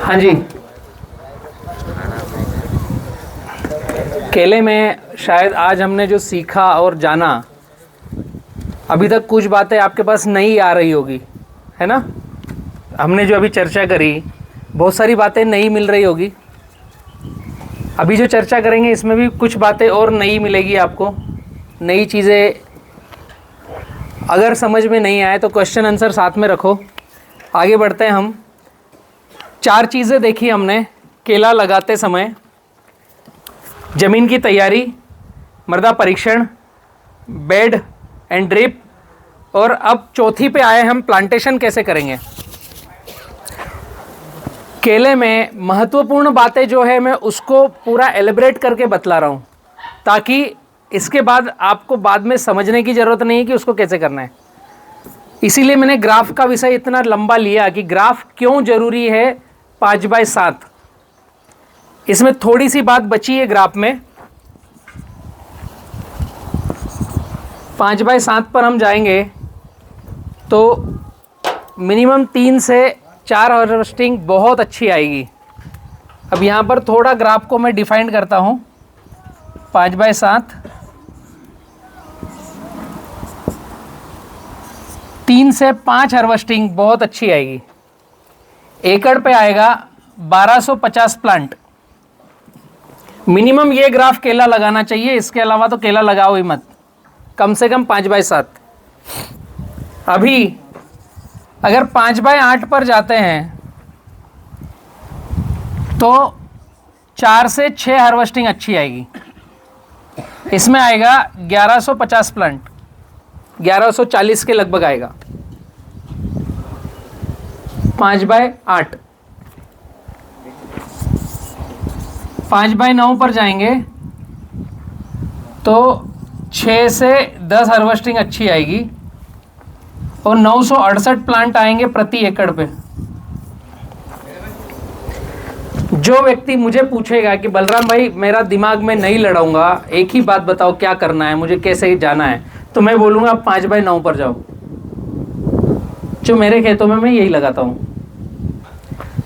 हाँ जी, केले में शायद आज हमने जो सीखा और जाना, अभी तक कुछ बातें आपके पास नहीं आ रही होगी, है ना। हमने जो अभी चर्चा करी, बहुत सारी बातें नई मिल रही होगी। अभी जो चर्चा करेंगे इसमें भी कुछ बातें और नई मिलेगी आपको, नई चीज़ें। अगर समझ में नहीं आए तो क्वेश्चन आंसर साथ में रखो। आगे बढ़ते हैं हम। 4 चीज़ें देखी हमने केला लगाते समय: ज़मीन की तैयारी, मृदा परीक्षण, बेड एंड ड्रिप, और अब चौथी पे आए हम, प्लांटेशन कैसे करेंगे। केले में महत्वपूर्ण बातें जो है मैं उसको पूरा एलिब्रेट करके बतला रहा हूँ, ताकि इसके बाद आपको बाद में समझने की ज़रूरत नहीं है कि उसको कैसे करना है। इसीलिए मैंने ग्राफ का विषय इतना लंबा लिया कि ग्राफ क्यों ज़रूरी है 5x7। इसमें थोड़ी सी बात बची है ग्राफ में। 5x7 पर हम जाएंगे तो मिनिमम 3 से 4 हार्वेस्टिंग बहुत अच्छी आएगी। अब यहाँ पर थोड़ा ग्राफ को मैं डिफाइन करता हूँ। 5x7, 3 से 5 हार्वेस्टिंग बहुत अच्छी आएगी। एकड़ पे आएगा 1250 प्लांट। मिनिमम ये ग्राफ केला लगाना चाहिए, इसके अलावा तो केला लगाओ ही मत, कम से कम 5x7। अभी अगर 5x8 पर जाते हैं तो 4 से 6 हार्वेस्टिंग अच्छी आएगी। इसमें आएगा 1150 प्लांट, 1140 के लगभग आएगा 5x8। 5x9 पर जाएंगे तो 6 से 10 हार्वेस्टिंग अच्छी आएगी और 968 प्लांट आएंगे प्रति एकड़ पे। जो व्यक्ति मुझे पूछेगा कि बलराम भाई मेरा दिमाग में नहीं लड़ाऊंगा, एक ही बात बताओ क्या करना है, मुझे कैसे जाना है, तो मैं बोलूँगा 5x9 पर जाओ। जो मेरे खेतों में मैं यही लगाता हूँ।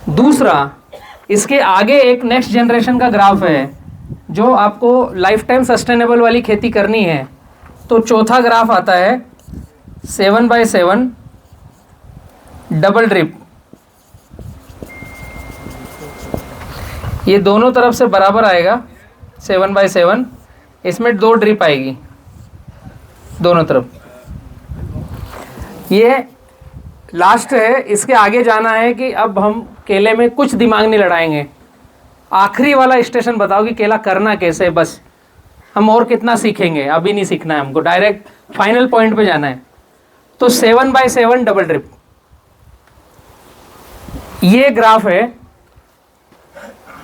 दूसरा, इसके आगे एक नेक्स्ट जनरेशन का ग्राफ है जो आपको लाइफ टाइम सस्टेनेबल वाली खेती करनी है। तो चौथा ग्राफ आता है 7x7 डबल ड्रिप। ये दोनों तरफ से बराबर आएगा 7x7। इसमें 2 ड्रिप आएगी दोनों तरफ। ये लास्ट है। इसके आगे जाना है कि अब हम केले में कुछ दिमाग नहीं लड़ाएंगे। आखिरी वाला स्टेशन बताओ कि केला करना कैसे है, बस। हम और कितना सीखेंगे, अभी नहीं सीखना है हमको, डायरेक्ट फाइनल पॉइंट पे जाना है। तो 7x7 डबल ड्रिप ये ग्राफ है।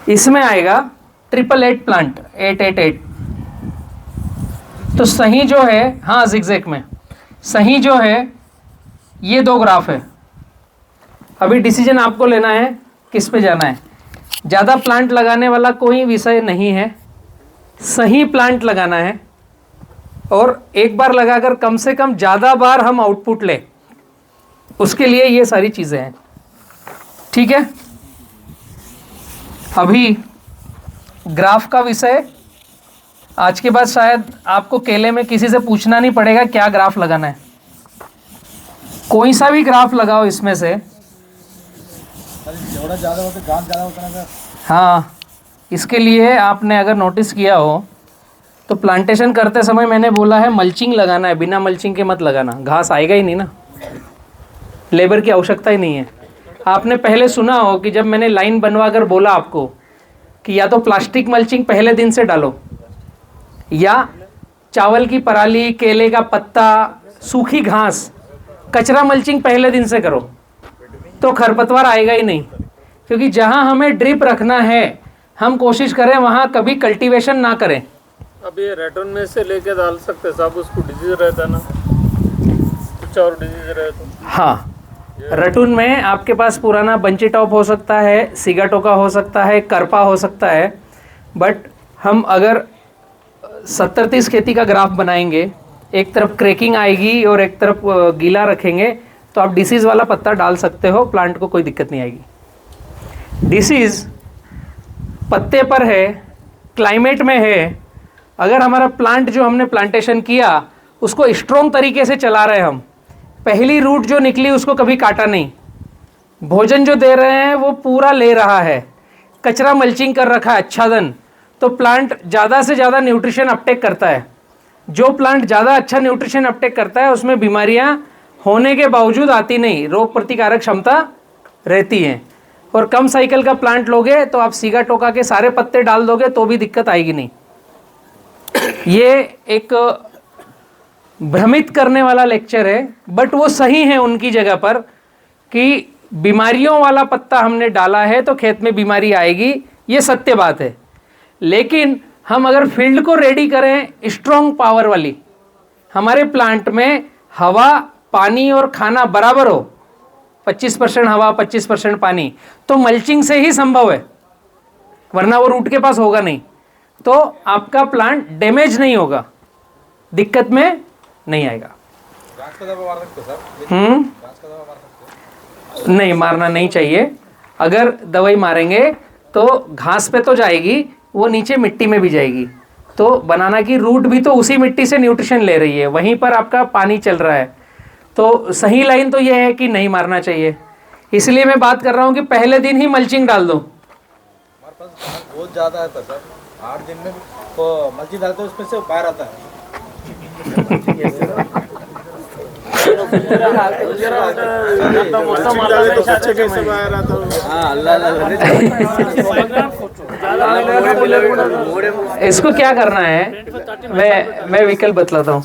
इसमें आएगा 888 प्लांट, 888। तो सही जो है, हाँ जिगजैग में सही जो है ये 2 ग्राफ है। अभी डिसीजन आपको लेना है किस पे जाना है। ज़्यादा प्लांट लगाने वाला कोई विषय नहीं है, सही प्लांट लगाना है और एक बार लगाकर कम से कम ज़्यादा बार हम आउटपुट लें, उसके लिए ये सारी चीज़ें हैं। ठीक है। अभी ग्राफ का विषय आज के बाद शायद आपको केले में किसी से पूछना नहीं पड़ेगा क्या ग्राफ लगाना है। कोई सा भी ग्राफ लगाओ इसमें से। ज़्यादा होता। हाँ, इसके लिए आपने अगर नोटिस किया हो तो प्लांटेशन करते समय मैंने बोला है मल्चिंग लगाना है, बिना मल्चिंग के मत लगाना, घास आएगा ही नहीं ना, लेबर की आवश्यकता ही नहीं है। आपने पहले सुना हो कि जब मैंने लाइन बनवा कर बोला आपको कि या तो प्लास्टिक मल्चिंग पहले दिन से डालो या चावल की पराली, केले का पत्ता, सूखी घास, कचरा मल्चिंग पहले दिन से करो, तो खरपतवार आएगा ही नहीं। क्योंकि जहां हमें ड्रिप रखना है हम कोशिश करें वहां कभी कल्टीवेशन ना करें। अब ये रेटन में से लेके डाल सकते साहब, उसको डिजीज रहता है ना, कुछ और डिजीज रहता है। हाँ, रटून में आपके पास पुराना बंची टॉप हो सकता है, सिगाटोका हो सकता है, करपा हो सकता है। बट हम अगर 70-30 खेती का ग्राफ बनाएंगे, एक तरफ क्रैकिंग आएगी और एक तरफ गीला रखेंगे, तो आप डिसीज़ वाला पत्ता डाल सकते हो, प्लांट को कोई दिक्कत नहीं आएगी। डिसीज़ पत्ते पर है, क्लाइमेट में है। अगर हमारा प्लांट जो हमने प्लांटेशन किया उसको स्ट्रॉन्ग तरीके से चला रहे हम, पहली रूट जो निकली उसको कभी काटा नहीं, भोजन जो दे रहे हैं वो पूरा ले रहा है, कचरा मल्चिंग कर रखा है आच्छादन, तो प्लांट ज़्यादा से ज़्यादा न्यूट्रिशन अपटेक करता है। जो प्लांट ज़्यादा अच्छा न्यूट्रिशन अपटेक करता है उसमें बीमारियां होने के बावजूद आती नहीं, रोग प्रतिकारक क्षमता रहती है। और कम साइकिल का प्लांट लोगे तो आप सीगा टोका के सारे पत्ते डाल दोगे तो भी दिक्कत आएगी नहीं। ये एक भ्रमित करने वाला लेक्चर है, बट वो सही है उनकी जगह पर कि बीमारियों वाला पत्ता हमने डाला है तो खेत में बीमारी आएगी, ये सत्य बात है। लेकिन हम अगर फील्ड को रेडी करें स्ट्रॉन्ग पावर वाली, हमारे प्लांट में हवा, पानी और खाना बराबर हो, 25% हवा 25% पानी, तो मल्चिंग से ही संभव है, वरना वो रूट के पास होगा नहीं, तो आपका प्लांट डैमेज नहीं होगा, दिक्कत में नहीं आएगा। नहीं, मारना नहीं चाहिए। अगर दवाई मारेंगे तो घास पे तो जाएगी, वो नीचे मिट्टी में भी जाएगी, तो बनाना की रूट भी तो उसी मिट्टी से न्यूट्रिशन ले रही है, वहीं पर आपका पानी चल रहा है। तो सही लाइन तो ये है कि नहीं मारना चाहिए। इसलिए मैं बात कर रहा हूँ कि पहले दिन ही मल्चिंग डाल दो। हमारे पास बहुत ज़्यादा है सर, 8 दिन में तो मल्चिंग डालते उसमें से बाहर आता है। इसको क्या करना है, मैं विकल्प बतलाता हूँ।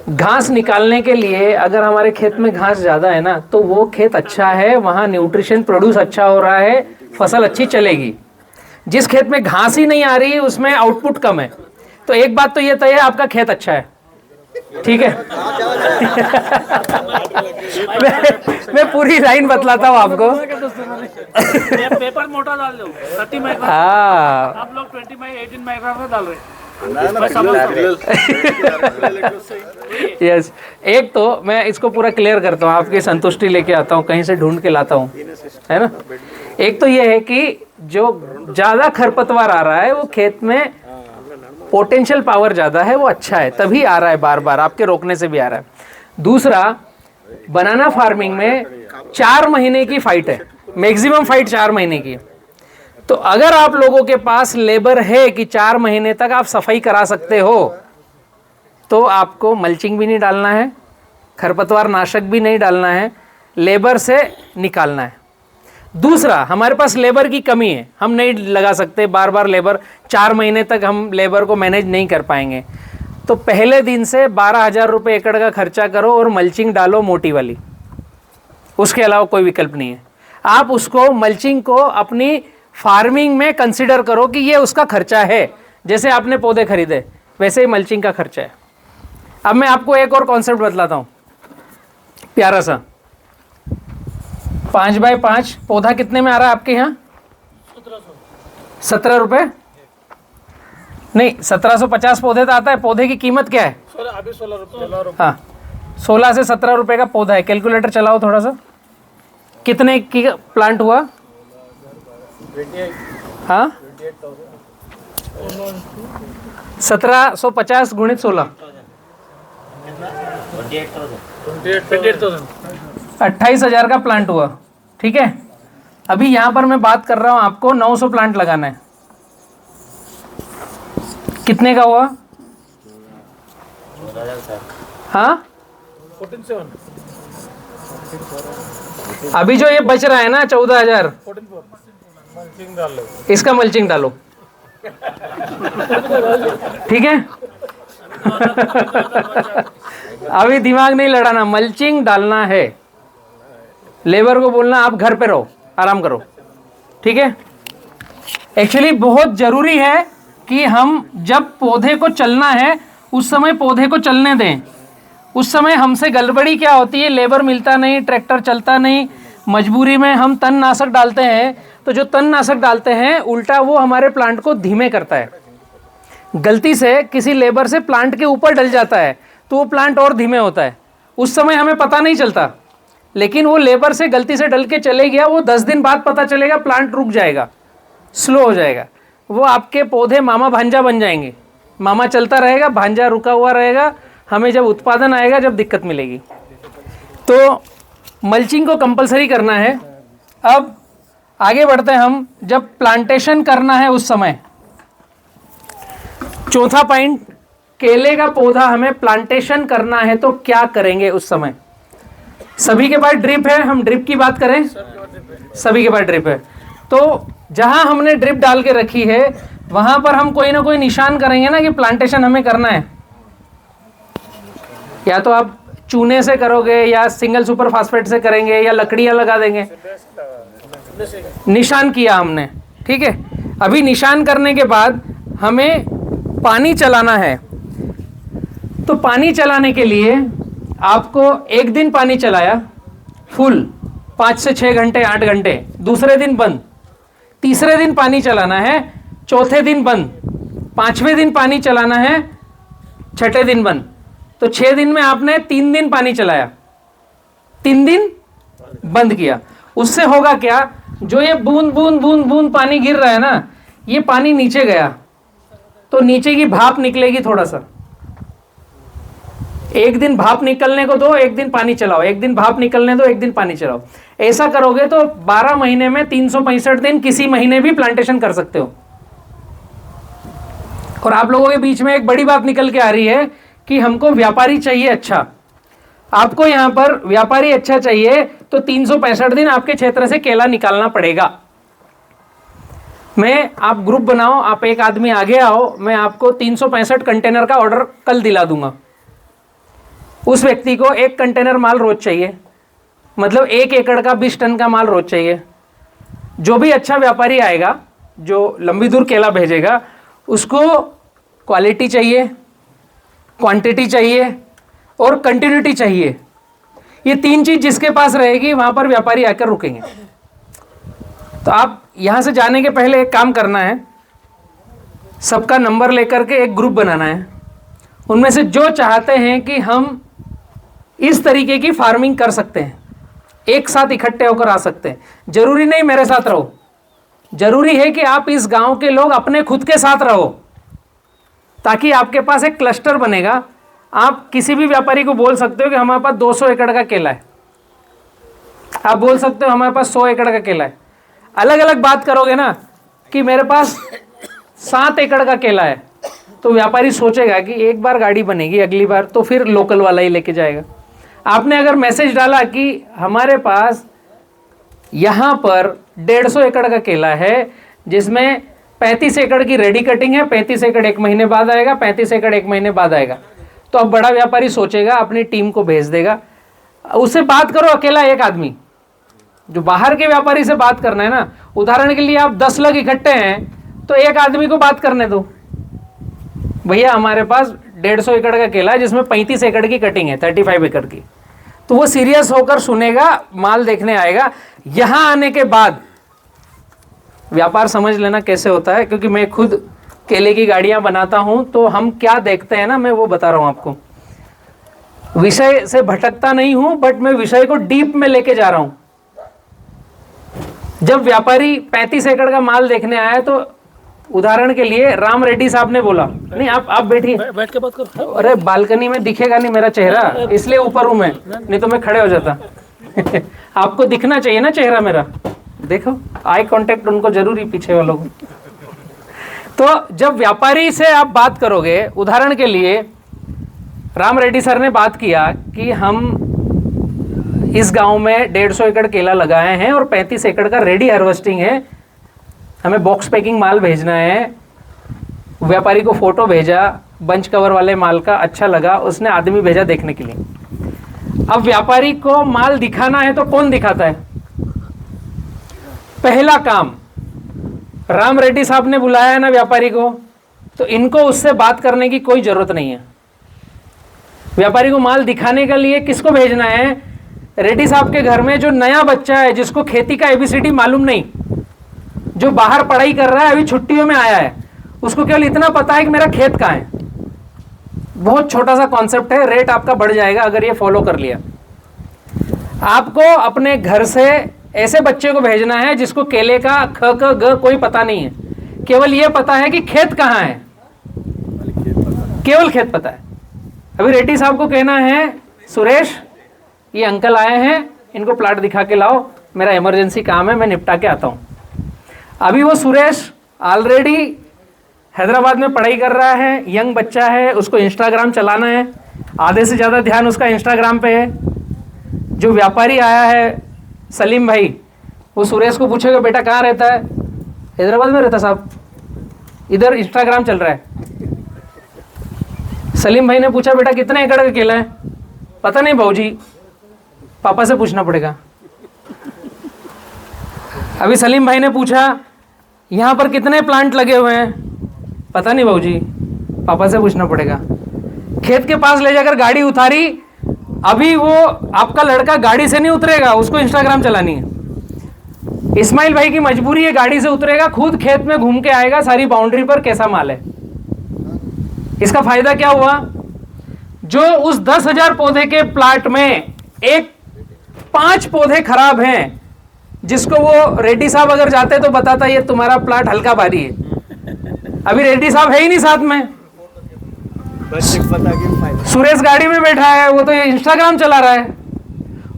घास निकालने के लिए अगर हमारे खेत में घास ज़्यादा है ना तो वो खेत अच्छा है, वहाँ न्यूट्रिशन प्रोड्यूस अच्छा हो रहा है, फसल अच्छी चलेगी। जिस खेत में घास ही नहीं आ रही है उसमें आउटपुट कम है। तो एक बात तो ये तय है, आपका खेत अच्छा है, ठीक है। मैं पूरी लाइन बतलाता हूँ आपको। पेपर मोटा डाल दो 30 माइक्रोन, हाँ, आप लोग 18 माइक्रोन डाल रहे हैं। यस, एक तो मैं इसको पूरा क्लियर करता हूँ, आपकी संतुष्टि लेके आता हूँ, कहीं से ढूंढ के लाता हूँ, है ना। एक तो ये है कि जो ज़्यादा खरपतवार आ रहा है वो खेत में पोटेंशियल पावर ज़्यादा है, वो अच्छा है, तभी आ रहा है, बार बार आपके रोकने से भी आ रहा है। दूसरा, बनाना फार्मिंग में 4 महीने की फाइट है, मैक्सिमम फाइट 4 महीने की। तो अगर आप लोगों के पास लेबर है कि 4 महीने तक आप सफाई करा सकते हो, तो आपको मल्चिंग भी नहीं डालना है, खरपतवार नाशक भी नहीं डालना है, लेबर से निकालना है। दूसरा, हमारे पास लेबर की कमी है, हम नहीं लगा सकते बार बार लेबर, 4 महीने तक हम लेबर को मैनेज नहीं कर पाएंगे। तो पहले दिन से 12,000 रुपये एकड़ का खर्चा करो और मल्चिंग डालो मोटी वाली, उसके अलावा कोई विकल्प नहीं है। आप उसको मल्चिंग को अपनी फार्मिंग में कंसिडर करो कि ये उसका खर्चा है, जैसे आपने पौधे खरीदे वैसे ही मल्चिंग का खर्चा है। अब मैं आपको एक और कॉन्सेप्ट बतलाता हूँ प्यारा सा। 5 बाय 5 पौधा कितने में आ रहा है आपके यहाँ? 17 रुपये नहीं, 1750 पौधे तो आता है। पौधे की कीमत क्या है? अभी 16 रुपये। हाँ, 16 से 17 रुपये का पौधा है। कैलकुलेटर चलाओ थोड़ा सा, कितने की प्लांट हुआ? 28। हाँ, 1750 गुणित 16, 28,000 का प्लांट हुआ, ठीक है। अभी यहाँ पर मैं बात कर रहा हूँ, आपको 900 प्लांट लगाना है, कितने का हुआ? हाँ, 14,700। अभी जो ये बच रहा है ना 14,000, मल्चिंग डाल लो, इसका मल्चिंग डालो, ठीक है। अभी दिमाग नहीं लड़ाना, मल्चिंग डालना है। लेबर को बोलना आप घर पे रहो, आराम करो, ठीक है। एक्चुअली बहुत ज़रूरी है कि हम जब पौधे को चलना है उस समय पौधे को चलने दें। उस समय हमसे गड़बड़ी क्या होती है, लेबर मिलता नहीं, ट्रैक्टर चलता नहीं, मजबूरी में हम तणनाशक डालते हैं। तो जो तणनाशक डालते हैं उल्टा वो हमारे प्लांट को धीमे करता है। गलती से किसी लेबर से प्लांट के ऊपर डल जाता है तो वो प्लांट और धीमे होता है। उस समय हमें पता नहीं चलता, लेकिन वो लेबर से गलती से डल के चले गया, वो 10 दिन बाद पता चलेगा प्लांट रुक जाएगा, स्लो हो जाएगा, वो आपके पौधे मामा भांजा बन जाएंगे। मामा चलता रहेगा, भांजा रुका हुआ रहेगा, हमें जब उत्पादन आएगा जब दिक्कत मिलेगी। तो मल्चिंग को कंपलसरी करना है। अब आगे बढ़ते हैं हम, जब प्लांटेशन करना है उस समय। चौथा पॉइंट, केले का पौधा हमें प्लांटेशन करना है तो क्या करेंगे उस समय। सभी के पास ड्रिप है, हम ड्रिप की बात करें, सभी के पास ड्रिप है। तो जहां हमने ड्रिप डाल के रखी है वहां पर हम कोई ना कोई निशान करेंगे ना कि प्लांटेशन हमें करना है। या तो आप चूने से करोगे या सिंगल सुपर फास्फेट से करेंगे या लकड़ियां लगा देंगे। निशान किया हमने, ठीक है। अभी निशान करने के बाद हमें पानी चलाना है। तो पानी चलाने के लिए आपको एक दिन पानी चलाया फुल 5 से 6 घंटे 8 घंटे, दूसरे दिन बंद, तीसरे दिन पानी चलाना है, चौथे दिन बंद, 5वें दिन पानी चलाना है, छठे दिन बंद। तो 6 दिन में आपने 3 दिन पानी चलाया, 3 दिन बंद किया। उससे होगा क्या, जो ये बूंद बूंद बूंद बूंद पानी गिर रहा है ना, ये पानी नीचे गया तो नीचे की भाप निकलेगी थोड़ा सा। एक दिन भाप निकलने को दो, एक दिन पानी चलाओ, एक दिन भाप निकलने दो, एक दिन पानी चलाओ। ऐसा करोगे तो 12 महीने में 365 दिन किसी महीने भी प्लांटेशन कर सकते हो। और आप लोगों के बीच में एक बड़ी बात निकल के आ रही है कि हमको व्यापारी चाहिए अच्छा। आपको यहां पर व्यापारी अच्छा चाहिए तो 365 दिन आपके क्षेत्र से केला निकालना पड़ेगा। आप ग्रुप बनाओ, आप एक आदमी आगे आओ, मैं आपको 365 कंटेनर का ऑर्डर कल दिला दूंगा। उस व्यक्ति को 1 कंटेनर माल रोज चाहिए, मतलब 1 एकड़ का 20 टन का माल रोज चाहिए। जो भी अच्छा व्यापारी आएगा, जो लंबी दूर केला भेजेगा, उसको क्वालिटी चाहिए, क्वांटिटी चाहिए और कंटिन्यूटी चाहिए। ये 3 चीज जिसके पास रहेगी वहां पर व्यापारी आकर रुकेंगे। तो आप यहां से जाने के पहले एक काम करना है, सबका नंबर लेकर के एक ग्रुप बनाना है। उनमें से जो चाहते हैं कि हम इस तरीके की फार्मिंग कर सकते हैं, एक साथ इकट्ठे होकर आ सकते हैं। जरूरी नहीं मेरे साथ रहो, जरूरी है कि आप इस गांव के लोग अपने खुद के साथ रहो, ताकि आपके पास एक क्लस्टर बनेगा। आप किसी भी व्यापारी को बोल सकते हो कि हमारे पास 200 एकड़ का केला है, आप बोल सकते हो हमारे पास 100 एकड़ का केला है। अलग अलग बात करोगे ना कि मेरे पास 7 एकड़ का केला है, तो व्यापारी सोचेगा कि एक बार गाड़ी बनेगी, अगली बार तो फिर लोकल वाला ही लेके जाएगा। आपने अगर मैसेज डाला कि हमारे पास यहाँ पर 150 एकड़ का केला है, जिसमें 35 एकड़ की रेडी कटिंग है, 35 एकड़ 1 महीने बाद आएगा, 35 एकड़ 1 महीने बाद आएगा, तो अब बड़ा व्यापारी सोचेगा, अपनी टीम को भेज देगा। उससे बात करो, अकेला एक आदमी। जो बाहर के व्यापारी से बात करना है ना, उदाहरण के लिए आप 10 लोग इकट्ठे हैं तो एक आदमी को बात करने दो, भैया हमारे पास 150 एकड़ का केला है जिसमें 35 एकड़ की कटिंग है, 35 एकड़ की। तो वो सीरियस होकर सुनेगा, माल देखने आएगा। यहां आने के बाद व्यापार समझ लेना कैसे होता है, क्योंकि मैं खुद केले की गाड़ियां बनाता हूं, तो हम क्या देखते हैं ना, मैं वो बता रहा हूं आपको। विषय से भटकता नहीं हूं, बट मैं विषय को डीप में लेके जा रहा हूं। जब व्यापारी 35 एकड़ का माल देखने आया, तो उदाहरण के लिए राम रेड्डी साहब ने बोला, नहीं आप बैठिए, बैठ के बात करो। अरे बालकनी में दिखेगा नहीं मेरा चेहरा, इसलिए ऊपर हूं मैं, नहीं तो मैं खड़े हो जाता। आपको दिखना चाहिए ना चेहरा मेरा, देखो आई कांटेक्ट उनको जरूरी, पीछे वालों को। तो जब व्यापारी से आप बात करोगे, उदाहरण के लिए राम रेड्डी सर ने बात किया कि हम इस गांव में 150 एकड़ केला लगाए हैं और 35 एकड़ का रेडी हार्वेस्टिंग है, हमें बॉक्स पैकिंग माल भेजना है। व्यापारी को फोटो भेजा बंच कवर वाले माल का, अच्छा लगा, उसने आदमी भेजा देखने के लिए। अब व्यापारी को माल दिखाना है तो कौन दिखाता है? पहला काम, राम रेड्डी साहब ने बुलाया है ना व्यापारी को, तो इनको उससे बात करने की कोई जरूरत नहीं है। व्यापारी को माल दिखाने के लिए किसको भेजना है? रेड्डी साहब के घर में जो नया बच्चा है, जिसको खेती का ABCD मालूम नहीं, जो बाहर पढ़ाई कर रहा है, अभी छुट्टियों में आया है, उसको केवल इतना पता है कि मेरा खेत कहाँ है। बहुत छोटा सा कॉन्सेप्ट है, रेट आपका बढ़ जाएगा अगर ये फॉलो कर लिया। आपको अपने घर से ऐसे बच्चे को भेजना है जिसको केले का ख क ग कोई पता नहीं है, केवल ये पता है कि खेत कहाँ है, केवल खेत पता है। अभी रेड्डी साहब को कहना है, सुरेश ये अंकल आए हैं, इनको प्लाट दिखा के लाओ, मेरा इमरजेंसी काम है, मैं निपटा के आता हूँ। अभी वो सुरेश ऑलरेडी हैदराबाद में पढ़ाई कर रहा है, यंग बच्चा है, उसको इंस्टाग्राम चलाना है, आधे से ज़्यादा ध्यान उसका इंस्टाग्राम पे है। जो व्यापारी आया है सलीम भाई, वो सुरेश को पूछेगा बेटा कहाँ रहता है, हैदराबाद में रहता साहब, इधर इंस्टाग्राम चल रहा है। सलीम भाई ने पूछा बेटा कितने एकड़ का केला है, पता नहीं भाऊजी, पापा से पूछना पड़ेगा। अभी सलीम भाई ने पूछा यहाँ पर कितने प्लांट लगे हुए हैं, पता नहीं भाऊजी, पापा से पूछना पड़ेगा। खेत के पास ले जाकर गाड़ी उतारी, अभी वो आपका लड़का गाड़ी से नहीं उतरेगा, उसको इंस्टाग्राम चलानी है। इस्माइल भाई की मजबूरी है, गाड़ी से उतरेगा, खुद खेत में घूम के आएगा सारी बाउंड्री पर कैसा माल है। इसका फायदा क्या हुआ, जो उस 10,000 पौधे के प्लाट में 5 पौधे खराब हैं, जिसको वो रेड्डी साहब अगर जाते तो बताता ये तुम्हारा प्लाट हल्का भारी है। अभी रेड्डी साहब है ही नहीं साथ में, सुरेश गाड़ी में बैठा है, वो तो ये इंस्टाग्राम चला रहा है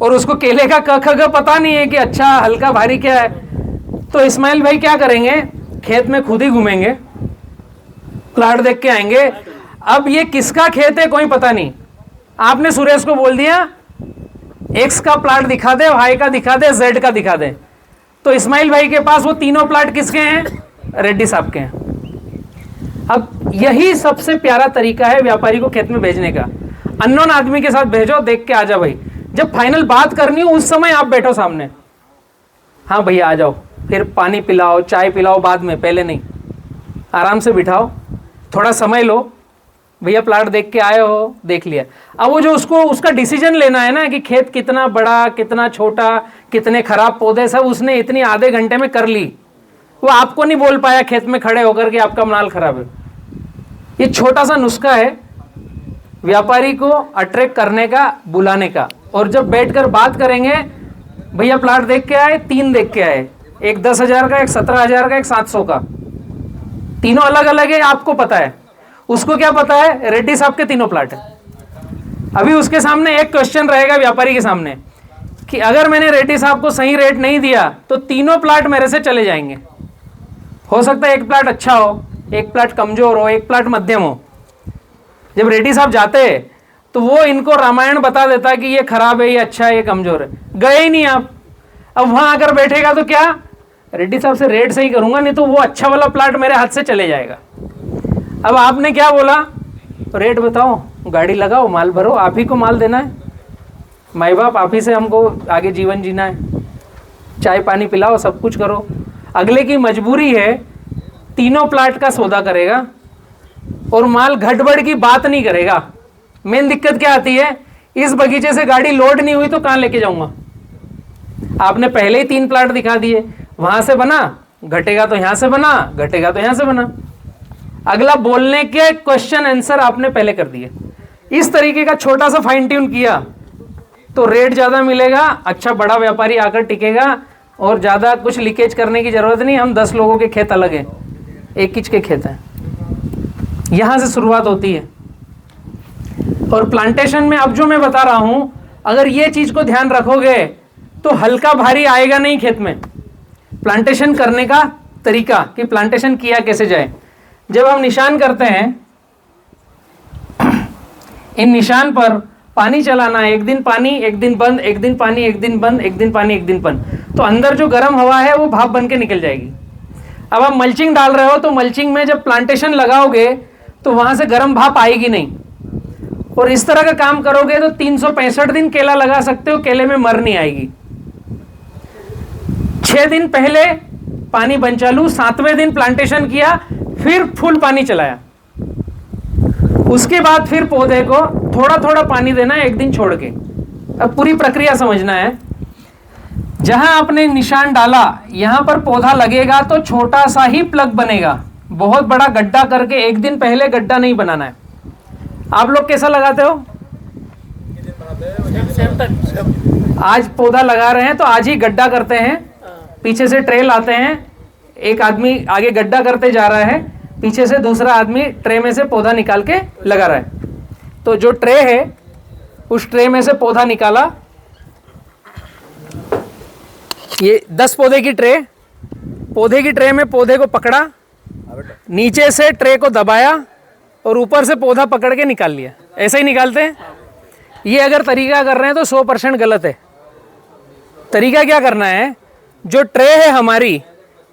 और उसको केले का क ख ग पता नहीं है कि अच्छा हल्का भारी क्या है। तो इस्माइल भाई क्या करेंगे, खेत में खुद ही घूमेंगे, प्लाट देख के आएंगे। अब ये किसका खेत है कोई पता नहीं, आपने सुरेश को बोल दिया एक्स का प्लाट दिखा दे, वाई का दिखा दे, जेड का दिखा दे, तो इस्माइल भाई के पास वो तीनों प्लाट किसके हैं, रेड्डी साहब के हैं। अब यही सबसे प्यारा तरीका है व्यापारी को खेत में भेजने का, अननोन आदमी के साथ भेजो, देख के आ जा भाई, जब फाइनल बात करनी हो उस समय आप बैठो सामने, हाँ भैया आ जाओ, फिर पानी पिलाओ, चाय पिलाओ बाद में, पहले नहीं, आराम से बिठाओ, थोड़ा समय लो, भैया प्लाट देख के आए हो, देख लिया। अब वो जो उसका डिसीजन लेना है ना कि खेत कितना बड़ा, कितना छोटा, कितने खराब पौधे, सब उसने इतनी आधे घंटे में कर ली। वो आपको नहीं बोल पाया खेत में खड़े होकर कि आपका माल खराब है। ये छोटा सा नुस्खा है व्यापारी को अट्रैक्ट करने का, बुलाने का। और जब बैठकर बात करेंगे, भैया प्लाट देख के आए, 3 देख के आए, एक 10,000 का, एक 17,000 का, एक 700 का, तीनों अलग अलग है, आपको पता है, उसको क्या पता है, रेड्डी साहब के तीनों प्लाट है। अभी उसके सामने एक क्वेश्चन रहेगा व्यापारी के सामने कि अगर मैंने रेड्डी साहब को सही रेट नहीं दिया तो तीनों प्लाट मेरे से चले जाएंगे। हो सकता है एक प्लाट अच्छा हो, एक प्लाट कमजोर हो, एक प्लाट मध्यम हो। जब रेड्डी साहब जाते तो वो इनको रामायण बता देता कि ये खराब है, ये अच्छा है, ये कमजोर है, गए ही नहीं आप। अब वहां आकर बैठेगा तो क्या, रेड्डी साहब से रेट सही करूंगा, नहीं तो वो अच्छा वाला प्लाट मेरे हाथ से चले जाएगा। अब आपने क्या बोला, रेट बताओ, गाड़ी लगाओ, माल भरो, आप ही को माल देना है, माई बाप आप ही से हमको आगे जीवन जीना है, चाय पानी पिलाओ, सब कुछ करो। अगले की मजबूरी है, तीनों प्लाट का सौदा करेगा और माल घटबड़ की बात नहीं करेगा। मेन दिक्कत क्या आती है, इस बगीचे से गाड़ी लोड नहीं हुई तो कहाँ लेके जाऊंगा। आपने पहले ही 3 प्लाट दिखा दिए, वहां से बना घटेगा तो यहां से बना, घटेगा तो यहां से बना। अगला बोलने के क्वेश्चन आंसर आपने पहले कर दिए। इस तरीके का छोटा सा फाइन ट्यून किया तो रेट ज्यादा मिलेगा, अच्छा बड़ा व्यापारी आकर टिकेगा और ज्यादा कुछ लीकेज करने की जरूरत नहीं। हम 10 लोगों के खेत अलग हैं, एक किच के खेत हैं, यहां से शुरुआत होती है। और प्लांटेशन में अब जो मैं बता रहा हूं, अगर ये चीज को ध्यान रखोगे तो हल्का भारी आएगा नहीं खेत में। प्लांटेशन करने का तरीका कि प्लांटेशन किया कैसे जाए, जब हम निशान करते हैं, इन निशान पर पानी चलाना है, एक दिन पानी एक दिन बंद, एक दिन पानी एक दिन बंद, एक दिन पानी एक दिन बंद, तो अंदर जो गर्म हवा है वो भाप बन के निकल जाएगी। अब आप मल्चिंग डाल रहे हो तो मल्चिंग में जब प्लांटेशन लगाओगे तो वहां से गर्म भाप आएगी नहीं। और इस तरह का काम करोगे तो 365 दिन केला लगा सकते हो, केले में मर नहीं आएगी। 6 दिन पहले पानी बंद चालू, 7वें दिन प्लांटेशन किया, फिर फुल पानी चलाया, उसके बाद फिर पौधे को थोड़ा थोड़ा पानी देना है, एक दिन छोड़ के। अब पूरी प्रक्रिया समझना है। जहां आपने निशान डाला, यहां पर पौधा लगेगा तो छोटा सा ही प्लग बनेगा, बहुत बड़ा गड्ढा करके एक दिन पहले गड्ढा नहीं बनाना है। आप लोग कैसा लगाते हो, आज पौधा लगा रहे हैं तो आज ही गड्ढा करते हैं, पीछे से ट्रे लाते हैं, एक आदमी आगे गड्ढा करते जा रहा है, पीछे से दूसरा आदमी ट्रे में से पौधा निकाल के लगा रहा है। तो जो ट्रे है उस ट्रे में से पौधा निकाला, ये 10 पौधे की ट्रे, पौधे की ट्रे में पौधे को पकड़ा, नीचे से ट्रे को दबाया और ऊपर से पौधा पकड़ के निकाल लिया। ऐसे ही निकालते हैं। ये अगर तरीका कर रहे हैं तो 100% गलत है। तरीका क्या करना है, जो ट्रे है हमारी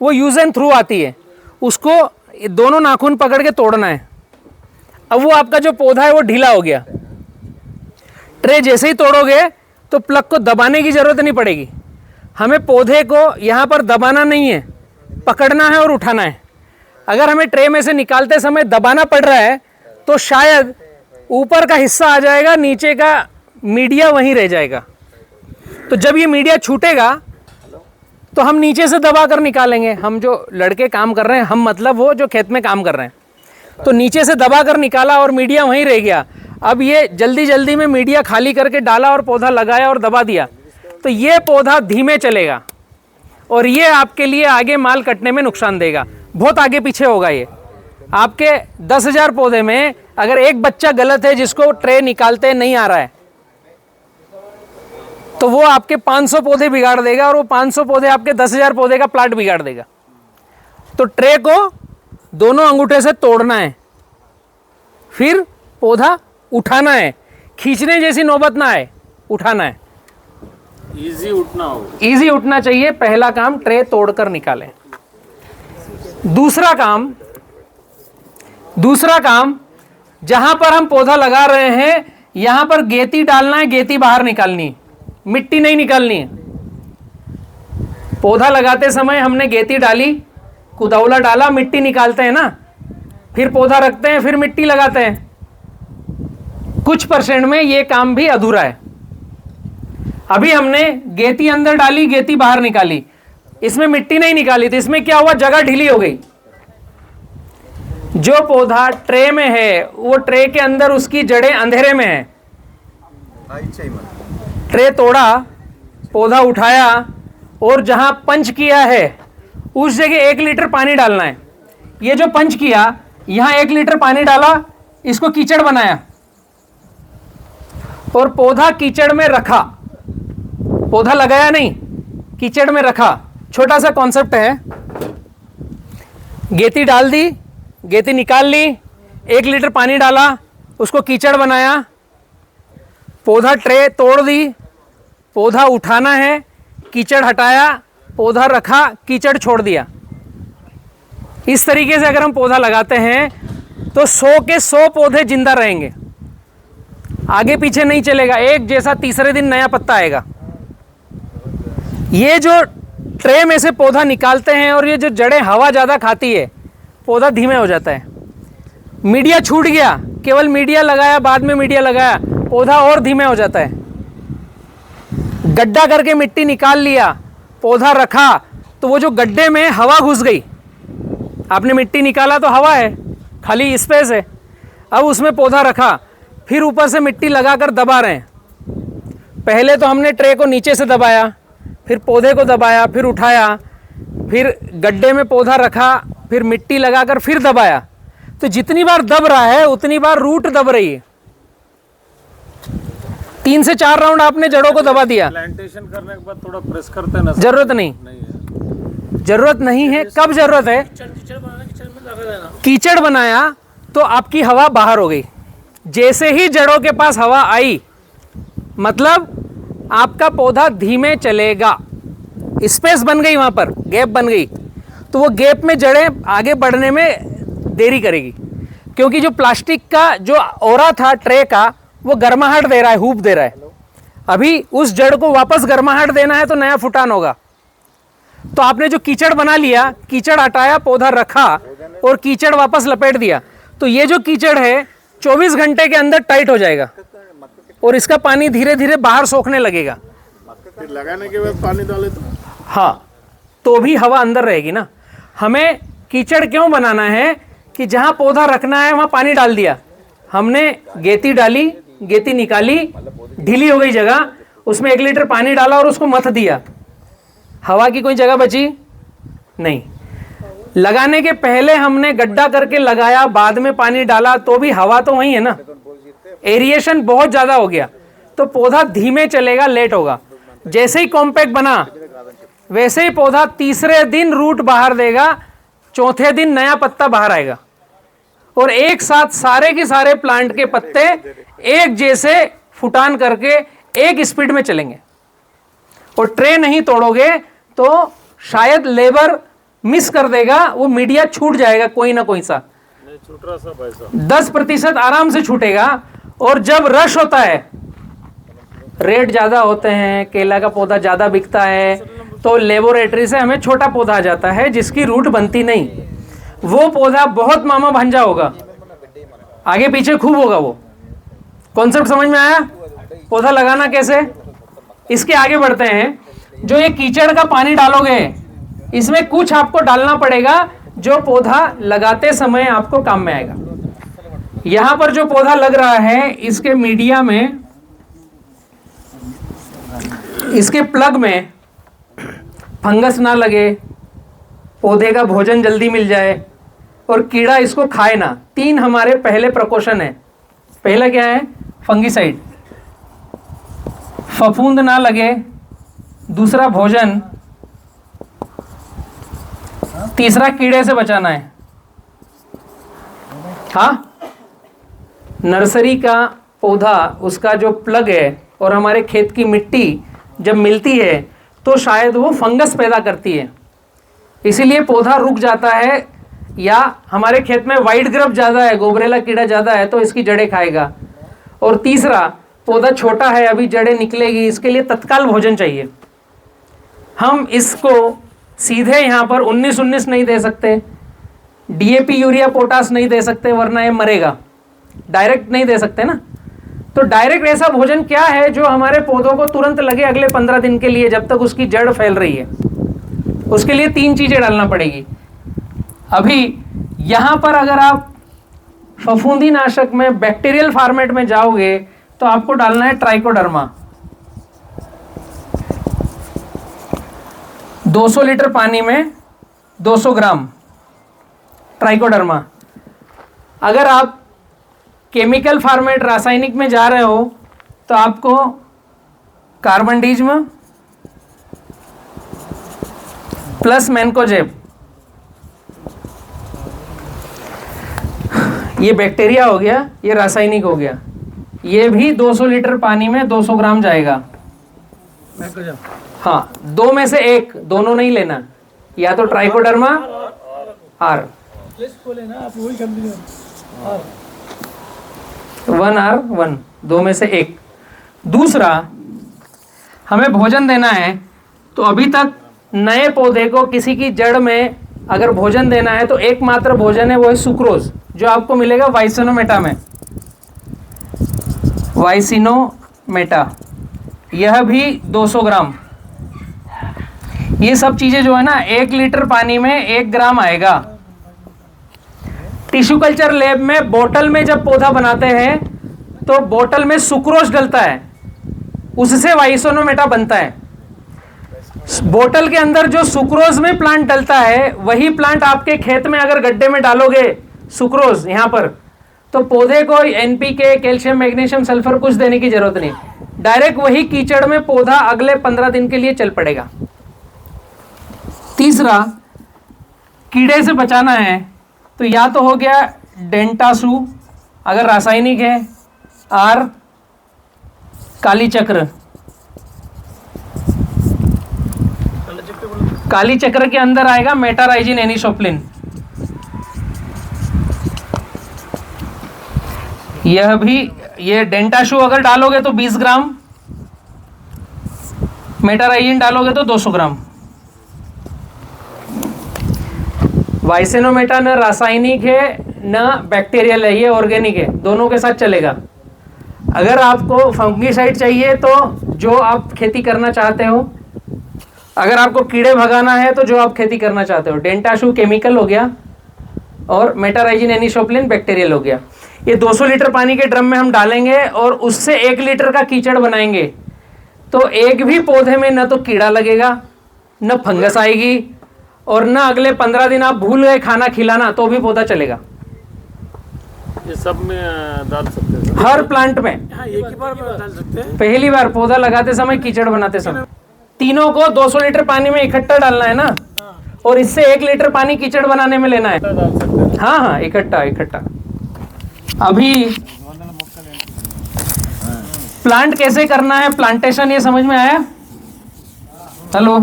वो यूज एंड थ्रू आती है, उसको दोनों नाखून पकड़ के तोड़ना है। अब वो आपका जो पौधा है वो ढीला हो गया, ट्रे जैसे ही तोड़ोगे तो प्लग को दबाने की जरूरत नहीं पड़ेगी। हमें पौधे को यहाँ पर दबाना नहीं है, पकड़ना है और उठाना है। अगर हमें ट्रे में से निकालते समय दबाना पड़ रहा है तो शायद ऊपर का हिस्सा आ जाएगा, नीचे का मीडिया वहीं रह जाएगा। तो जब ये मीडिया छूटेगा तो हम नीचे से दबा कर निकालेंगे। हम जो लड़के काम कर रहे हैं, हम मतलब वो जो खेत में काम कर रहे हैं, तो नीचे से दबा कर निकाला और मीडिया वहीं रह गया। अब ये जल्दी जल्दी में मीडिया खाली करके डाला और पौधा लगाया और दबा दिया, तो ये पौधा धीमे चलेगा और ये आपके लिए आगे माल कटने में नुकसान देगा, बहुत आगे पीछे होगा। ये आपके 10,000 पौधे में अगर एक बच्चा गलत है जिसको ट्रे निकालते नहीं आ रहा है, तो वो आपके 500 पौधे बिगाड़ देगा और वो 500 पौधे आपके 10,000 पौधे का प्लाट बिगाड़ देगा। तो ट्रे को दोनों अंगूठे से तोड़ना है, फिर पौधा उठाना है। खींचने जैसी नौबत ना आए, उठाना है। इजी उठना हो, इजी उठना चाहिए। पहला काम ट्रे तोड़कर निकालें। दूसरा काम जहां पर हम पौधा लगा रहे हैं यहां पर गेती डालना है, गेती बाहर निकालनी है, मिट्टी नहीं निकालनी है। पौधा लगाते समय हमने गेती डाली, कुदावला डाला, मिट्टी निकालते हैं ना, फिर पौधा रखते हैं, फिर मिट्टी लगाते हैं। कुछ परसेंट में ये काम भी अधूरा है। अभी हमने गेती अंदर डाली, गेती बाहर निकाली, इसमें मिट्टी नहीं निकाली, तो इसमें क्या हुआ, जगह ढीली हो गई। जो पौधा ट्रे में है वो ट्रे के अंदर उसकी जड़ें अंधेरे में है। ट्रे तोड़ा, पौधा उठाया और जहां पंच किया है उस जगह 1 लीटर पानी डालना है। ये जो पंच किया, यहां 1 लीटर पानी डाला, इसको कीचड़ बनाया और पौधा कीचड़ में रखा। पौधा लगाया नहीं, कीचड़ में रखा। छोटा सा कॉन्सेप्ट है। गेती डाल दी, गेती निकाल ली, 1 लीटर पानी डाला, उसको कीचड़ बनाया, पौधा ट्रे तोड़ दी, पौधा उठाना है, कीचड़ हटाया, पौधा रखा, कीचड़ छोड़ दिया। इस तरीके से अगर हम पौधा लगाते हैं तो 100 के 100 पौधे जिंदा रहेंगे, आगे पीछे नहीं चलेगा। एक जैसा तीसरे दिन नया पत्ता आएगा। ये जो ट्रे में से पौधा निकालते हैं और ये जो जड़ें हवा ज़्यादा खाती है, पौधा धीमे हो जाता है। मीडिया छूट गया, केवल मीडिया लगाया, बाद में मीडिया लगाया, पौधा और धीमे हो जाता है। गड्ढा करके मिट्टी निकाल लिया, पौधा रखा, तो वो जो गड्ढे में हवा घुस गई। आपने मिट्टी निकाला तो हवा है, खाली स्पेस है। अब उसमें पौधा रखा, फिर ऊपर से मिट्टी लगाकर दबा रहे हैं। पहले तो हमने ट्रे को नीचे से दबाया, फिर पौधे को दबाया, फिर उठाया, फिर गड्ढे में पौधा रखा, फिर मिट्टी लगाकर फिर दबाया। तो जितनी बार दब रहा है उतनी बार रूट दब रही है। 3 से 4 राउंड आपने जड़ों को दबा दिया। प्लांटेशन करने के बाद थोड़ा प्रेस करते हैं ना, जरूरत नहीं, जरूरत नहीं है। कब जरूरत है, कीचड़ बनाया तो आपकी हवा बाहर हो गई। जैसे ही जड़ों के पास हवा आई, मतलब आपका पौधा धीमे चलेगा। स्पेस बन गई, वहां पर गैप बन गई, तो वो गैप में जड़ें आगे बढ़ने में देरी करेगी। क्योंकि जो प्लास्टिक का जो ओरा था ट्रे का, वो गर्माहट दे रहा है, हूप दे रहा है। अभी उस जड़ को वापस गर्माहट देना है तो नया फुटान होगा। तो आपने जो कीचड़ बना लिया, कीचड़ हटाया, पौधा रखा और कीचड़ वापस लपेट दिया, तो ये जो कीचड़ है 24 घंटे के अंदर टाइट हो जाएगा और इसका पानी धीरे धीरे बाहर सोखने लगेगा। फिर लगाने के बाद पानी डाले तो हाँ, तो भी हवा अंदर रहेगी ना। हमें कीचड़ क्यों बनाना है कि जहां पौधा रखना है वहां पानी डाल दिया, हमने गेती डाली, गेती निकाली, ढीली हो गई जगह, उसमें 1 लीटर पानी डाला और उसको मथ दिया, हवा की कोई जगह बची नहीं। लगाने के पहले हमने गड्ढा करके लगाया, बाद में पानी डाला, तो भी हवा तो वही है ना, एरिएशन बहुत ज्यादा हो गया, तो पौधा धीमे चलेगा, लेट होगा। जैसे ही कॉम्पैक्ट बना वैसे ही पौधा तीसरे दिन रूट बाहर देगा, चौथे दिन नया पत्ता बाहर आएगा, और एक साथ सारे के सारे प्लांट के पत्ते एक जैसे फुटान करके एक स्पीड में चलेंगे। और ट्रे नहीं तोड़ोगे तो शायद लेबर मिस कर देगा, वो मीडिया छूट जाएगा कोई ना कोई सा, नहीं छूट रहा सब ऐसा, 10% आराम से छूटेगा। और जब रश होता है, रेट ज्यादा होते हैं, केला का पौधा ज्यादा बिकता है, तो लेबोरेटरी से हमें छोटा पौधा आ जाता है जिसकी रूट बनती नहीं, वो पौधा बहुत मामा भांजा होगा, आगे पीछे खूब होगा। वो कॉन्सेप्ट समझ में आया? पौधा लगाना कैसे, इसके आगे बढ़ते हैं। जो ये कीचड़ का पानी डालोगे, इसमें कुछ आपको डालना पड़ेगा जो पौधा लगाते समय आपको काम में आएगा। यहां पर जो पौधा लग रहा है, इसके मीडिया में, इसके प्लग में फंगस ना लगे, पौधे का भोजन जल्दी मिल जाए और कीड़ा इसको खाए ना। 3 हमारे पहले प्रिकॉशन है। पहला क्या है? फंगिसाइड, फफूंद ना लगे, दूसरा भोजन, तीसरा कीड़े से बचाना है। हाँ, नर्सरी का पौधा, उसका जो प्लग है और हमारे खेत की मिट्टी जब मिलती है तो शायद वो फंगस पैदा करती है, इसीलिए पौधा रुक जाता है। या हमारे खेत में वाइट ग्रब ज़्यादा है, गोबरेला कीड़ा ज़्यादा है, तो इसकी जड़ें खाएगा। और तीसरा, पौधा छोटा है, अभी जड़ें निकलेगी, इसके लिए तत्काल भोजन चाहिए। हम इसको सीधे यहाँ पर 19-19 नहीं दे सकते, डीएपी यूरिया पोटास नहीं दे सकते, वरना ये मरेगा। डायरेक्ट नहीं दे सकते ना, तो डायरेक्ट ऐसा भोजन क्या है जो हमारे पौधों को तुरंत लगे अगले 15 दिन के लिए, जब तक उसकी जड़ फैल रही है। उसके लिए 3 चीजें डालना पड़ेगी। अभी यहां पर अगर आप फफूंदी नाशक में बैक्टीरियल फॉर्मेट में जाओगे तो आपको डालना है ट्राइकोडर्मा। 200 लीटर पानी में 200 ग्राम ट्राइकोडर्मा। अगर आप केमिकल फॉर्मेट रासायनिक में जा रहे हो तो आपको कार्बनडिज्म प्लस मैनकोजेब, ये बैक्टीरिया हो गया, ये रासायनिक हो गया, ये भी 200 लीटर पानी में 200 ग्राम जाएगा। हाँ, 2 में से 1, दोनों नहीं लेना, या तो ट्राइकोडर्मा आर, 1R1, 2 में से 1। दूसरा, हमें भोजन देना है, तो अभी तक नए पौधे को किसी की जड़ में अगर भोजन देना है तो एकमात्र भोजन है वो है सुक्रोज, जो आपको मिलेगा वाइसिनोमेटा में, वाइसिनोमेटा, यह भी 200 ग्राम। ये सब चीजें जो है ना, 1 लीटर पानी में 1 ग्राम आएगा। टिश्यू कल्चर लैब में बोतल में जब पौधा बनाते हैं तो बोतल में सुक्रोज डलता है, उससे वाइसिनोमेटा बनता है। बोतल के अंदर जो सुक्रोज में प्लांट डलता है, वही प्लांट आपके खेत में अगर गड्ढे में डालोगे सुक्रोज यहाँ पर, तो पौधे को एनपीके, कैल्शियम, मैग्नीशियम, सल्फर कुछ देने की जरूरत नहीं, डायरेक्ट वही कीचड़ में पौधा अगले 15 दिन के लिए चल पड़ेगा। तीसरा, कीड़े से बचाना है तो या तो हो गया डेंटासू, अगर रासायनिक है, आर काली चक्र। काली चक्र के अंदर आएगा मेटाराइजिन एनिसोप्लिन, यह भी, ये डेंटाशू अगर डालोगे तो 20 ग्राम, मेटाराइजिन डालोगे तो 200 ग्राम। वाइसिनोमेटा न रासायनिक है न बैक्टीरियल है, ये ऑर्गेनिक है, दोनों के साथ चलेगा। अगर आपको फंगीसाइड चाहिए तो जो आप खेती करना चाहते हो, अगर आपको कीड़े भगाना है तो जो आप खेती करना चाहते हो। डेंटाशू केमिकल हो गया, और मेटाराइजिन एनिसोप्लिन बैक्टीरियल हो गया। ये 200 लीटर पानी के ड्रम में हम डालेंगे और उससे 1 लीटर का कीचड़ बनाएंगे, तो एक भी पौधे में न तो कीड़ा लगेगा, न फंगस आएगी, और न अगले 15 दिन आप भूल गए खाना खिलाना तो भी पौधा चलेगा। ये सब में डाल सकते हैं सर? हर प्लांट में एक ही बार में डाल सकते हैं। पहली बार पौधा लगाते समय, कीचड़ बनाते समय, तीनों को 200 लीटर पानी में इकट्ठा डालना है ना, और इससे 1 लीटर पानी कीचड़ बनाने में लेना है। डाल सकते हैं। हाँ हाँ, इकट्ठा इकट्ठा। अभी प्लांट कैसे करना है, प्लांटेशन, ये समझ में आया? हेलो,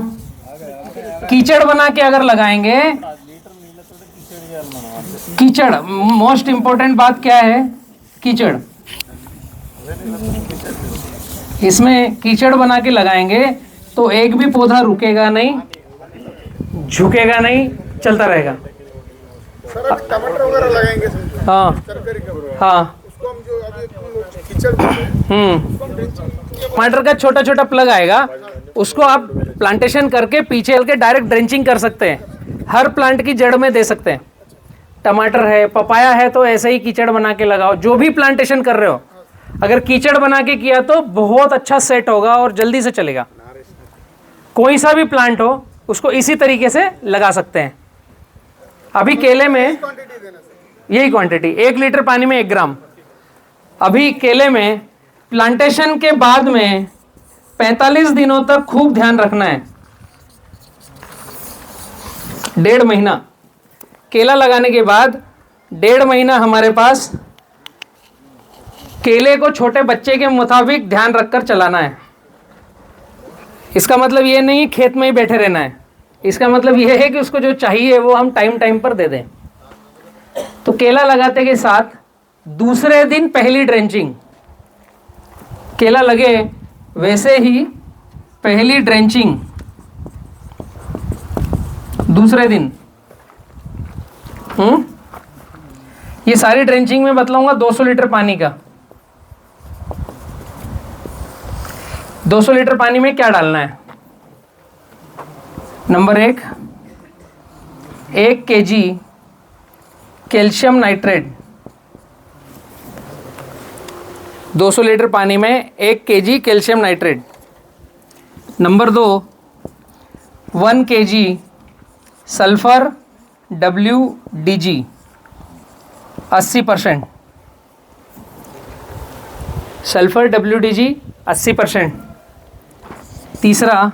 कीचड़ बना के अगर लगाएंगे, कीचड़ मोस्ट इंपॉर्टेंट बात क्या है, कीचड़, इसमें कीचड़ बना के लगाएंगे तो एक भी पौधा रुकेगा नहीं, झुकेगा नहीं, चलता रहेगा। सर अब टमाटर वगैरह लगाएंगे समझो, हाँ तरकारी का, हाँ, उसको हम जो अभी कीचड़ बोलते हैं, टमाटर का छोटा छोटा प्लग आएगा, उसको आप प्लांटेशन करके पीछे के डायरेक्ट ड्रेंचिंग कर सकते हैं, हर प्लांट की जड़ में दे सकते हैं। टमाटर है, पपाया है, तो ऐसे ही कीचड़ बना के लगाओ। जो भी प्लांटेशन कर रहे हो, अगर कीचड़ बना के किया तो बहुत अच्छा सेट होगा और जल्दी से चलेगा। कोई सा भी प्लांट हो, उसको इसी तरीके से लगा सकते हैं। अभी केले में क्वांटिटी देना सर। यही क्वांटिटी, 1 लीटर पानी में 1 ग्राम। अभी केले में प्लांटेशन के बाद में 45 दिनों तक खूब ध्यान रखना है, 1.5 महीना। केला लगाने के बाद 1.5 महीना हमारे पास केले को छोटे बच्चे के मुताबिक ध्यान रखकर चलाना है। इसका मतलब ये नहीं खेत में ही बैठे रहना है, इसका मतलब ये है कि उसको जो चाहिए वो हम टाइम टाइम पर दे दें। तो केला लगाते के साथ दूसरे दिन पहली ड्रेंचिंग, केला लगे वैसे ही पहली ड्रेंचिंग दूसरे दिन। ये सारी ड्रेंचिंग में बतलाऊंगा 200 लीटर पानी का। 200 लीटर पानी में क्या डालना है? Number 1 kg calcium nitrate, 200 litre पानी में 1 kg calcium nitrate. Number 2 1 kg sulphur WDG 80%, sulphur WDG 80%। तीसरा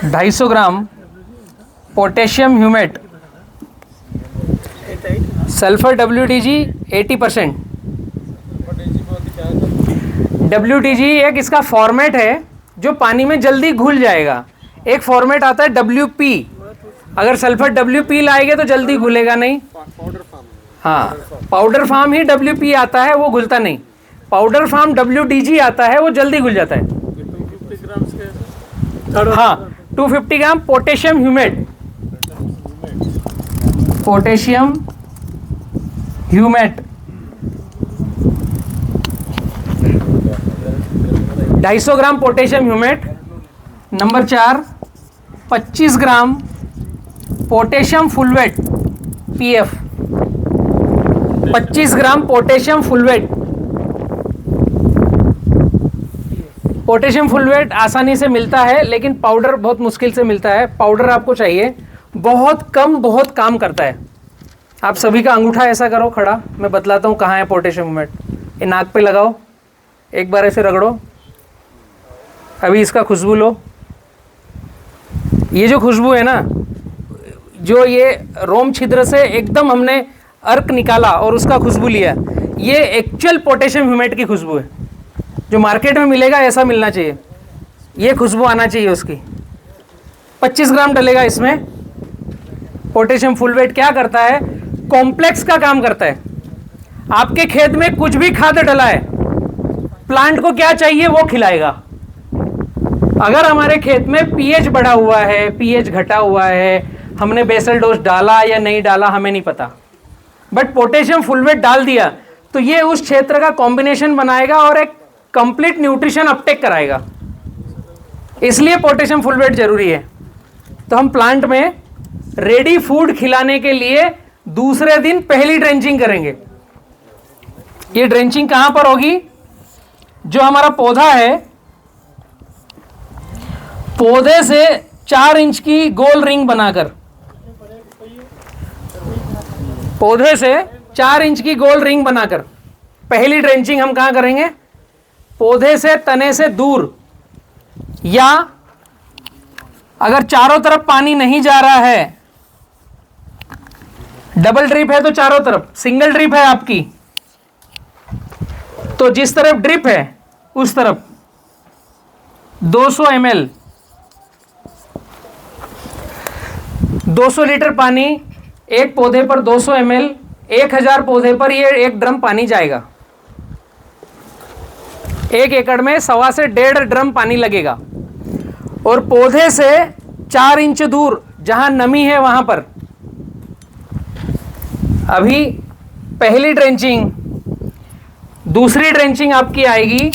250 gram potassium humate, sulphur WDG 80%। WDG एक इसका फॉर्मेट है जो पानी में जल्दी घुल जाएगा। एक फॉर्मेट आता है WP, अगर सल्फर WP लाएंगे तो जल्दी घुलेगा नहीं। हाँ, पाउडर फार्म ही WP आता है, वो घुलता नहीं। पाउडर फार्म WDG आता है, वो जल्दी घुल जाता है। 250 ग्राम के हाँ, 250 gram potassium humate, potassium humate 250 gram potassium humate. Number 4 25 gram potassium fulvate PF, 25 gram potassium fulvate. Potassium fulvate आसानी से मिलता है, लेकिन पाउडर बहुत मुश्किल से मिलता है। पाउडर आपको चाहिए, बहुत कम, बहुत काम करता है। आप सभी का अंगूठा ऐसा करो खड़ा, मैं बतलाता हूँ कहाँ है पोटेशियम फुलवेट। ये नाक पे लगाओ, एक बार ऐसे रगड़ो, अभी इसका खुशबू लो। ये जो खुशबू है ना, जो ये रोम छिद्र से एकदम हमने अर्क निकाला और उसका खुशबू लिया, ये एक्चुअल पोटेशियम ह्यूमेट की खुशबू है। जो मार्केट में मिलेगा ऐसा मिलना चाहिए, ये खुशबू आना चाहिए उसकी। 25 ग्राम डलेगा इसमें। पोटेशियम फुलवेट क्या करता है? कॉम्प्लेक्स का काम करता है। आपके खेत में कुछ भी खाद डला है, प्लांट को क्या चाहिए वो खिलाएगा। अगर हमारे खेत में pH बढ़ा हुआ है, pH घटा हुआ है, हमने बेसल डोज डाला या नहीं डाला हमें नहीं पता, बट पोटेशियम फुलवेट डाल दिया तो ये उस क्षेत्र का कॉम्बिनेशन बनाएगा और एक कंप्लीट न्यूट्रिशन अपटेक कराएगा। इसलिए पोटेशियम फुलवेट जरूरी है। तो हम प्लांट में रेडी फूड खिलाने के लिए दूसरे दिन पहली ड्रेंचिंग करेंगे। ये ड्रेंचिंग कहां पर होगी? जो हमारा पौधा है, पौधे से 4 इंच की गोल रिंग बनाकर, पौधे से 4 इंच की गोल रिंग बनाकर पहली ड्रेंचिंग हम कहां करेंगे? पौधे से, तने से दूर, या अगर चारों तरफ पानी नहीं जा रहा है, डबल ड्रिप है तो चारों तरफ, सिंगल ड्रिप है आपकी तो जिस तरफ ड्रिप है उस तरफ 200 ml 200 लीटर पानी एक पौधे पर 200 ml 1000 पौधे पर ये एक ड्रम पानी जाएगा। 1 एकड़ में 1.25 से 1.5 ड्रम पानी लगेगा। और पौधे से 4 इंच दूर जहां नमी है वहां पर अभी पहली ड्रेंचिंग, दूसरी ड्रेंचिंग आपकी आएगी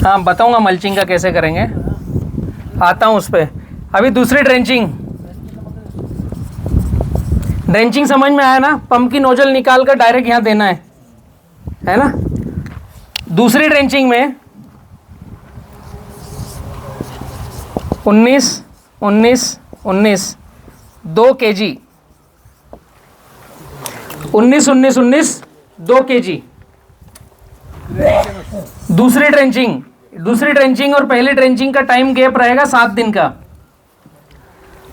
हाँ बताऊंगा मल्चिंग का कैसे करेंगे, आता हूं उस पर। अभी दूसरी ड्रेंचिंग समझ में आया ना? पंप की नोजल निकाल कर डायरेक्ट यहां देना है ना? दूसरी ड्रेंचिंग में 19 2 kg 19 2 kg दूसरी ड्रेंचिंग और पहली ड्रेंचिंग का टाइम गैप रहेगा 7 दिन का।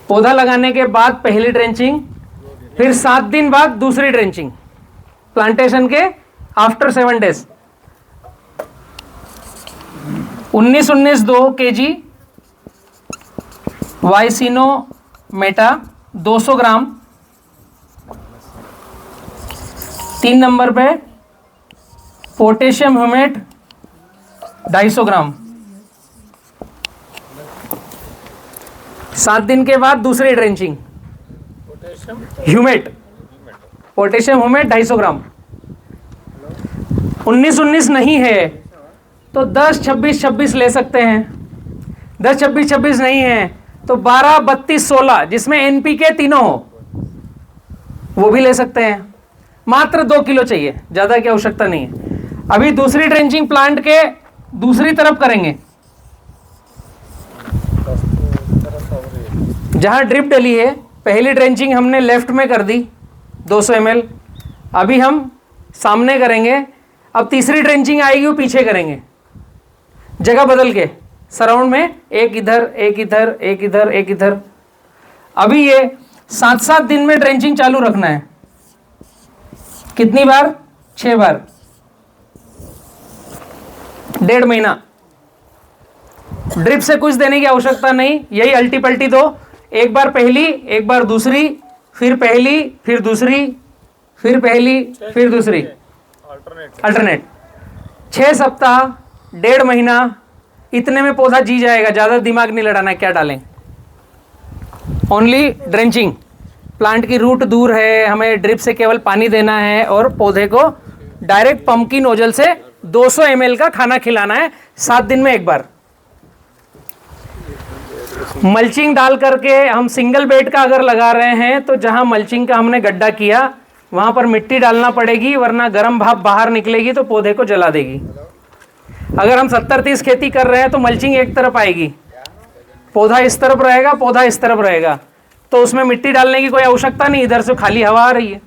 पौधा लगाने के बाद पहली ड्रेंचिंग, फिर 7 दिन बाद दूसरी ड्रेंचिंग, प्लांटेशन के आफ्टर 7 डेज। 19 2 kg वाइसिनो मेटा 200 ग्राम। 3 नंबर पे पोटेशियम ह्यूमेट 250 ग्राम। 7 दिन के बाद दूसरी ड्रेंचिंग, पोटेशियम ह्यूमेट 250 ग्राम। 19 नहीं है तो 10 26 ले सकते हैं। 10 26 नहीं है तो 12 32 16 जिसमें एनपीके तीनों हो वो भी ले सकते हैं। मात्र 2 किलो चाहिए, ज्यादा की आवश्यकता नहीं है। अभी दूसरी ड्रेंचिंग प्लांट के दूसरी तरफ करेंगे जहां ड्रिप डली है। पहली ड्रेंचिंग हमने लेफ्ट में कर दी 200 ml, अभी हम सामने करेंगे। अब तीसरी ड्रेंचिंग आएगी वो पीछे करेंगे, जगह बदल के सराउंड में, एक इधर एक इधर एक इधर एक इधर। अभी ये 7 दिन में ड्रेंचिंग चालू रखना है। कितनी बार? 6 बार, 1.5 महीना। ड्रिप से कुछ देने की आवश्यकता नहीं, यही अल्टी पल्टी दो, एक बार पहली एक बार दूसरी, फिर पहली फिर दूसरी, फिर पहली फिर दूसरी, अल्टरनेट। 6 सप्ताह 1.5 महीना, इतने में पौधा जी जाएगा। ज्यादा दिमाग नहीं लड़ाना क्या डालें, ओनली ड्रेंचिंग। प्लांट की रूट दूर है, हमें ड्रिप से केवल पानी देना है और पौधे को डायरेक्ट पंप की नोजल से 200 ml का खाना खिलाना है 7 दिन में एक बार। मल्चिंग डाल करके हम सिंगल बेड का अगर लगा रहे हैं तो जहां मल्चिंग का हमने गड्ढा किया वहां पर मिट्टी डालना पड़ेगी, वरना गर्म भाप बाहर निकलेगी तो पौधे को जला देगी। अगर हम 70-30 खेती कर रहे हैं तो मल्चिंग एक तरफ आएगी, पौधा इस तरफ रहेगा, पौधा इस तरफ रहेगा, तो उसमें मिट्टी डालने की कोई आवश्यकता नहीं, इधर से खाली हवा आ रही है।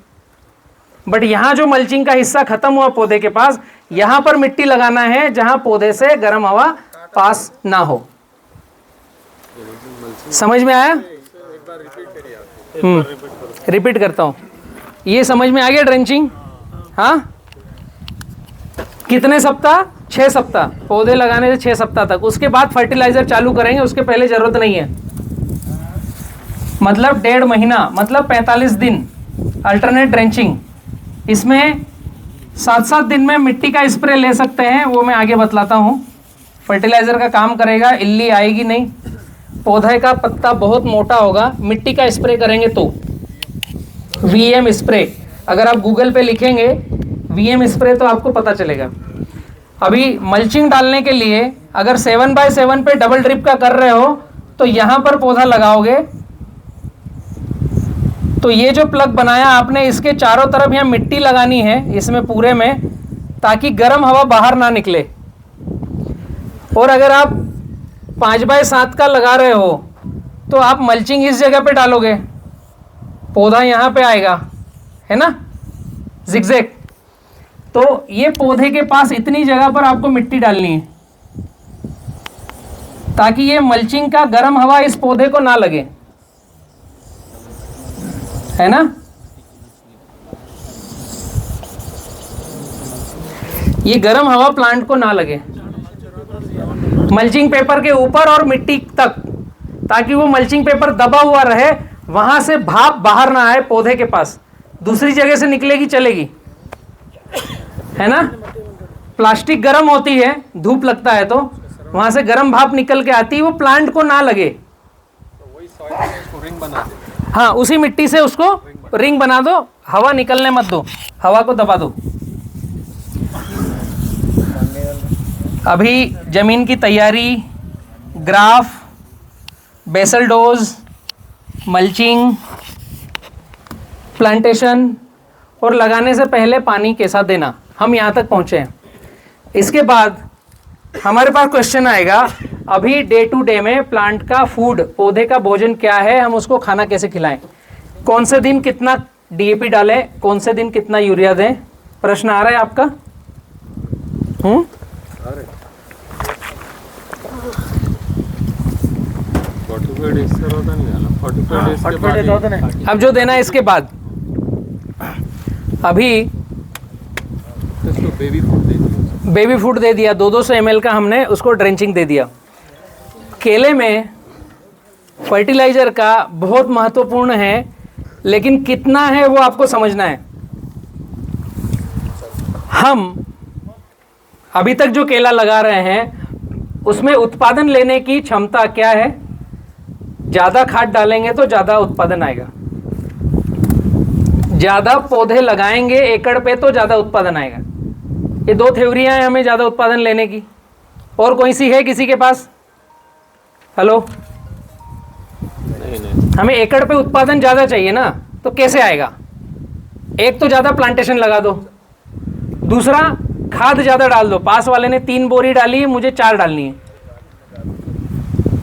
बट यहाँ जो मल्चिंग का हिस्सा खत्म हुआ पौधे के पास, यहाँ पर मिट्टी लगाना है जहां पौधे से गर्म हवा पास ना हो। समझ में आया? रिपीट करता हूं, ये समझ में आ गया ड्रेंचिंग? हाँ, कितने सप्ताह? 6 सप्ताह, पौधे लगाने से 6 सप्ताह तक। उसके बाद फर्टिलाइजर चालू करेंगे, उसके पहले जरूरत नहीं है। मतलब 1.5 महीना, मतलब 45 दिन अल्टरनेट ड्रेंचिंग। इसमें 7 दिन में मिट्टी का स्प्रे ले सकते हैं, वो मैं आगे बतलाता हूँ। फर्टिलाइजर का काम करेगा, इल्ली आएगी नहीं, पौधे का पत्ता बहुत मोटा होगा। मिट्टी का स्प्रे करेंगे तो VM स्प्रे, अगर आप गूगल पे लिखेंगे VM स्प्रे तो आपको पता चलेगा। अभी मल्चिंग डालने के लिए अगर 7x7 पे डबल ड्रिप का कर रहे हो तो यहां पर पौधा लगाओगे तो ये जो प्लग बनाया आपने इसके चारों तरफ यहाँ मिट्टी लगानी है इसमें पूरे में, ताकि गर्म हवा बाहर ना निकले। और अगर आप 5x7 का लगा रहे हो तो आप मल्चिंग इस जगह पे डालोगे, पौधा यहाँ पे आएगा, है ना, जिगजैग। तो ये पौधे के पास इतनी जगह पर आपको मिट्टी डालनी है ताकि ये मल्चिंग का गर्म हवा इस पौधे को ना लगे, है ना। ये गर्म हवा प्लांट को ना लगे मल्चिंग पेपर के ऊपर और मिट्टी तक, ताकि वो मल्चिंग पेपर दबा हुआ रहे, वहां से भाप बाहर ना आए पौधे के पास, दूसरी जगह से निकलेगी चलेगी, है ना। प्लास्टिक गर्म होती है, धूप लगता है तो वहां से गर्म भाप निकल के आती है, वो प्लांट को ना लगे। हाँ, उसी मिट्टी से उसको रिंग बना दो, हवा निकलने मत दो, हवा को दबा दो। अभी जमीन की तैयारी, graft, basal dose, mulching, plantation और लगाने से पहले पानी कैसा देना, हम यहाँ तक पहुँचे हैं। इसके बाद हमारे पास क्वेश्चन आएगा, अभी डे टू डे में प्लांट का फूड, पौधे का भोजन क्या है, हम उसको खाना कैसे खिलाएं, कौन से दिन कितना डीएपी डालें, कौन से दिन कितना यूरिया दें। प्रश्न आ रहा है आपका? 45 days से होता नहीं है, 45 days के बाद ही। अब जो देना है इसके बाद, अभी इसको बेबी फूड दे दिया, बेबी फूड दे दिया, 200 ml का हमने उसको ड्रेंचिंग दे दिया। केले में फर्टिलाइजर का बहुत महत्वपूर्ण है, लेकिन कितना है वो आपको समझना है। हम अभी तक जो केला लगा रहे हैं उसमें उत्पादन लेने की क्षमता क्या है, ज़्यादा खाद डालेंगे तो ज़्यादा उत्पादन आएगा, ज़्यादा पौधे लगाएंगे एकड़ पे तो ज़्यादा उत्पादन आएगा। ये दो थ्योरियां हैं हमें ज़्यादा उत्पादन लेने की। और कोई सी है किसी के पास? हेलो, नहीं हमें एकड़ पे उत्पादन ज़्यादा चाहिए ना, तो कैसे आएगा? एक तो ज़्यादा प्लांटेशन लगा दो, दूसरा खाद ज़्यादा डाल दो। पास वाले ने 3 बोरी डाली है, मुझे 4 डालनी है।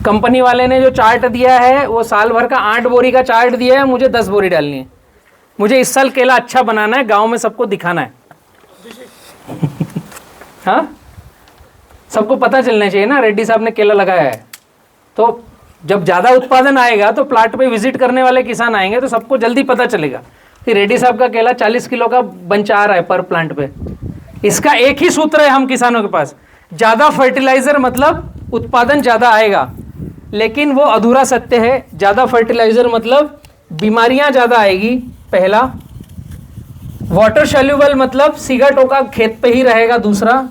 कंपनी वाले ने जो चार्ट दिया है वो साल भर का 8 बोरी का चार्ट दिया है, मुझे 10 बोरी डालनी है। मुझे इस साल केला अच्छा बनाना है, गांव में सबको दिखाना है। हाँ, सबको पता चलना चाहिए ना रेड्डी साहब ने केला लगाया है। तो जब ज़्यादा उत्पादन आएगा तो प्लाट पे विजिट करने वाले किसान आएंगे तो सबको जल्दी पता चलेगा कि रेड्डी साहब का केला 40 किलो का बंच आ रहा है पर प्लांट पे। इसका एक ही सूत्र है हम किसानों के पास, ज़्यादा फर्टिलाइजर मतलब उत्पादन ज़्यादा आएगा, लेकिन वो अधूरा सत्य है। ज़्यादा फर्टिलाइजर मतलब बीमारियां ज़्यादा आएगी, पहला। वाटर सॉल्युबल मतलब सीगा टोका खेत पे ही रहेगा, दूसरा।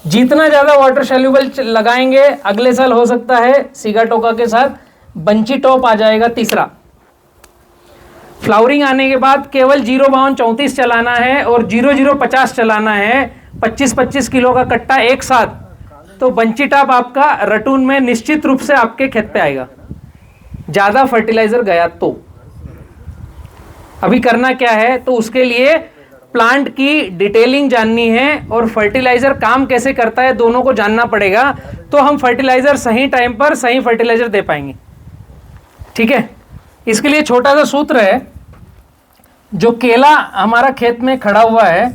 जितना ज़्यादा वाटर सॉल्युबल लगाएंगे अगले साल हो सकता है सीगा टोका के साथ बंची टॉप आ जाएगा, तीसरा। फ्लावरिंग आने के बाद केवल 052-34 चलाना है और 0050 चलाना है, 25-25 किलो का कट्टा एक साथ, तो बंची टॉप आपका रटून में निश्चित रूप से आपके खेत पे आएगा, ज़्यादा फर्टिलाइजर गया तो। अभी करना क्या है, तो उसके लिए प्लांट की डिटेलिंग जाननी है और फर्टिलाइजर काम कैसे करता है दोनों को जानना पड़ेगा, तो हम फर्टिलाइजर सही टाइम पर सही फर्टिलाइजर दे पाएंगे। ठीक है, इसके लिए छोटा सा सूत्र है। जो केला हमारा खेत में खड़ा हुआ है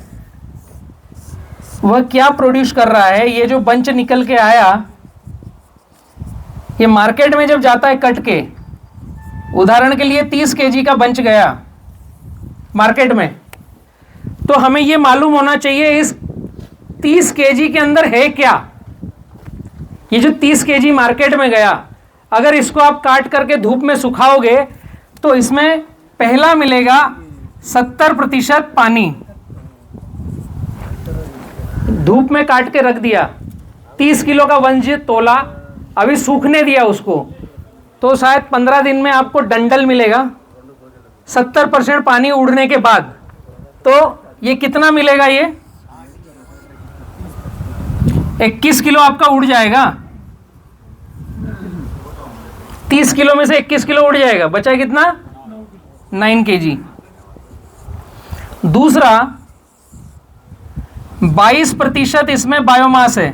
वह क्या प्रोड्यूस कर रहा है, ये जो बंच निकल के आया, ये मार्केट में जब जाता है कट के, उदाहरण के लिए 30 केजी का बंच गया मार्केट में, तो हमें ये मालूम होना चाहिए इस 30 केजी के अंदर है क्या। ये जो 30 केजी मार्केट में गया, अगर इसको आप काट करके धूप में सुखाओगे तो इसमें पहला मिलेगा 70% पानी। धूप में काट के रख दिया, 30 किलो का वंश तोला, अभी सूखने दिया उसको, तो शायद 15 दिन में आपको डंडल मिलेगा 70% पानी उड़ने के बाद। तो ये कितना मिलेगा, ये 21 किलो आपका उड़ जाएगा। 30 किलो में से 21 किलो उड़ जाएगा, बचा कितना? 9 kg। दूसरा 22% इसमें बायोमास है।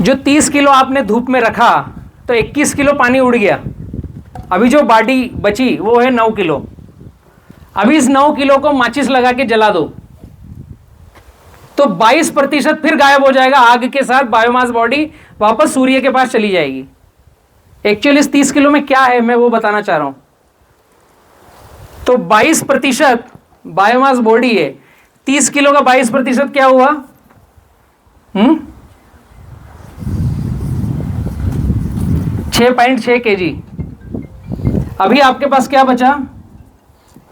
जो 30 किलो आपने धूप में रखा तो 21 किलो पानी उड़ गया। अभी जो बॉडी बची वो है 9 किलो। अभी इस 9 किलो को माचिस लगा के जला दो तो 22% फिर गायब हो जाएगा आग के साथ। बायोमास बॉडी वापस सूर्य के पास चली जाएगी। एक्चुअली इस 30 किलो में क्या है मैं वो बताना चाह रहा हूं। तो 22% बायोमास बॉडी है। 30 किलो का 22% क्या हुआ? 6.6 kg। अभी आपके पास क्या बचा?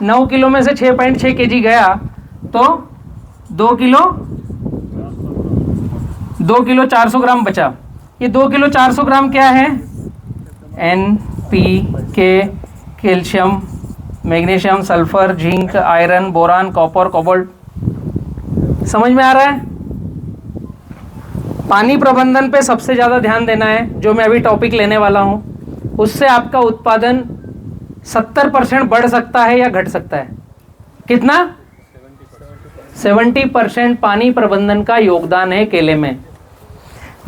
9 किलो में से 6.6 kg गया तो 2 किलो 400 ग्राम बचा। ये 2 किलो 400 ग्राम क्या है? NPK, calcium, magnesium, sulphur, zinc, iron, boron, copper, cobalt. समझ में आ रहा है? पानी प्रबंधन पे सबसे ज़्यादा ध्यान देना है, जो मैं अभी टॉपिक लेने वाला हूं। उससे आपका उत्पादन 70% बढ़ सकता है या घट सकता है। कितना? 70% पानी प्रबंधन का योगदान है केले में।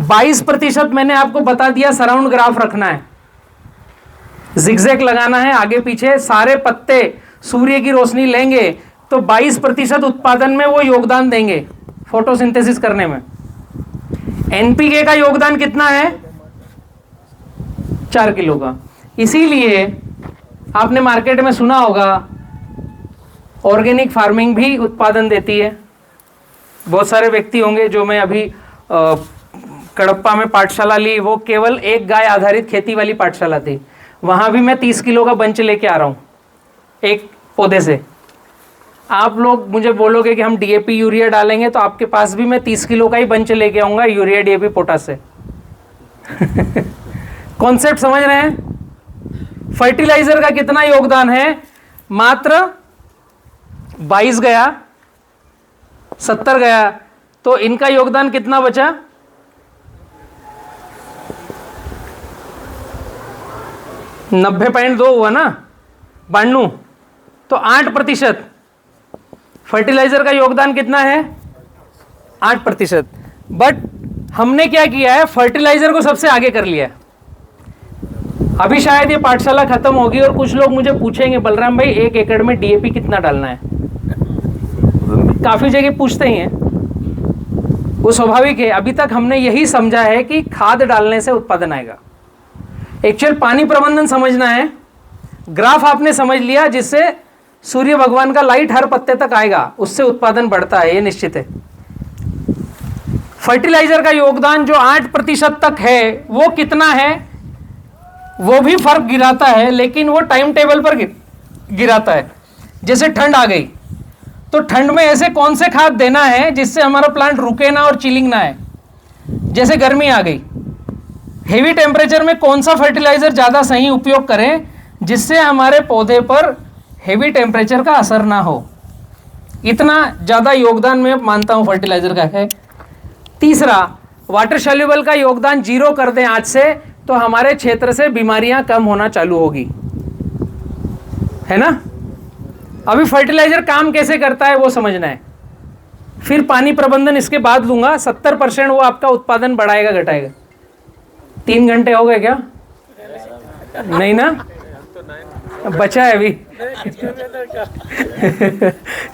22% मैंने आपको बता दिया, सराउंड ग्राफ रखना है, जिगजैग लगाना है आगे पीछे। सारे पत्ते सूर्य की रोशनी लेंगे तो 22% उत्पादन में वो योगदान देंगे फोटोसिंथेसिस करने में। एनपीके का योगदान कितना है? 4 किलो का। इसीलिए आपने मार्केट में सुना होगा ऑर्गेनिक फार्मिंग भी उत्पादन देती है। बहुत सारे व्यक्ति होंगे जो मैं अभी कड़प्पा में पाठशाला ली, वो केवल एक गाय आधारित खेती वाली पाठशाला थी। वहां भी मैं 30 किलो का बंच लेके आ रहा हूं एक पौधे से। आप लोग मुझे बोलोगे कि हम डीएपी यूरिया डालेंगे तो आपके पास भी मैं 30 किलो का ही बंच लेके आऊंगा, यूरिया डीएपी पोटास से। कॉन्सेप्ट समझ रहे हैं? फर्टिलाइजर का कितना योगदान है? मात्र 22 गया, 70 गया, तो इनका योगदान कितना बचा? 90.2 हुआ ना, 92। तो 8%। फर्टिलाइजर का योगदान कितना है? 8%। बट हमने क्या किया है, फर्टिलाइजर को सबसे आगे कर लिया। अभी शायद ये पाठशाला खत्म होगी और कुछ लोग मुझे पूछेंगे, बलराम भाई 1 एकड़ में डीएपी कितना डालना है? काफी जगह पूछते ही हैं, वो स्वाभाविक है। अभी तक हमने यही समझा है कि खाद डालने से उत्पादन आएगा। एक्चुअल पानी प्रबंधन समझना है। ग्राफ आपने समझ लिया, जिससे सूर्य भगवान का लाइट हर पत्ते तक आएगा, उससे उत्पादन बढ़ता है, ये निश्चित है। फर्टिलाइजर का योगदान जो 8% तक है, वो कितना है? वो भी फर्क गिराता है, लेकिन वो टाइम टेबल पर गिराता है। जैसे ठंड आ गई तो ठंड में ऐसे कौन से खाद देना है जिससे हमारा प्लांट रुके ना और चिलिंग ना है। जैसे गर्मी आ गई, हेवी टेम्परेचर में कौन सा फर्टिलाइजर ज़्यादा सही उपयोग करें जिससे हमारे पौधे पर हेवी टेम्परेचर का असर ना हो। इतना ज़्यादा योगदान मैं मानता हूँ फर्टिलाइजर का है। तीसरा, वाटर सॉल्युबल का योगदान 0 कर दें आज से, तो हमारे क्षेत्र से बीमारियां कम होना चालू होगी, है ना। अभी फर्टिलाइजर काम कैसे करता है वो समझना है, फिर पानी प्रबंधन इसके बाद लूंगा। 70% वो आपका उत्पादन बढ़ाएगा घटाएगा। 3 घंटे हो गए क्या? नहीं ना, बचा है अभी।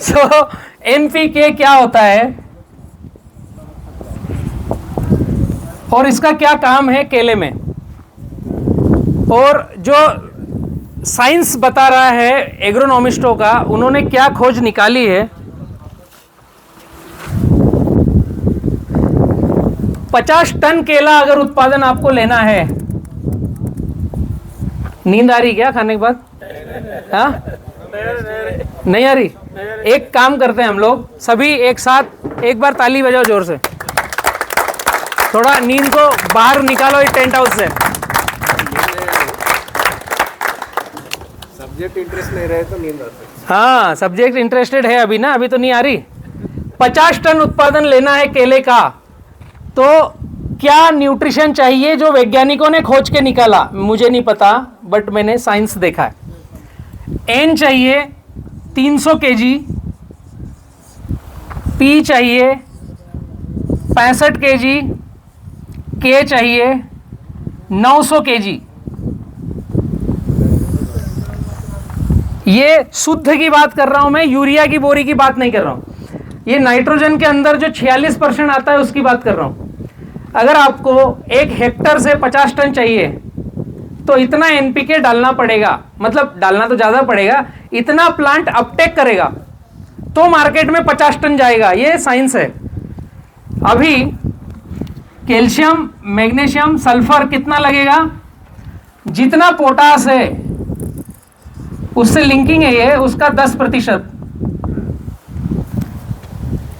सो एनपीके क्या होता है और इसका क्या काम है केले में, और जो साइंस बता रहा है एग्रोनॉमिस्टों का, उन्होंने क्या खोज निकाली है। 50 टन केला अगर उत्पादन आपको लेना है, नींद आ रही क्या खाने के बाद? हाँ, नहीं आ रही? एक काम करते हैं हम लोग सभी एक साथ, एक बार ताली बजाओ जोर से, थोड़ा नींद को बाहर निकालो इस टेंट हाउस से। सब्जेक्ट इंटरेस्ट नहीं रहे तो नींद आती है। हाँ, सब्जेक्ट इंटरेस्टेड है अभी ना, अभी तो नहीं आ रही। 50 टन उत्पादन लेना है केले का, तो क्या न्यूट्रिशन चाहिए जो वैज्ञानिकों ने खोज के निकाला, मुझे नहीं पता, बट मैंने साइंस देखा है। एन चाहिए 300 केजी, पी चाहिए 65 केजी, के चाहिए 900 केजी। ये शुद्ध की बात कर रहा हूं मैं, यूरिया की बोरी की बात नहीं कर रहा हूं। ये नाइट्रोजन के अंदर जो 46% आता है उसकी बात कर रहा हूं। अगर आपको 1 हेक्टर से 50 टन चाहिए तो इतना एनपीके डालना पड़ेगा, मतलब डालना तो ज्यादा पड़ेगा, इतना प्लांट अपटेक करेगा तो मार्केट में 50 टन जाएगा। ये साइंस है। अभी कैल्शियम, मैग्नीशियम, सल्फर कितना लगेगा, जितना पोटास है उससे लिंकिंग है ये, उसका 10%।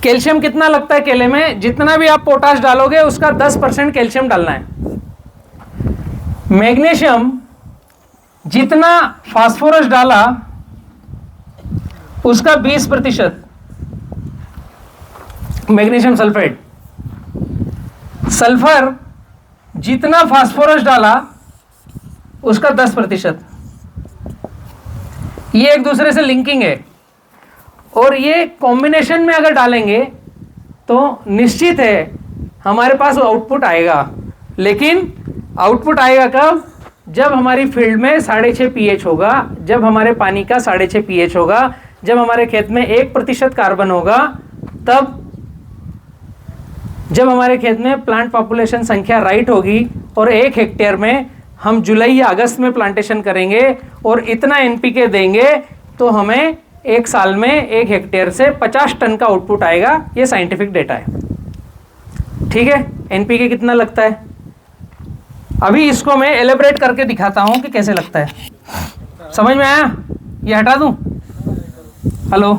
कैल्शियम कितना लगता है केले में, जितना भी आप पोटाश डालोगे उसका 10% कैल्शियम डालना है। मैग्नीशियम जितना फास्फोरस डाला उसका 20% मैग्नीशियम सल्फेट। सल्फर जितना फास्फोरस डाला उसका 10%। ये एक दूसरे से लिंकिंग है, और ये कॉम्बिनेशन में अगर डालेंगे तो निश्चित है हमारे पास आउटपुट आएगा। लेकिन आउटपुट आएगा कब, जब हमारी फील्ड में 6.5 pH होगा, जब हमारे पानी का 6.5 pH होगा, जब हमारे खेत में 1% कार्बन होगा, तब जब हमारे खेत में प्लांट पॉपुलेशन संख्या राइट होगी, और 1 हेक्टेयर में हम जुलाई या अगस्त में प्लांटेशन करेंगे और इतना एनपीके देंगे तो हमें 1 साल में 1 हेक्टेयर से 50 टन का आउटपुट आएगा। ये साइंटिफिक डेटा है, ठीक है। एनपीके कितना लगता है, अभी इसको मैं एलेबरेट करके दिखाता हूं कि कैसे लगता है। समझ में आया? ये हटा दूं? हेलो,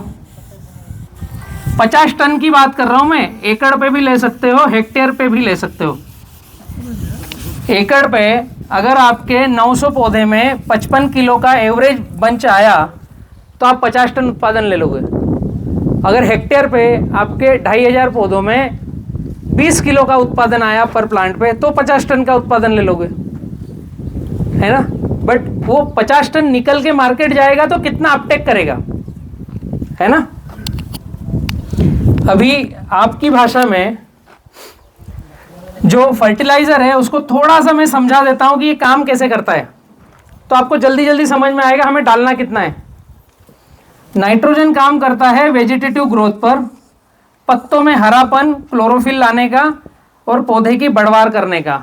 50 टन की बात कर रहा हूं मैं। एकड़ पे भी ले सकते हो, हेक्टेयर पे भी ले सकते हो। एकड़ पे अगर आपके 900 पौधे में 55 किलो का एवरेज बंच आया तो आप 50 टन उत्पादन ले लोगे। अगर हेक्टेयर पे आपके 2500 पौधों में 20 किलो का उत्पादन आया पर प्लांट पे तो 50 टन का उत्पादन ले लोगे, है ना। बट वो 50 टन निकल के मार्केट जाएगा तो कितना अपटेक करेगा, है ना। अभी आपकी भाषा में जो फर्टिलाइजर है उसको थोड़ा सा मैं समझा देता हूं कि ये काम कैसे करता है, तो आपको जल्दी जल्दी समझ में आएगा हमें डालना कितना है। नाइट्रोजन काम करता है वेजिटेटिव ग्रोथ पर, पत्तों में हरापन, क्लोरोफिल लाने का और पौधे की बढ़वार करने का।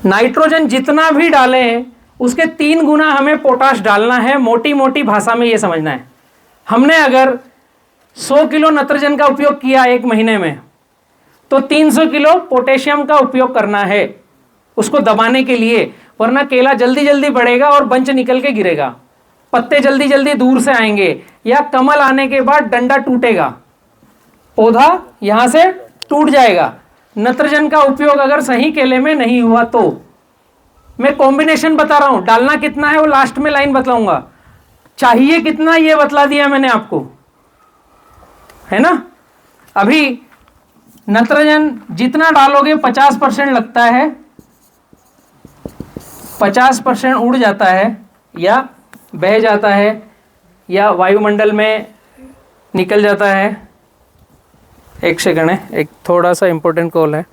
नाइट्रोजन जितना भी डालें उसके 3 गुना हमें पोटाश डालना है। मोटी मोटी भाषा में ये समझना है। हमने अगर 100 किलो नाइट्रोजन का उपयोग किया 1 महीने में तो 300 किलो पोटेशियम का उपयोग करना है उसको दबाने के लिए, वरना केला जल्दी जल्दी बढ़ेगा और बंच निकल के गिरेगा, पत्ते जल्दी जल्दी दूर से आएंगे, या कमल आने के बाद डंडा टूटेगा, पौधा यहां से टूट जाएगा। नाइट्रोजन का उपयोग अगर सही केले में नहीं हुआ तो, मैं कॉम्बिनेशन बता रहा हूं, डालना कितना है वो लास्ट में लाइन बतलाऊंगा, चाहिए कितना ये बतला दिया मैंने आपको, है ना। अभी नाइट्रोजन जितना डालोगे 50% लगता है, 50% उड़ जाता है या बह जाता है या वायुमंडल में निकल जाता है। एक सेकंड है, एक थोड़ा सा इंपॉर्टेंट कॉल है।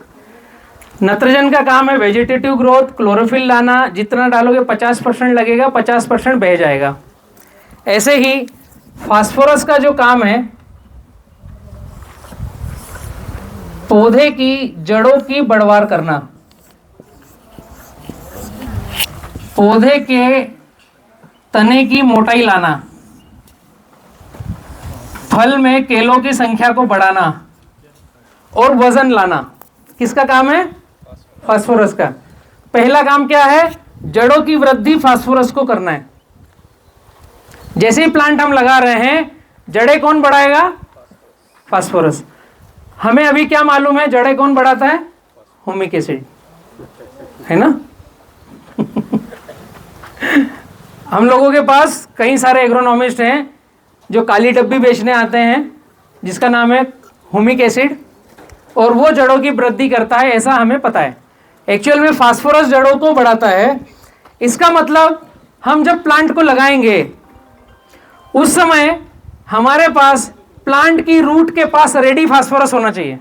नाइट्रोजन का काम है वेजिटेटिव ग्रोथ, क्लोरोफिल लाना, जितना डालोगे 50% लगेगा, 50% बह जाएगा। ऐसे ही फास्फोरस का जो काम है पौधे की जड़ों की बढ़वार करना, पौधे के तने की मोटाई लाना, फल में केलों की संख्या को बढ़ाना और वजन लाना। किसका काम है? फास्फोरस का। पहला काम क्या है? जड़ों की वृद्धि फास्फोरस को करना है। जैसे ही प्लांट हम लगा रहे हैं, जड़ें कौन बढ़ाएगा? फास्फोरस। हमें अभी क्या मालूम है जड़ें कौन बढ़ाता है? हुमिक एसिड, है ना। हम लोगों के पास कई सारे एग्रोनॉमिस्ट हैं जो काली डब्बी बेचने आते हैं जिसका नाम है ह्यूमिक एसिड, और वो जड़ों की वृद्धि करता है ऐसा हमें पता है। एक्चुअल में फास्फोरस जड़ों को बढ़ाता है। इसका मतलब हम जब प्लांट को लगाएंगे उस समय हमारे पास प्लांट की रूट के पास रेडी फास्फोरस होना चाहिए।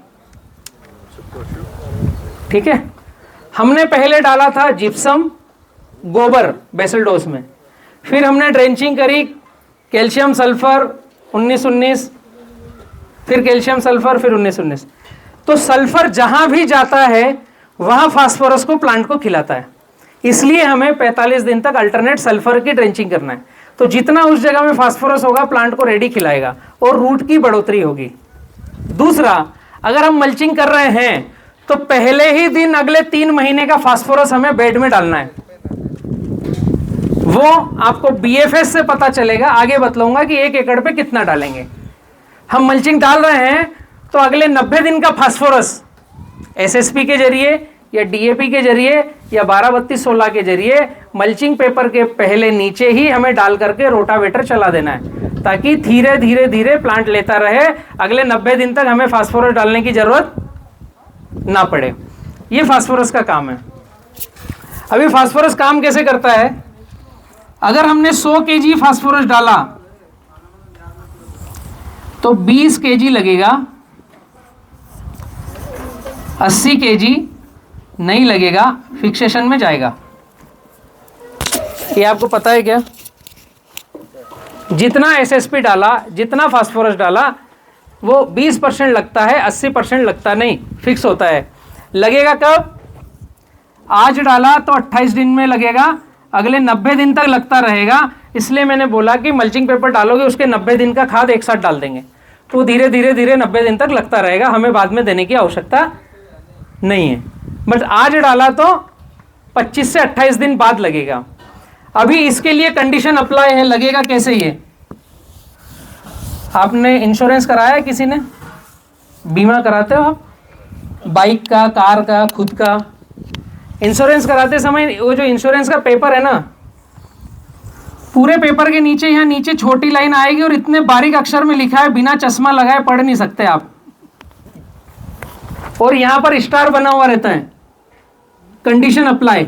ठीक है, हमने पहले डाला था जिप्सम गोबर बेसल डोज में, फिर हमने ड्रेंचिंग करी कैल्शियम सल्फर 19-19, फिर कैल्शियम सल्फर, फिर 19-19। तो सल्फर जहां भी जाता है वहां फास्फोरस को प्लांट को खिलाता है, इसलिए हमें 45 दिन तक अल्टरनेट सल्फर की ड्रेंचिंग करना है। तो जितना उस जगह में फास्फोरस होगा प्लांट को रेडी खिलाएगा और रूट की बढ़ोतरी होगी। दूसरा, अगर हम मल्चिंग कर रहे हैं तो पहले ही दिन अगले 3 महीने का फास्फोरस हमें बेड में डालना है। वो आपको बीएफएस से पता चलेगा, आगे बतलाऊंगा कि 1 एकड़ पे कितना डालेंगे। हम मल्चिंग डाल रहे हैं तो अगले 90 दिन का फास्फोरस एसएसपी के जरिए या डीएपी के जरिए या 12-32-16 के जरिए मल्चिंग पेपर के पहले नीचे ही हमें डाल करके रोटावेटर चला देना है, ताकि धीरे धीरे धीरे प्लांट लेता रहे। अगले 90 दिन तक हमें फास्फोरस डालने की जरूरत ना पड़े। ये फास्फोरस का काम है। अभी फास्फोरस काम कैसे करता है? अगर हमने 100 केजी फास्फोरस डाला तो 20 केजी लगेगा, 80 केजी नहीं लगेगा, फिक्सेशन में जाएगा। ये आपको पता है क्या? जितना एसएसपी डाला, जितना फास्फोरस डाला, वो 20% लगता है, 80% लगता नहीं, फिक्स होता है। लगेगा कब? आज डाला तो 28 दिन में लगेगा, अगले 90 दिन तक लगता रहेगा। इसलिए मैंने बोला कि मल्चिंग पेपर डालोगे उसके 90 दिन का खाद एक साथ डाल देंगे, तो धीरे धीरे धीरे 90 दिन तक लगता रहेगा, हमें बाद में देने की आवश्यकता नहीं है। बट आज डाला तो 25 से 28 दिन बाद लगेगा। अभी इसके लिए कंडीशन अप्लाई है। लगेगा कैसे? ये आपने इंश्योरेंस कराया है? किसी ने बीमा कराते हो आप? बाइक का, कार का, खुद का? इंश्योरेंस कराते समय वो जो इंश्योरेंस का पेपर है ना, पूरे पेपर के नीचे, यहाँ नीचे छोटी लाइन आएगी और इतने बारीक अक्षर में लिखा है, बिना चश्मा लगाए पढ़ नहीं सकते आप, और यहां पर स्टार बना हुआ रहता है, कंडीशन अप्लाई,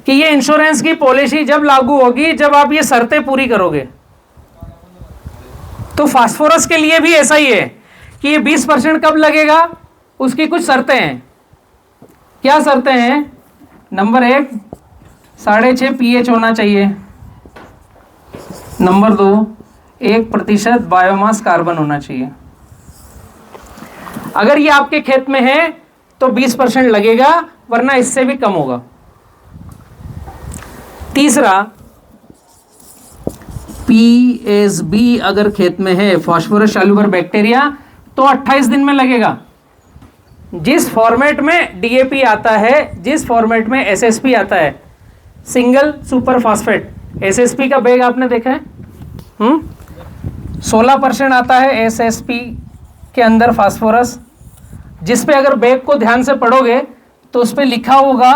कि ये इंश्योरेंस की पॉलिसी जब लागू होगी जब आप ये शर्तें पूरी करोगे। तो फास्फोरस के लिए भी ऐसा ही है कि ये 20% कब लगेगा, उसकी कुछ शर्तें हैं। क्या शर्तें हैं? नंबर 1, 6.5 pH होना चाहिए। नंबर 2, 1% बायोमास कार्बन होना चाहिए। अगर ये आपके खेत में है तो 20% लगेगा, वरना इससे भी कम होगा। तीसरा, पीएसबी अगर खेत में है, फास्फोरस सॉल्युबल बैक्टीरिया, तो 28 दिन में लगेगा। जिस फॉर्मेट में डीएपी आता है, जिस फॉर्मेट में एसएसपी आता है, सिंगल सुपर फास्फेट, एसएसपी का बैग आपने देखा है? 16% आता है एसएसपी के अंदर फास्फोरस, जिस पे अगर बैग को ध्यान से पढ़ोगे तो उस पे लिखा होगा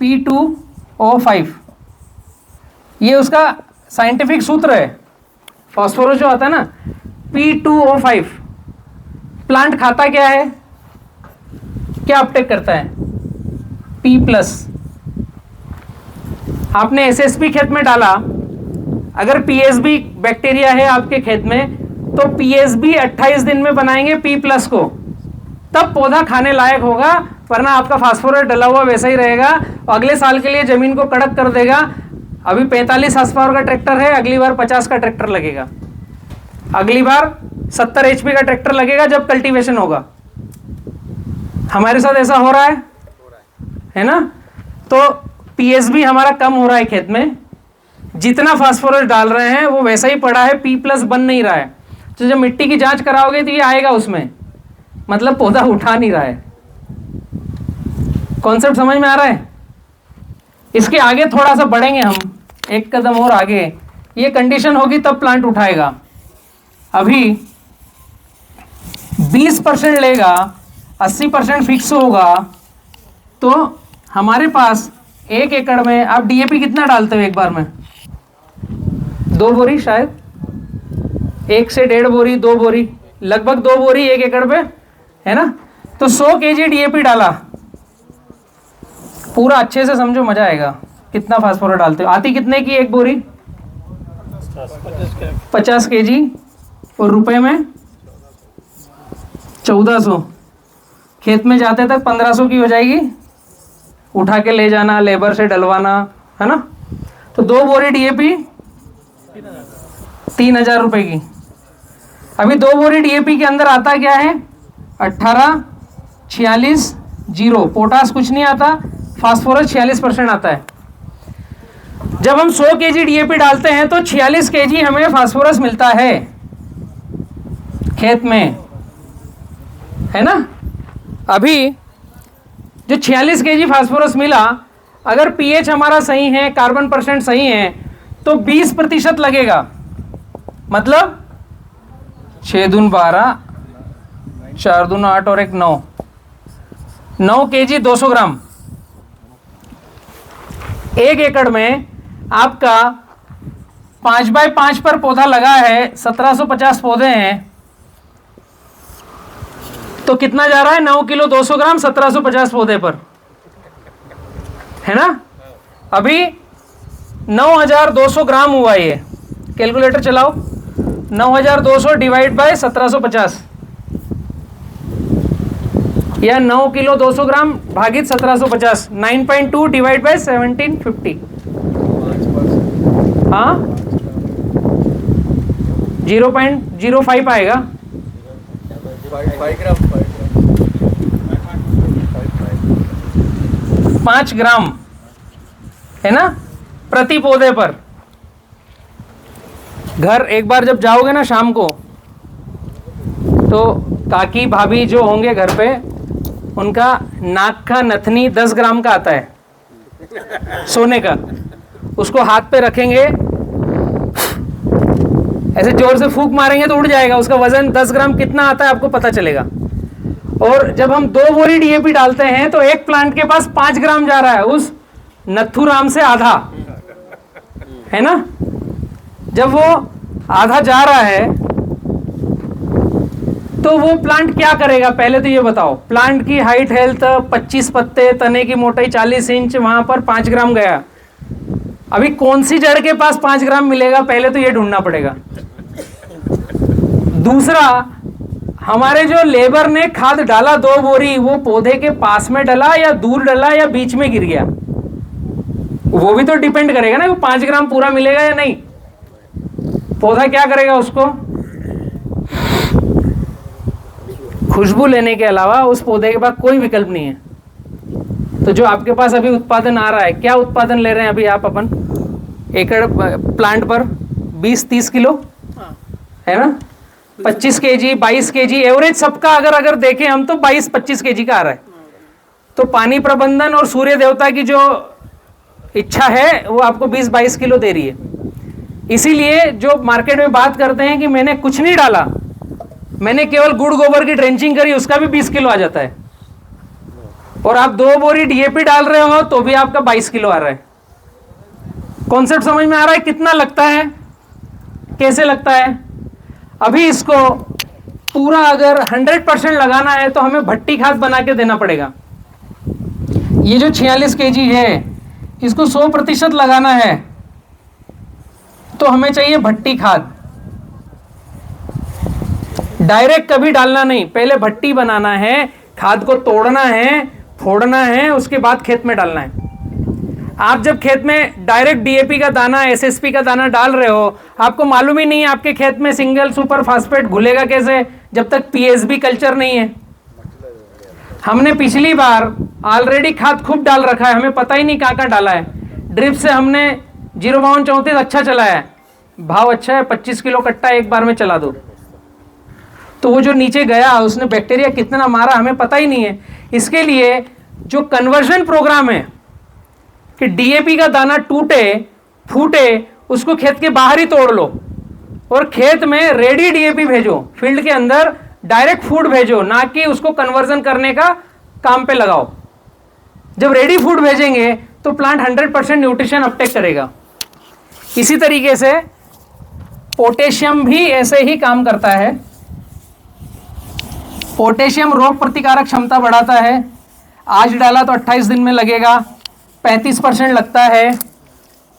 P2O5। ये उसका साइंटिफिक सूत्र है। फास्फोरस जो आता है ना, P2O5। प्लांट खाता क्या है? क्या अपटेक करता है? P+। आपने एसएसपी खेत में डाला, अगर पीएसबी बैक्टीरिया है आपके खेत में, तो पीएसबी 28 दिन में बनाएंगे P+ को, तब पौधा खाने लायक होगा, वरना आपका फास्फोरस डला हुआ वैसा ही रहेगा। अगले साल के लिए जमीन को कड़क कर देगा। अभी 45 हॉर्स पावर का ट्रैक्टर है, अगली बार 50 का ट्रैक्टर लगेगा, अगली बार 70 HP का ट्रैक्टर लगेगा जब कल्टीवेशन होगा। हमारे साथ ऐसा हो रहा है ना? तो पीएसबी हमारा कम हो रहा है खेत में, जितना फास्फोरस डाल रहे हैं वो वैसा ही पड़ा है, P+ बन नहीं रहा है। तो जब मिट्टी की जांच कराओगे तो ये आएगा उसमें, मतलब पौधा उठा नहीं रहा है। कॉन्सेप्ट समझ में आ रहा है? इसके आगे थोड़ा सा बढ़ेंगे हम, एक कदम और आगे, ये कंडीशन होगी तब प्लांट उठाएगा। अभी 20% लेगा, 80% फिक्स होगा, तो हमारे पास 1 एकड़ में आप डीएपी कितना डालते हो एक बार में? 2 बोरी शायद, 1 से 1.5 बोरी, 2 बोरी, लगभग 2 बोरी 1 एकड़ पे, है ना। तो 100 kg DAP डाला, पूरा अच्छे से समझो, मजा आएगा। कितना फास्फोरस डालते हो? आती कितने की 1 बोरी? 50 kg, और रुपए में 1400। खेत में जाते तक 1500 की हो जाएगी, उठा के ले जाना, लेबर से डलवाना, है ना। तो 2 बोरी DAP 3000 रुपए की। अभी 2 बोरी DAP के अंदर आता क्या है? 18, 46, 0। पोटास कुछ नहीं आता, फास्फोरस 46% आता है। जब हम 100 kg DAP डालते हैं तो 46 kg हमें फास्फोरस मिलता है खेत में, है ना। अभी जो 46 kg फास्फोरस मिला, अगर pH हमारा सही है, कार्बन % सही है, तो 20% लगेगा। मतलब 6 दून 12, 4 दून 8 और 1 9, 9 kg 200 ग्राम। 1 एकड़ में आपका 5x5 पर पौधा लगा है, 1750 पौधे हैं, तो कितना जा रहा है? 9 किलो 200 ग्राम 1750 पौधे पर, है ना। अभी 9200 ग्राम हुआ ये। कैलकुलेटर चलाओ, 9200 डिवाइड बाय 1750, या 9 किलो 200 ग्राम भागित 1750, 9.2 डिवाइड बाय 1750। हाँ, 0.05 आएगा। 5 ग्राम, है ना, प्रति पौधे पर। घर एक बार जब जाओगे ना शाम को, तो काकी भाभी जो होंगे घर पे, उनका नाक का नथनी 10 ग्राम का आता है सोने का। उसको हाथ पे रखेंगे, ऐसे जोर से फूंक मारेंगे तो उड़ जाएगा। उसका वजन 10 ग्राम कितना आता है आपको पता चलेगा। और जब हम 2 बोरी DAP डालते हैं तो एक प्लांट के पास 5 ग्राम जा रहा है, उस नथुराम से आधा, है ना। जब वो आधा जा रहा है तो वो प्लांट क्या करेगा? पहले तो ये बताओ। प्लांट की हाइट हेल्थ 25 पत्ते, तने की मोटाई 40 इंच, वहां पर 5 ग्राम गया। अभी कौन सी जड़ के पास 5 ग्राम मिलेगा? पहले तो ये ढूंढना पड़ेगा। दूसरा, हमारे जो लेबर ने खाद डाला 2 बोरी, वो पौधे के पास में डला या दूर डला या बीच में गिर गया? वो भी तो डिपेंड करेगा ना, वो 5 ग्राम पूरा मिलेगा या नहीं। पौधा क्या करेगा? उसको खुशबू लेने के अलावा उस पौधे के पास कोई विकल्प नहीं है। तो जो आपके पास अभी उत्पादन आ रहा है, क्या उत्पादन ले रहे हैं अभी आप अपन एकड़ प्लांट पर? 20-30 किलो, है ना। 25 kg, 22 kg एवरेज सबका अगर देखें हम तो 22-25 kg का आ रहा है। तो पानी प्रबंधन और सूर्य देवता की जो इच्छा है वो आपको 20-22 किलो दे रही है। इसीलिए जो मार्केट में बात करते हैं कि मैंने कुछ नहीं डाला, मैंने केवल गुड़ गोबर की ड्रेंचिंग करी, उसका भी 20 किलो आ जाता है। और आप 2 बोरी DAP डाल रहे हो तो भी आपका 22 किलो आ रहा है। कॉन्सेप्ट समझ में आ रहा है? कितना लगता है, कैसे लगता है? अभी इसको पूरा अगर 100% लगाना है तो हमें भट्टी खाद बना के देना पड़ेगा। ये जो 46 kg है, इसको 100% लगाना है तो हमें चाहिए भट्टी खाद। डायरेक्ट कभी डालना नहीं, पहले भट्टी बनाना है, खाद को तोड़ना है, फोड़ना है, उसके बाद खेत में डालना है। आप जब खेत में डायरेक्ट DAP का दाना, SSP का दाना डाल रहे हो, आपको मालूम ही नहीं है आपके खेत में सिंगल सुपर फास्फेट घुलेगा कैसे, जब तक PSB कल्चर नहीं है। हमने पिछली बार ऑलरेडी खाद खूब डाल रखा है, हमें पता ही नहीं कहाँ डाला है। ड्रिप से हमने 05234 अच्छा चलाया है, भाव अच्छा है, 25 किलो कट्टा एक बार में चला दो। तो वो जो नीचे गया उसने बैक्टीरिया कितना मारा हमें पता ही नहीं है। इसके लिए जो कन्वर्जन प्रोग्राम है कि DAP का दाना टूटे फूटे, उसको खेत के बाहर ही तोड़ लो और खेत में रेडी DAP भेजो, फील्ड के अंदर डायरेक्ट फूड भेजो, ना कि उसको कन्वर्जन करने का काम पे लगाओ। जब रेडी फूड भेजेंगे तो प्लांट 100% न्यूट्रिशन अपटेक करेगा। इसी तरीके से पोटेशियम भी ऐसे ही काम करता है। पोटेशियम रोग प्रतिकारक क्षमता बढ़ाता है। आज डाला तो 28 दिन में लगेगा, 35% लगता है।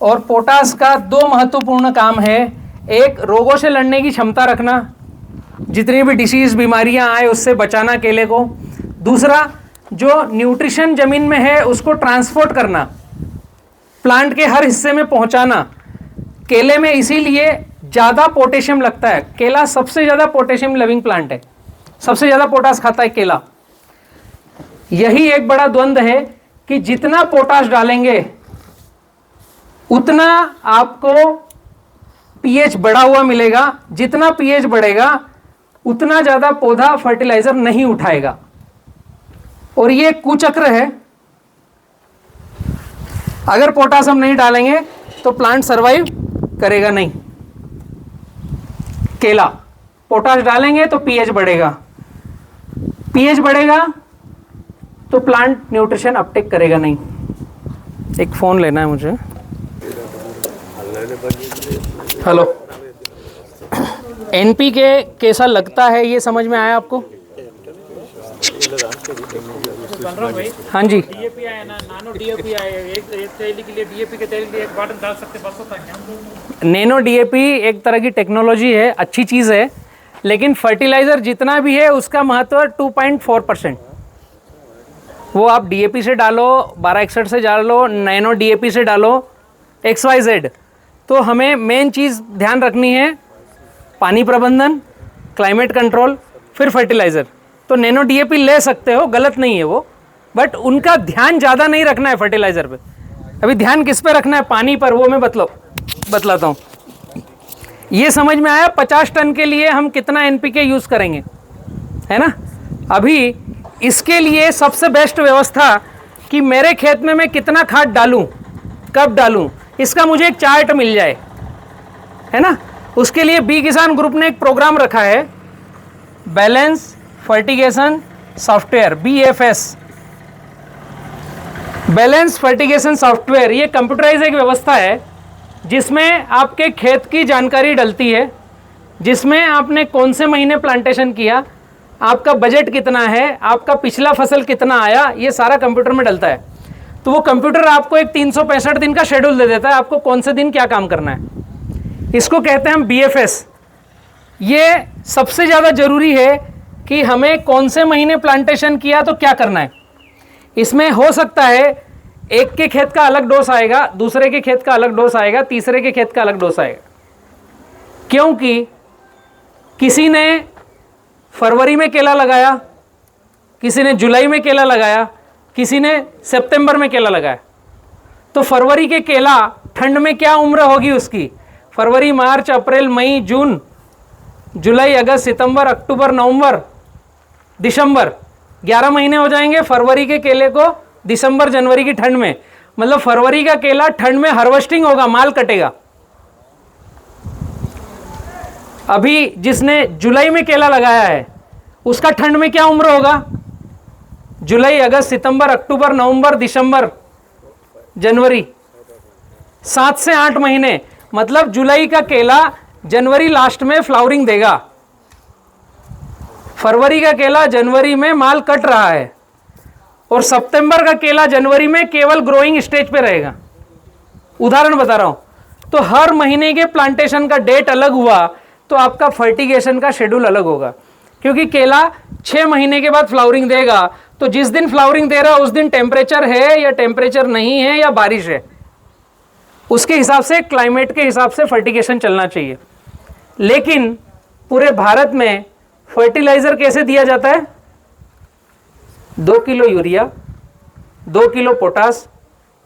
और पोटास का दो महत्वपूर्ण काम है, एक रोगों से लड़ने की क्षमता रखना, जितनी भी डिसीज बीमारियां आए उससे बचाना केले को। दूसरा, जो न्यूट्रिशन जमीन में है उसको ट्रांसपोर्ट करना, प्लांट के हर हिस्से में पहुंचाना। केले में इसीलिए ज़्यादा पोटेशियम लगता है। केला सबसे ज़्यादा पोटेशियम लविंग प्लांट है, सबसे ज़्यादा पोटास खाता है केला। यही एक बड़ा द्वंद्व है कि जितना पोटास डालेंगे उतना आपको पीएच बढ़ा हुआ मिलेगा, जितना पीएच बढ़ेगा उतना ज़्यादा पौधा फर्टिलाइजर नहीं उठाएगा। और ये कुचक्र है। अगर पोटास हम नहीं डालेंगे तो प्लांट सरवाइव करेगा नहीं। केला पोटास डालेंगे तो पीएच बढ़ेगा, पीएच बढ़ेगा तो प्लांट न्यूट्रिशन अपटेक करेगा नहीं। एक फोन लेना है मुझे। हेलो, एनपीके कैसा लगता है ये समझ में आया आपको? हाँ जी, डीएपी आया ना, नानो डीएपी आया, एक थैली के लिए डीएपी के तेल के लिए एक बॉटल डाल सकते, बस होता है। नैनो डीएपी एक तरह की टेक्नोलॉजी है, अच्छी चीज़ है, लेकिन फर्टिलाइज़र जितना भी है उसका महत्व 2.4%। वो आप डीएपी से डालो, 1261 से डालो, नैनो डीएपी से डालो, XYZ। तो हमें मेन चीज़ ध्यान रखनी है पानी प्रबंधन, क्लाइमेट कंट्रोल, फिर फर्टिलाइज़र। तो नैनो डीएपी ले सकते हो, गलत नहीं है वो, बट उनका ध्यान ज़्यादा नहीं रखना है फर्टिलाइज़र पे। अभी ध्यान किस पे रखना है? पानी पर। वो मैं बतलाता हूँ। ये समझ में आया 50 टन के लिए हम कितना एनपीके यूज़ करेंगे, है ना? अभी इसके लिए सबसे बेस्ट व्यवस्था कि मेरे खेत में मैं कितना खाद डालूं, कब डालूं, इसका मुझे एक चार्ट मिल जाए, है ना? उसके लिए बी किसान ग्रुप ने एक प्रोग्राम रखा है, balance fertigation software, BFS, balance fertigation software. ये कंप्यूटराइज एक व्यवस्था है जिसमें आपके खेत की जानकारी डलती है, जिसमें आपने कौन से महीने प्लांटेशन किया, आपका बजट कितना है, आपका पिछला फसल कितना आया, ये सारा कंप्यूटर में डलता है। तो वो कंप्यूटर आपको एक 365 दिन का शेड्यूल दे देता है, आपको कौन से दिन क्या काम करना है। इसको कहते हैं हम BFS। ये सबसे ज़्यादा ज़रूरी है कि हमें कौन से महीने प्लांटेशन किया तो क्या करना है। इसमें हो सकता है एक के खेत का अलग डोज आएगा, दूसरे के खेत का अलग डोज आएगा, तीसरे के खेत का अलग डोज आएगा, क्योंकि किसी ने फरवरी में केला लगाया, किसी ने जुलाई में केला लगाया, किसी ने सितंबर में केला लगाया। तो फरवरी के केला ठंड में क्या उम्र होगी उसकी? फरवरी, मार्च, अप्रैल, मई, जून, जुलाई, अगस्त, सितंबर, अक्टूबर, नवंबर, दिसंबर, 11 महीने हो जाएंगे फरवरी के केले को दिसंबर जनवरी की ठंड में। मतलब फरवरी का केला ठंड में हार्वेस्टिंग होगा, माल कटेगा। अभी जिसने जुलाई में केला लगाया है उसका ठंड में क्या उम्र होगा? जुलाई, अगस्त, सितंबर, अक्टूबर, नवंबर, दिसंबर, जनवरी, 7 से 8 महीने। मतलब जुलाई का केला जनवरी लास्ट में फ्लावरिंग देगा, फरवरी का केला जनवरी में माल कट रहा है, और सितंबर का केला जनवरी में केवल ग्रोइंग स्टेज पे रहेगा। उदाहरण बता रहा हूं। तो हर महीने के प्लांटेशन का डेट अलग हुआ तो आपका फर्टिगेशन का शेड्यूल अलग होगा, क्योंकि केला 6 महीने के बाद फ्लावरिंग देगा। तो जिस दिन फ्लावरिंग दे रहा है उस दिन टेम्परेचर है या टेम्परेचर नहीं है या बारिश है, उसके हिसाब से, क्लाइमेट के हिसाब से फर्टिगेशन चलना चाहिए। लेकिन पूरे भारत में फर्टिलाइजर कैसे दिया जाता है? 2 किलो यूरिया, 2 किलो पोटास,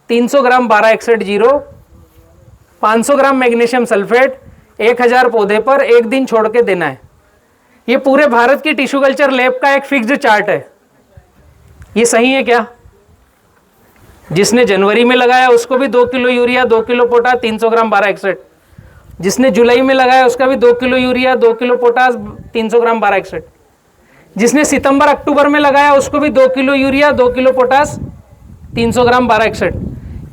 300 ग्राम 1261-0, 500 ग्राम मैग्नीशियम सल्फेट 1000 पौधे पर 1 दिन छोड़ के देना है। ये पूरे भारत की टिश्यू कल्चर लैब का एक फिक्स्ड चार्ट है। ये सही है क्या? जिसने जनवरी में लगाया उसको भी 2 किलो यूरिया, 2 किलो पोटास, 300 ग्राम 1261। जिसने जुलाई में लगाया उसका भी 2 किलो यूरिया, 2 किलो पोटास, 300 ग्राम 1261। जिसने सितंबर अक्टूबर में लगाया उसको भी 2 किलो यूरिया, 2 किलो पोटास, 300 ग्राम 1261।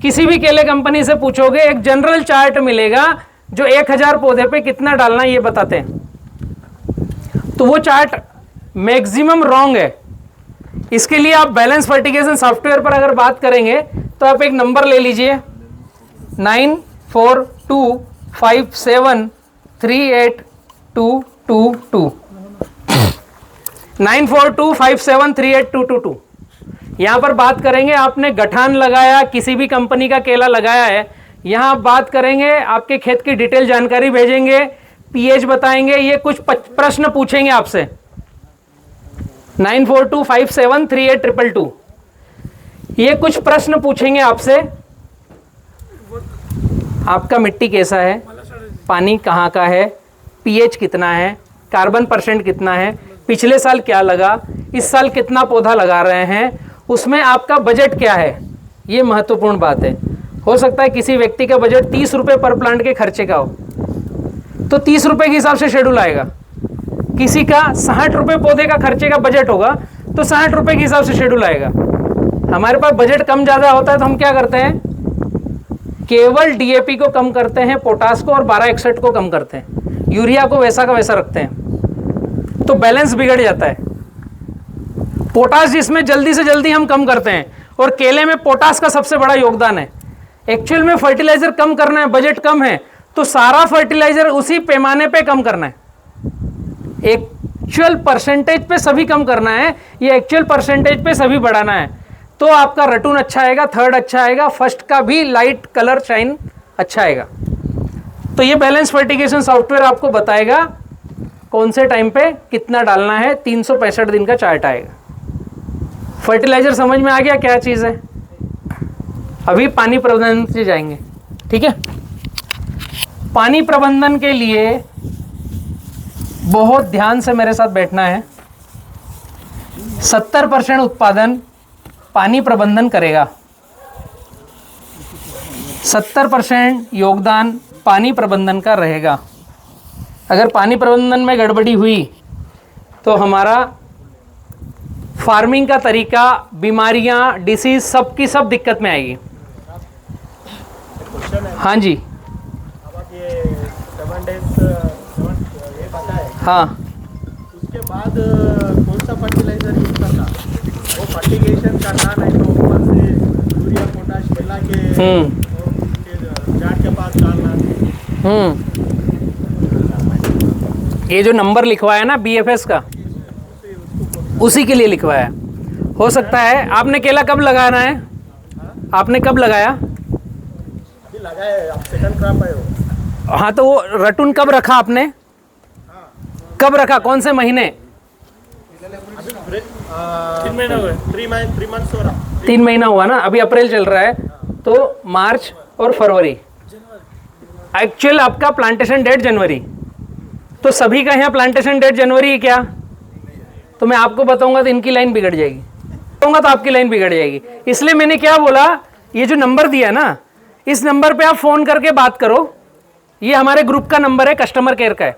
किसी भी केले कंपनी से पूछोगे एक जनरल चार्ट मिलेगा जो 1000 पौधे पे कितना डालना है ये बताते हैं। तो वो चार्ट मैक्सिमम रॉन्ग है। इसके लिए आप बैलेंस फर्टिगेशन सॉफ्टवेयर पर अगर बात करेंगे तो आप एक नंबर ले लीजिए 9425738222 9425738222। यहां पर बात करेंगे आपने गठान लगाया, किसी भी कंपनी का केला लगाया है, यहां आप बात करेंगे, आपके खेत की डिटेल जानकारी भेजेंगे, पीएच बताएंगे, ये कुछ प्रश्न पूछेंगे आपसे 9425738222। ये कुछ प्रश्न पूछेंगे आपसे, आपका मिट्टी कैसा है, पानी कहाँ का है, पीएच कितना है, कार्बन परसेंट कितना है, पिछले साल क्या लगा, इस साल कितना पौधा लगा रहे हैं, उसमें आपका बजट क्या है, ये महत्वपूर्ण बात है। हो सकता है किसी व्यक्ति का बजट 30 रुपये पर प्लांट के खर्चे का हो, तो 30 रुपये के हिसाब से शेड्यूल आएगा। किसी का 60 रुपये पौधे का खर्चे का बजट होगा तो 60 रुपये के हिसाब से शेड्यूल आएगा। हमारे पास बजट कम ज़्यादा होता है तो हम क्या करते हैं, केवल डीएपी को कम करते हैं, पोटास को और 1261 को कम करते हैं, यूरिया को वैसा का वैसा रखते हैं, तो बैलेंस बिगड़ जाता है। पोटास जिसमें जल्दी से जल्दी हम कम करते हैं, और केले में पोटास का सबसे बड़ा योगदान है। एक्चुअल में फर्टिलाइजर कम करना है, बजट कम है, तो सारा फर्टिलाइजर उसी पैमाने पे कम करना है। एक्चुअल परसेंटेज पे सभी कम करना है, ये एक्चुअल परसेंटेज पे सभी बढ़ाना है, तो आपका रटून अच्छा आएगा, थर्ड अच्छा आएगा, फर्स्ट का भी लाइट कलर शाइन अच्छा आएगा। तो ये बैलेंस फर्टिगेशन सॉफ्टवेयर आपको बताएगा कौन से टाइम पे कितना डालना है, 365 दिन का चार्ट आएगा। फर्टिलाइजर समझ में आ गया क्या चीज़ है? अभी पानी प्रबंधन से जाएंगे, ठीक है। पानी प्रबंधन के लिए बहुत ध्यान से मेरे साथ बैठना है। 70% उत्पादन पानी प्रबंधन करेगा, 70% योगदान पानी प्रबंधन का रहेगा। अगर पानी प्रबंधन में गड़बड़ी हुई तो हमारा फार्मिंग का तरीका, बीमारियां, डिसीज, सब की सब दिक्कत में आएगी। हाँ जी, ये 7 days ये पता है, हाँ, उसके बाद कौन सा फर्टिलाइजर यूज करना, वो फर्टिगेशन करना, नहीं तो ऊपर से यूरिया पोटाश मिला के जाट के पास डालना। ये जो नंबर लिखवाया ना बीएफएस का, उसी के लिए लिखवाया। हो सकता है आपने केला कब लगाना है, आपने कब लगाया? अभी लगाए, अब सेकंड क्रॉप है वो। हाँ, तो वो रटून कब रखा आपने, कब रखा, कौन से महीने? अभी 3 महीने हुए, 3 months हो रहा। 3 महीना हुआ ना, अभी अप्रैल चल रहा है, तो मार्च और फरवरी, एक्चुअल आपका प्लांटेशन डेट जनवरी, तो सभी का यहाँ प्लांटेशन डेट जनवरी है क्या? तो मैं आपको बताऊंगा तो इनकी लाइन बिगड़ जाएगी, बताऊंगा तो आपकी लाइन बिगड़ जाएगी। इसलिए मैंने क्या बोला, ये जो नंबर दिया ना, इस नंबर पे आप फ़ोन करके बात करो। ये हमारे ग्रुप का नंबर है, कस्टमर केयर का है।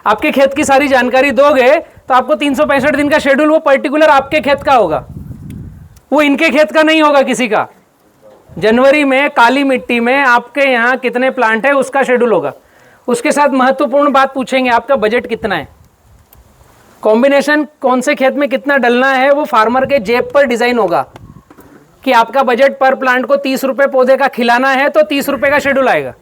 आपके खेत की सारी जानकारी दोगे तो आपको 365 दिन का शेड्यूल, वो पर्टिकुलर आपके खेत का होगा, वो इनके खेत का नहीं होगा किसी का। जनवरी में काली मिट्टी में आपके यहाँ कितने प्लांट है उसका शेड्यूल होगा। उसके साथ महत्वपूर्ण बात पूछेंगे, आपका बजट कितना है, कॉम्बिनेशन कौन से खेत में कितना डलना है, वो फार्मर के जेब पर डिजाइन होगा कि आपका बजट पर प्लांट को 30 रुपये पौधे का खिलाना है तो 30 रुपये का शेड्यूल आएगा।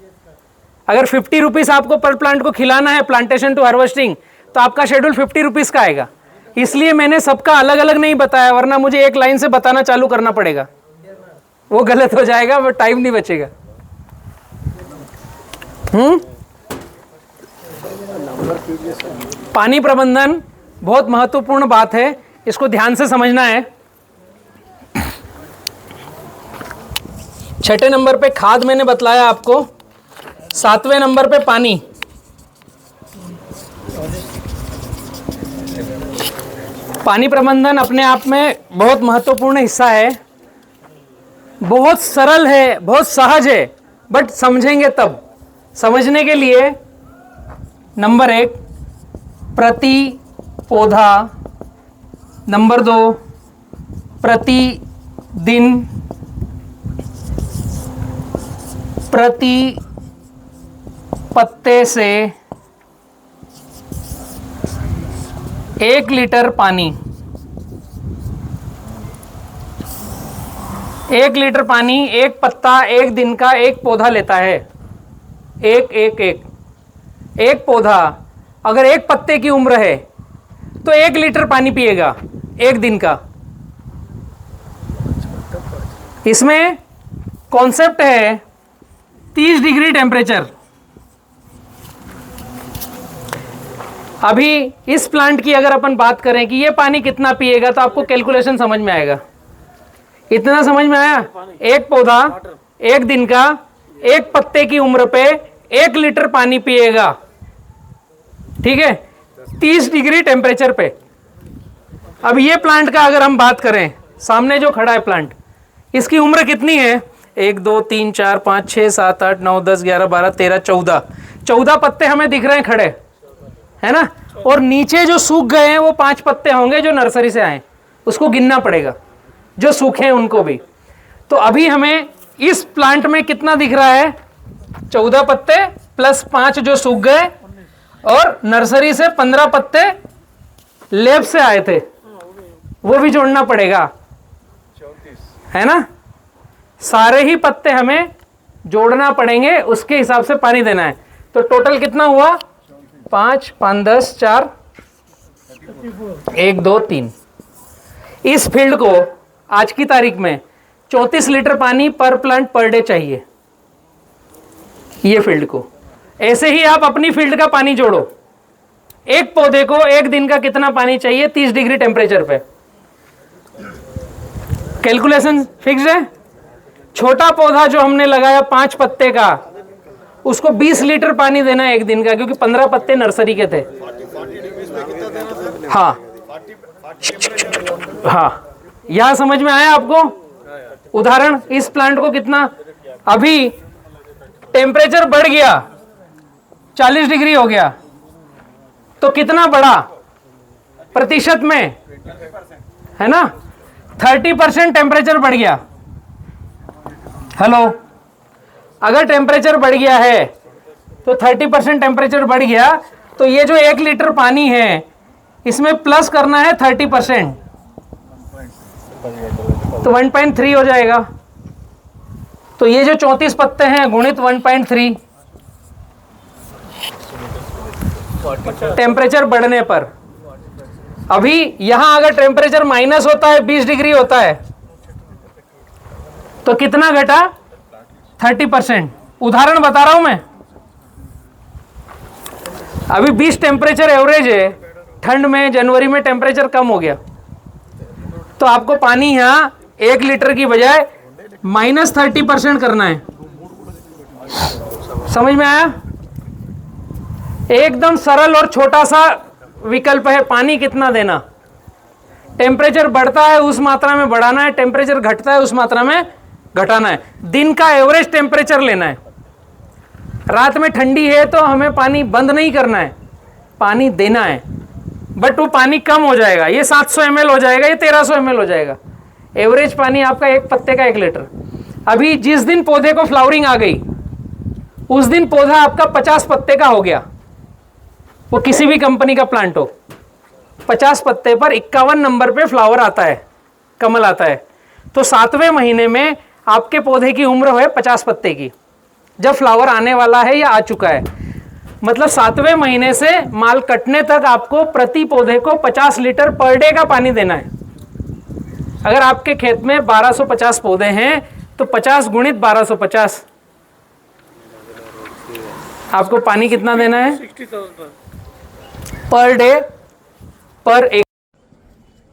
अगर 50 रुपीज़ आपको पर प्लांट को खिलाना है प्लांटेशन टू हार्वेस्टिंग, तो आपका शेड्यूल 50 रुपीज़ का आएगा। इसलिए मैंने सबका अलग अलग नहीं बताया, वरना मुझे एक लाइन से बताना चालू करना पड़ेगा, वो गलत हो जाएगा, वो टाइम नहीं बचेगा। पानी प्रबंधन बहुत महत्वपूर्ण बात है, इसको ध्यान से समझना है। 6ठे नंबर पे खाद मैंने बतलाया आपको, 7वें नंबर पे पानी। पानी प्रबंधन अपने आप में बहुत महत्वपूर्ण हिस्सा है, बहुत सरल है, बहुत सहज है, बट समझेंगे तब। समझने के लिए नंबर 1 प्रति पौधा, नंबर 2 प्रति दिन, प्रति पत्ते से 1 लीटर पानी, 1 लीटर पानी एक पत्ता एक दिन का एक पौधा लेता है। एक पौधा अगर एक पत्ते की उम्र है तो 1 लीटर पानी पिएगा एक दिन का। इसमें कॉन्सेप्ट है 30 डिग्री टेम्परेचर। अभी इस प्लांट की अगर अपन बात करें कि ये पानी कितना पिएगा तो आपको कैलकुलेशन समझ में आएगा। इतना समझ में आया? एक पौधा एक दिन का एक पत्ते की उम्र पे 1 लीटर पानी पिएगा, ठीक है, 30 डिग्री टेम्परेचर पे। अब ये प्लांट का अगर हम बात करें, सामने जो खड़ा है प्लांट, इसकी उम्र कितनी है? 1 2 3 4 5 6 7 8 9 10 11 12 13 14 पत्ते हमें दिख रहे हैं खड़े, है ना। और नीचे जो सूख गए हैं वो 5 पत्ते होंगे जो नर्सरी से आए, उसको गिनना पड़ेगा, जो सूखे हैं उनको भी। तो अभी हमें इस प्लांट में कितना दिख रहा है? 14 पत्ते प्लस 5 जो सूख गए, और नर्सरी से 15 पत्ते लैब से आए थे, वो भी जोड़ना पड़ेगा, है ना। सारे ही पत्ते हमें जोड़ना पड़ेंगे, उसके हिसाब से पानी देना है। तो टोटल कितना हुआ? 5 5 10 4 1 2 3। इस फील्ड को आज की तारीख में 34 लीटर पानी पर प्लांट पर डे चाहिए। ये फील्ड को ऐसे ही आप अपनी फील्ड का पानी जोड़ो। एक पौधे को एक दिन का कितना पानी चाहिए 30 डिग्री टेम्परेचर पे, कैलकुलेशन फिक्स है। छोटा पौधा जो हमने लगाया 5 पत्ते का, उसको 20 लीटर पानी देना है एक दिन का, क्योंकि 15 पत्ते नर्सरी के थे। हाँ हाँ, यहां समझ में आया आपको? उदाहरण, इस प्लांट को कितना, अभी टेम्परेचर बढ़ गया, 40 डिग्री हो गया, तो कितना बढ़ा प्रतिशत में, है ना, 30% टेम्परेचर बढ़ गया। हेलो, अगर टेम्परेचर बढ़ गया है तो 30% टेम्परेचर बढ़ गया, तो ये जो 1 लीटर पानी है इसमें प्लस करना है 30%, तो 1.3 हो जाएगा। तो ये जो 34 पत्ते हैं गुणित 1.3 टेम्परेचर बढ़ने पर। अभी यहां अगर टेम्परेचर माइनस होता है, 20 डिग्री होता है, तो कितना घटा? 30%। उदाहरण बता रहा हूं मैं। अभी 20 टेम्परेचर एवरेज है, ठंड में जनवरी में टेम्परेचर कम हो गया, तो आपको पानी यहां 1 लीटर की बजाय -30% करना है। समझ में आया? एकदम सरल और छोटा सा विकल्प है। पानी कितना देना, टेम्परेचर बढ़ता है उस मात्रा में बढ़ाना है, टेम्परेचर घटता है उस मात्रा में घटाना है। दिन का एवरेज टेम्परेचर लेना है। रात में ठंडी है तो हमें पानी बंद नहीं करना है, पानी देना है, बट वो पानी कम हो जाएगा, ये 700 ml हो जाएगा, ये 1300 ml हो जाएगा। एवरेज पानी आपका एक पत्ते का 1 लीटर। अभी जिस दिन पौधे को फ्लावरिंग आ गई, उस दिन पौधा आपका 50 पत्ते का हो गया, वो किसी भी कंपनी का प्लांट हो। 50 पत्ते पर 51 नंबर पे फ्लावर आता है, कमल आता है। तो 7वें महीने में आपके पौधे की उम्र है 50 पत्ते की, जब फ्लावर आने वाला है या आ चुका है, मतलब 7वें महीने से माल कटने तक आपको प्रति पौधे को 50 लीटर पर डे का पानी देना है। अगर आपके खेत में 1250 पौधे हैं तो 50 गुणित 1250, आपको पानी कितना देना है? 60,000 पर डे पर एक।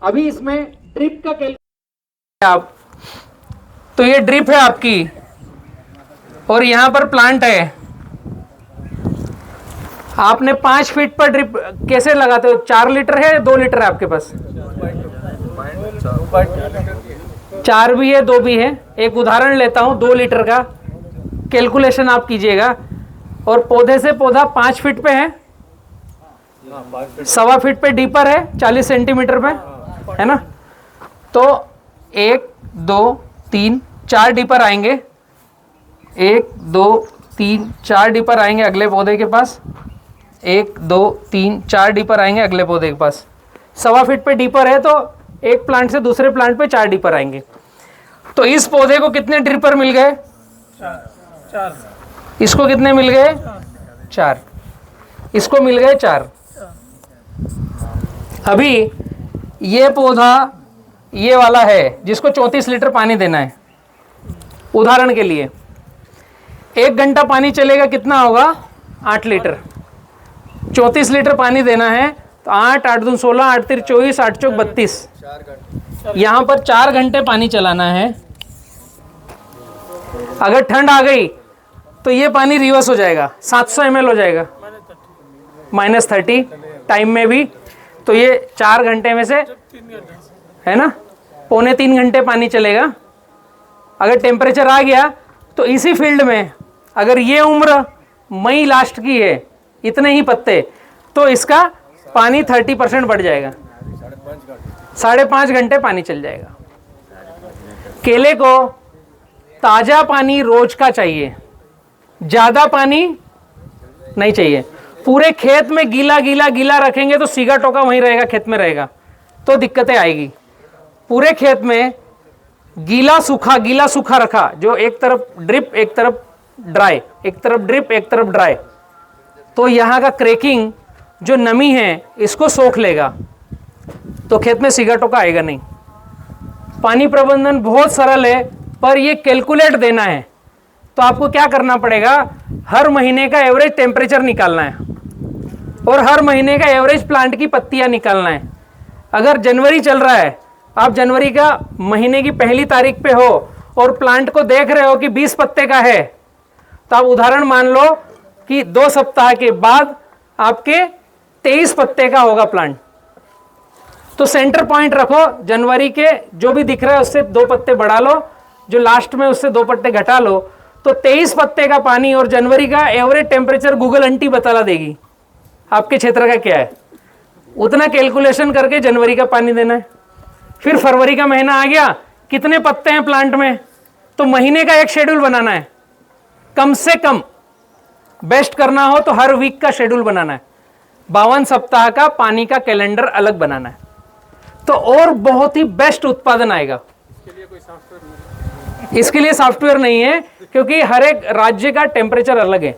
अभी इसमें ड्रिप का कैलकुलेशन आप, तो ये ड्रिप है आपकी, और यहां पर प्लांट है। आपने 5 फीट पर ड्रिप कैसे लगाते हो? 4 लीटर है, 2 लीटर है आपके पास? 4 भी है, 2 भी है। एक उदाहरण लेता हूं 2 लीटर का, कैलकुलेशन आप कीजिएगा। और पौधे से पौधा 5 फीट पे है, 1.25 फीट पे डीपर है, 40 सेंटीमीटर पे, है ना। तो 1 2 3 4 डीपर आएंगे, 1 2 3 4 डीपर आएंगे अगले पौधे के पास, 1 2 3 4 डीपर आएंगे अगले पौधे के पास। 1.25 फीट पे डीपर है तो एक प्लांट से दूसरे प्लांट पे 4 डीपर आएंगे। तो इस पौधे को कितने ड्रिपर मिल गए? 4। इसको कितने मिल गए? 4। इसको मिल गए 4। अभी ये पौधा ये वाला है जिसको 34 लीटर पानी देना है। उदाहरण के लिए 1 घंटा पानी चलेगा, कितना होगा? 8 लीटर। 34 लीटर पानी देना है तो 8 8 दूनी 16, 8 3 24, 8 चौक 32। यहाँ पर 4 घंटे पानी चलाना है। अगर ठंड आ गई तो ये पानी रिवर्स हो जाएगा, 700 ml हो जाएगा, -30 टाइम में भी। तो ये 4 घंटे में से है ना, 2.25 घंटे पानी चलेगा। अगर टेम्परेचर आ गया तो इसी फील्ड में अगर ये उम्र मई लास्ट की है, इतने ही पत्ते, तो इसका पानी 30% बढ़ जाएगा, 5.5 घंटे पानी चल जाएगा। केले को ताज़ा पानी रोज का चाहिए, ज़्यादा पानी नहीं चाहिए। पूरे खेत में गीला गीला गीला रखेंगे तो सीगा टोका वहीं रहेगा, खेत में रहेगा, तो दिक्कतें आएगी। पूरे खेत में गीला सूखा रखा, जो एक तरफ ड्रिप एक तरफ ड्राई, एक तरफ ड्रिप एक तरफ ड्राई, तो यहाँ का क्रैकिंग जो नमी है इसको सोख लेगा, तो खेत में सीगा टोका आएगा नहीं। पानी प्रबंधन बहुत सरल है, पर ये कैलकुलेट देना है। तो आपको क्या करना पड़ेगा, हर महीने का एवरेज टेम्परेचर निकालना है और हर महीने का एवरेज प्लांट की पत्तियां निकालना है। अगर जनवरी चल रहा है, आप जनवरी का महीने की 1 तारीख पे हो और प्लांट को देख रहे हो कि 20 पत्ते का है, तो आप उदाहरण मान लो कि 2 सप्ताह के बाद आपके 23 पत्ते का होगा प्लांट। तो सेंटर पॉइंट रखो, जनवरी के जो भी दिख रहा है उससे 2 पत्ते बढ़ा लो, जो लास्ट में उससे 2 पत्ते घटा लो, तो 23 पत्ते का पानी और जनवरी का एवरेज टेम्परेचर गूगल आंटी बता देगी आपके क्षेत्र का क्या है। उतना कैलकुलेशन करके जनवरी का पानी देना है। फिर फरवरी का महीना आ गया, कितने पत्ते हैं प्लांट में, तो महीने का एक शेड्यूल बनाना है, कम से कम। बेस्ट करना हो तो हर वीक का शेड्यूल बनाना है, 52 सप्ताह का पानी का कैलेंडर अलग बनाना है, तो और बहुत ही बेस्ट उत्पादन आएगा। इसके लिए सॉफ्टवेयर नहीं है, क्योंकि हर एक राज्य का टेम्परेचर अलग है।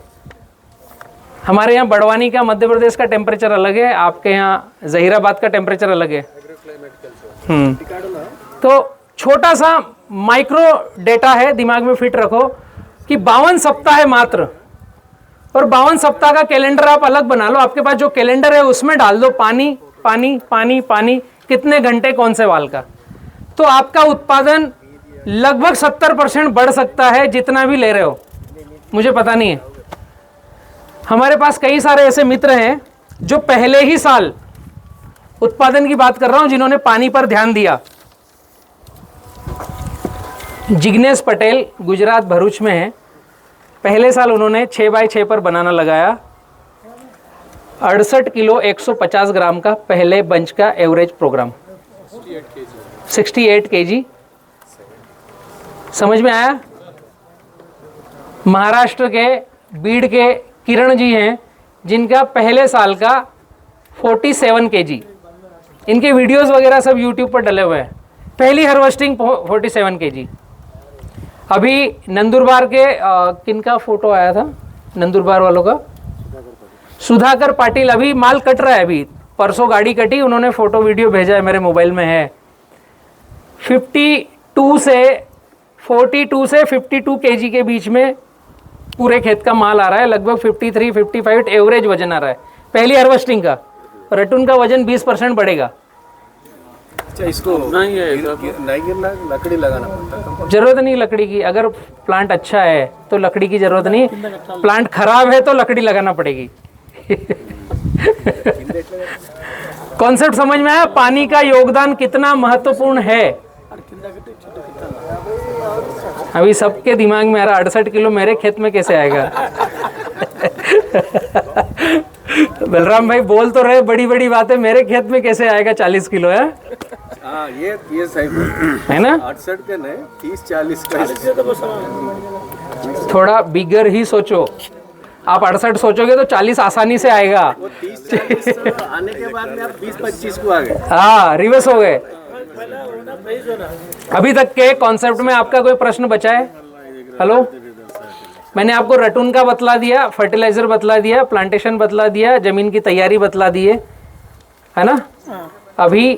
हमारे यहाँ बड़वानी का, मध्य प्रदेश का टेम्परेचर अलग है, आपके यहाँ जहीराबाद का टेम्परेचर अलग है। तो छोटा सा माइक्रो डेटा है, दिमाग में फिट रखो कि 52 सप्ताह है मात्र, और 52 सप्ताह का कैलेंडर आप अलग बना लो। आपके पास जो कैलेंडर है उसमें डाल दो पानी पानी पानी पानी, कितने घंटे कौन से वाल का, तो आपका उत्पादन लगभग 70% बढ़ सकता है, जितना भी ले रहे हो, मुझे पता नहीं है। हमारे पास कई सारे ऐसे मित्र हैं जो पहले ही साल, उत्पादन की बात कर रहा हूं, जिन्होंने पानी पर ध्यान दिया। जिग्नेश पटेल गुजरात भरूच में है, पहले साल उन्होंने 6x6 पर बनाना लगाया, 68 किलो 150 ग्राम का पहले बंच का एवरेज प्रोग्राम, 68 kg। समझ में आया? महाराष्ट्र के बीड़ के किरण जी हैं, जिनका पहले साल का 47 kg, इनके वीडियोस वगैरह सब यूट्यूब पर डले हुए हैं। पहली हार्वेस्टिंग 47 kg। अभी नंदुरबार के किनका फोटो आया था, नंदुरबार वालों का, सुधाकर पाटिल, अभी माल कट रहा है, अभी परसों गाड़ी कटी, उन्होंने फोटो वीडियो भेजा है, मेरे मोबाइल में है। 42 से 52 kg के बीच में पूरे खेत का माल आ रहा है, लगभग 53-55 एवरेज वजन आ रहा है पहली हार्वेस्टिंग का। रटून का वजन 20% बढ़ेगा। अच्छा, इसको नहीं गिरना, लकड़ी लगाना पड़ता है। जरूरत नहीं लकड़ी की, अगर प्लांट अच्छा है तो लकड़ी की जरूरत नहीं, प्लांट खराब है तो लकड़ी लगाना पड़ेगी। कॉन्सेप्ट समझ में आया? पानी का योगदान कितना महत्वपूर्ण है। अभी सबके दिमाग में आ रहा 68 किलो मेरे खेत में कैसे आएगा। बलराम भाई बोल तो रहे बड़ी बड़ी बातें, मेरे खेत में कैसे आएगा 40 किलो है? हाँ, ये सही है ना, 68 के नहीं, 30-40 का। थोड़ा बिगर ही सोचो। आप 68 सोचोगे तो 40 आसानी से आएगा। वो 30-40 आने के बाद में आप 20-25 को आ गए। हाँ, रिवर्स हो गए। अभी तक के कॉन्सेप्ट में आपका कोई प्रश्न बचा है? हेलो, मैंने आपको रटून का बतला दिया, फर्टिलाइजर बतला दिया, प्लांटेशन बतला दिया, जमीन की तैयारी बतला दिए, है ना। अभी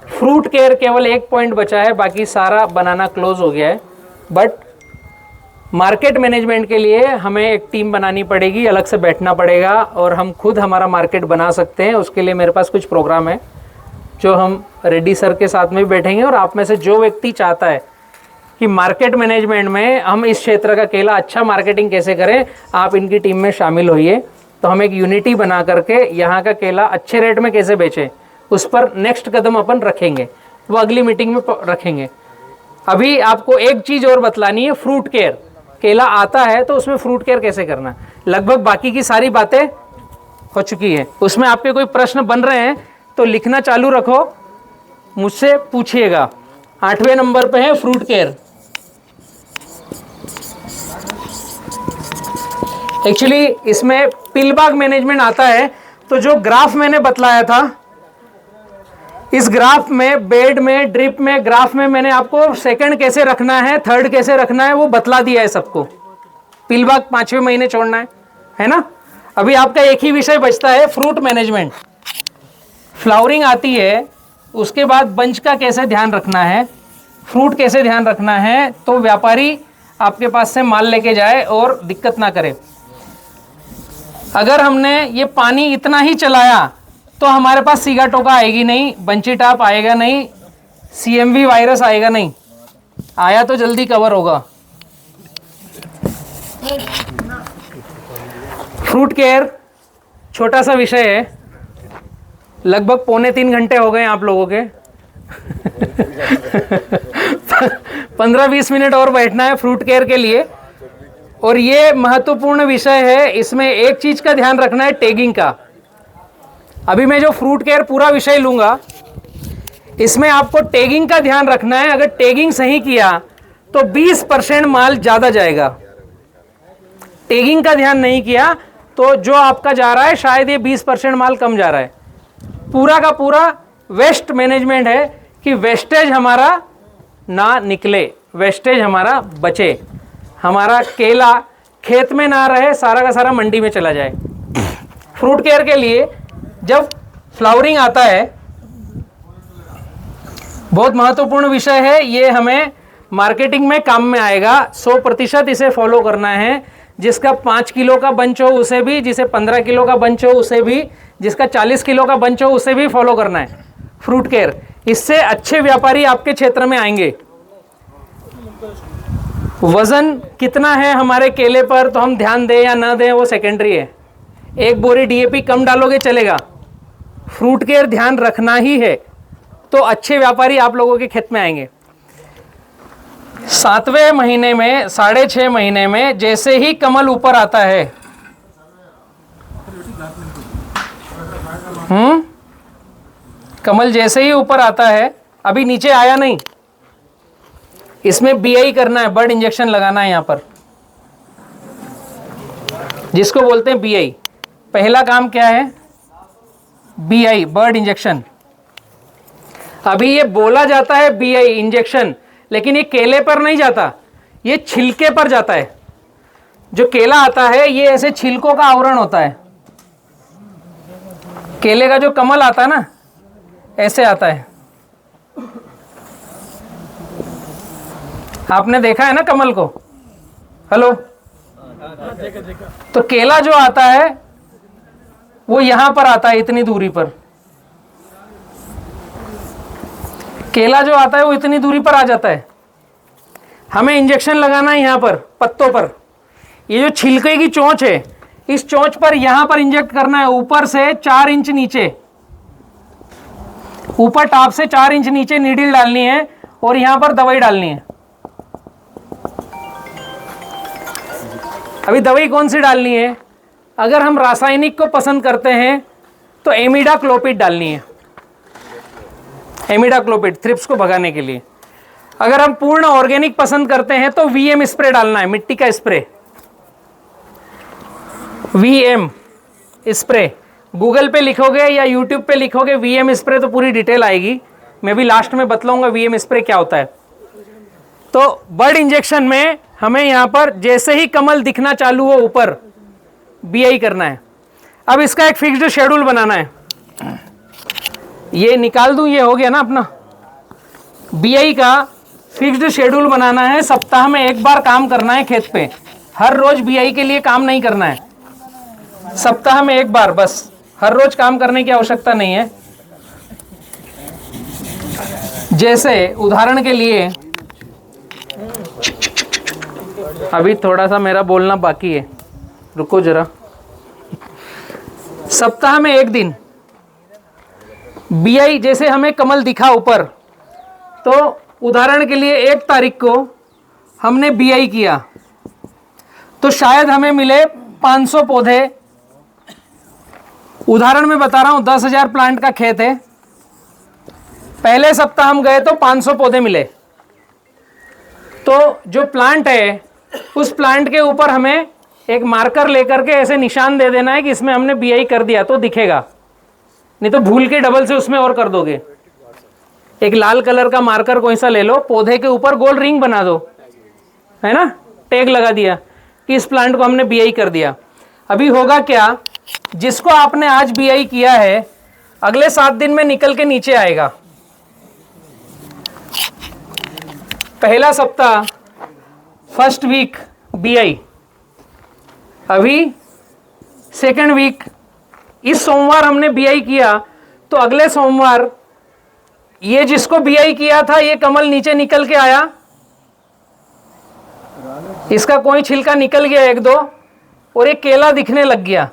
फ्रूट केयर केवल एक पॉइंट बचा है, बाकी सारा बनाना क्लोज हो गया है। बट मार्केट मैनेजमेंट के लिए हमें एक टीम बनानी पड़ेगी, अलग से बैठना पड़ेगा और हम खुद हमारा मार्केट बना सकते हैं। उसके लिए मेरे पास कुछ प्रोग्राम है जो हम रेड्डी सर के साथ में भी बैठेंगे। और आप में से जो व्यक्ति चाहता है कि मार्केट मैनेजमेंट में हम इस क्षेत्र का केला अच्छा मार्केटिंग कैसे करें, आप इनकी टीम में शामिल होइए। तो हम एक यूनिटी बना करके यहाँ का केला अच्छे रेट में कैसे बेचें, उस पर नेक्स्ट कदम अपन रखेंगे, वो अगली मीटिंग में रखेंगे। अभी आपको एक चीज़ और बतलानी है, फ्रूट केयर। केला आता है तो उसमें फ्रूट केयर कैसे करना है। लगभग बाकी की सारी बातें हो चुकी है। उसमें आपके कोई प्रश्न बन रहे हैं तो लिखना चालू रखो, मुझसे पूछिएगा। 8वें नंबर पे है फ्रूट केयर। एक्चुअली इसमें पिलबाग मैनेजमेंट आता है। तो जो ग्राफ मैंने बतलाया था, इस ग्राफ में, बेड में, ड्रिप में, ग्राफ में मैंने आपको सेकंड कैसे रखना है, थर्ड कैसे रखना है, वो बतला दिया है सबको। पिलबाग 5वें महीने छोड़ना है ना। अभी आपका एक ही विषय बचता है, फ्रूट मैनेजमेंट। फ्लावरिंग आती है, उसके बाद बंच का कैसे ध्यान रखना है, फ्रूट कैसे ध्यान रखना है, तो व्यापारी आपके पास से माल लेके जाए और दिक्कत ना करे। अगर हमने ये पानी इतना ही चलाया तो हमारे पास सीगाटोका आएगी नहीं, बंची टाप आएगा नहीं, CMV वायरस आएगा नहीं, आया तो जल्दी कवर होगा। फ्रूट केयर छोटा सा विषय है, लगभग 2.25 घंटे हो गए आप लोगों के। 15-20 मिनट और बैठना है फ्रूट केयर के लिए। और ये महत्वपूर्ण विषय है, इसमें एक चीज का ध्यान रखना है, टैगिंग का। अभी मैं जो फ्रूट केयर पूरा विषय लूंगा, इसमें आपको टैगिंग का ध्यान रखना है। अगर टैगिंग सही किया तो 20% माल ज़्यादा जाएगा। टैगिंग का ध्यान नहीं किया तो जो आपका जा रहा है शायद ये 20% माल कम जा रहा है। पूरा का पूरा वेस्ट मैनेजमेंट है कि वेस्टेज हमारा ना निकले, वेस्टेज हमारा बचे, हमारा केला खेत में ना रहे, सारा का सारा मंडी में चला जाए। फ्रूट केयर के लिए जब फ्लावरिंग आता है, बहुत महत्वपूर्ण विषय है ये, हमें मार्केटिंग में काम में आएगा। 100% इसे फॉलो करना है। जिसका 5 किलो का बंच हो उसे भी, जिसे 15 किलो का बंच हो उसे भी, जिसका 40 किलो का बंच हो उसे भी फॉलो करना है फ्रूट केयर। इससे अच्छे व्यापारी आपके क्षेत्र में आएंगे। वजन कितना है हमारे केले पर तो हम ध्यान दें या ना दें वो सेकेंडरी है। एक बोरी DAP कम डालोगे चलेगा, फ्रूट केयर ध्यान रखना ही है तो अच्छे व्यापारी आप लोगों के खेत में आएंगे। 7वें महीने में, 6.5 महीने में जैसे ही कमल ऊपर आता है, कमल जैसे ही ऊपर आता है, अभी नीचे आया नहीं, इसमें BI करना है, बर्ड इंजेक्शन लगाना है। यहां पर जिसको बोलते हैं BI, पहला काम क्या है, BI बर्ड इंजेक्शन। अभी ये बोला जाता है BI इंजेक्शन, लेकिन ये केले पर नहीं जाता, ये छिलके पर जाता है। जो केला आता है ये ऐसे छिलकों का आवरण होता है। केले का जो कमल आता है ना, ऐसे आता है। आपने देखा है ना कमल को? हेलो, तो केला जो आता है वो यहां पर आता है, इतनी दूरी पर। केला जो आता है वो इतनी दूरी पर आ जाता है। हमें इंजेक्शन लगाना है यहां पर, पत्तों पर। ये जो छिलके की चोंच है, इस चोंच पर यहां पर इंजेक्ट करना है, ऊपर से 4 इंच नीचे, ऊपर टॉप से 4 इंच नीचे नीडल डालनी है और यहां पर दवाई डालनी है। अभी दवाई कौन सी डालनी है? अगर हम रासायनिक को पसंद करते हैं तो एमिडाक्लोपिड डालनी है। एमिडाक्लोपिड थ्रिप्स को भगाने के लिए। अगर हम पूर्ण ऑर्गेनिक पसंद करते हैं तो वीएम स्प्रे डालना है, मिट्टी का स्प्रे, वीएम स्प्रे। गूगल पे लिखोगे या यूट्यूब पे लिखोगे वीएम स्प्रे तो पूरी डिटेल आएगी, मैं भी लास्ट में बतलाऊंगा वीएम स्प्रे क्या होता है। तो बर्ड इंजेक्शन में हमें यहाँ पर जैसे ही कमल दिखना चालू हो ऊपर बीआई करना है। अब इसका एक फिक्स्ड शेड्यूल बनाना है, ये निकाल दूं, ये हो गया ना अपना बीआई का फिक्स्ड शेड्यूल बनाना है। सप्ताह में एक बार काम करना है खेत पे, हर रोज बीआई के लिए काम नहीं करना है, सप्ताह में एक बार बस, हर रोज काम करने की आवश्यकता नहीं है। जैसे उदाहरण के लिए अभी थोड़ा सा मेरा बोलना बाकी है, रुको जरा। सप्ताह में एक दिन बीआई, जैसे हमें कमल दिखा ऊपर, तो उदाहरण के लिए 1 तारीख को हमने बीआई किया तो शायद हमें मिले 500 पौधे। उदाहरण में बता रहा हूं, 10,000 प्लांट का खेत है, पहले सप्ताह हम गए तो 500 पौधे मिले। तो जो प्लांट है उस प्लांट के ऊपर हमें एक मार्कर लेकर के ऐसे निशान दे देना है कि इसमें हमने बीआई कर दिया, तो दिखेगा, नहीं तो भूल के डबल से उसमें और कर दोगे। एक लाल कलर का मार्कर कोई सा ले लो, पौधे के ऊपर गोल रिंग बना दो, है ना, टैग लगा दिया कि इस प्लांट को हमने बीआई कर दिया। अभी होगा क्या, जिसको आपने आज बीआई किया है अगले 7 दिन में निकल के नीचे आएगा। पहला सप्ताह फर्स्ट वीक बीआई, अभी सेकंड वीक, इस सोमवार हमने बीआई किया तो अगले सोमवार ये जिसको बीआई किया था ये कमल नीचे निकल के आया, इसका कोई छिलका निकल गया 1-2 और एक केला दिखने लग गया,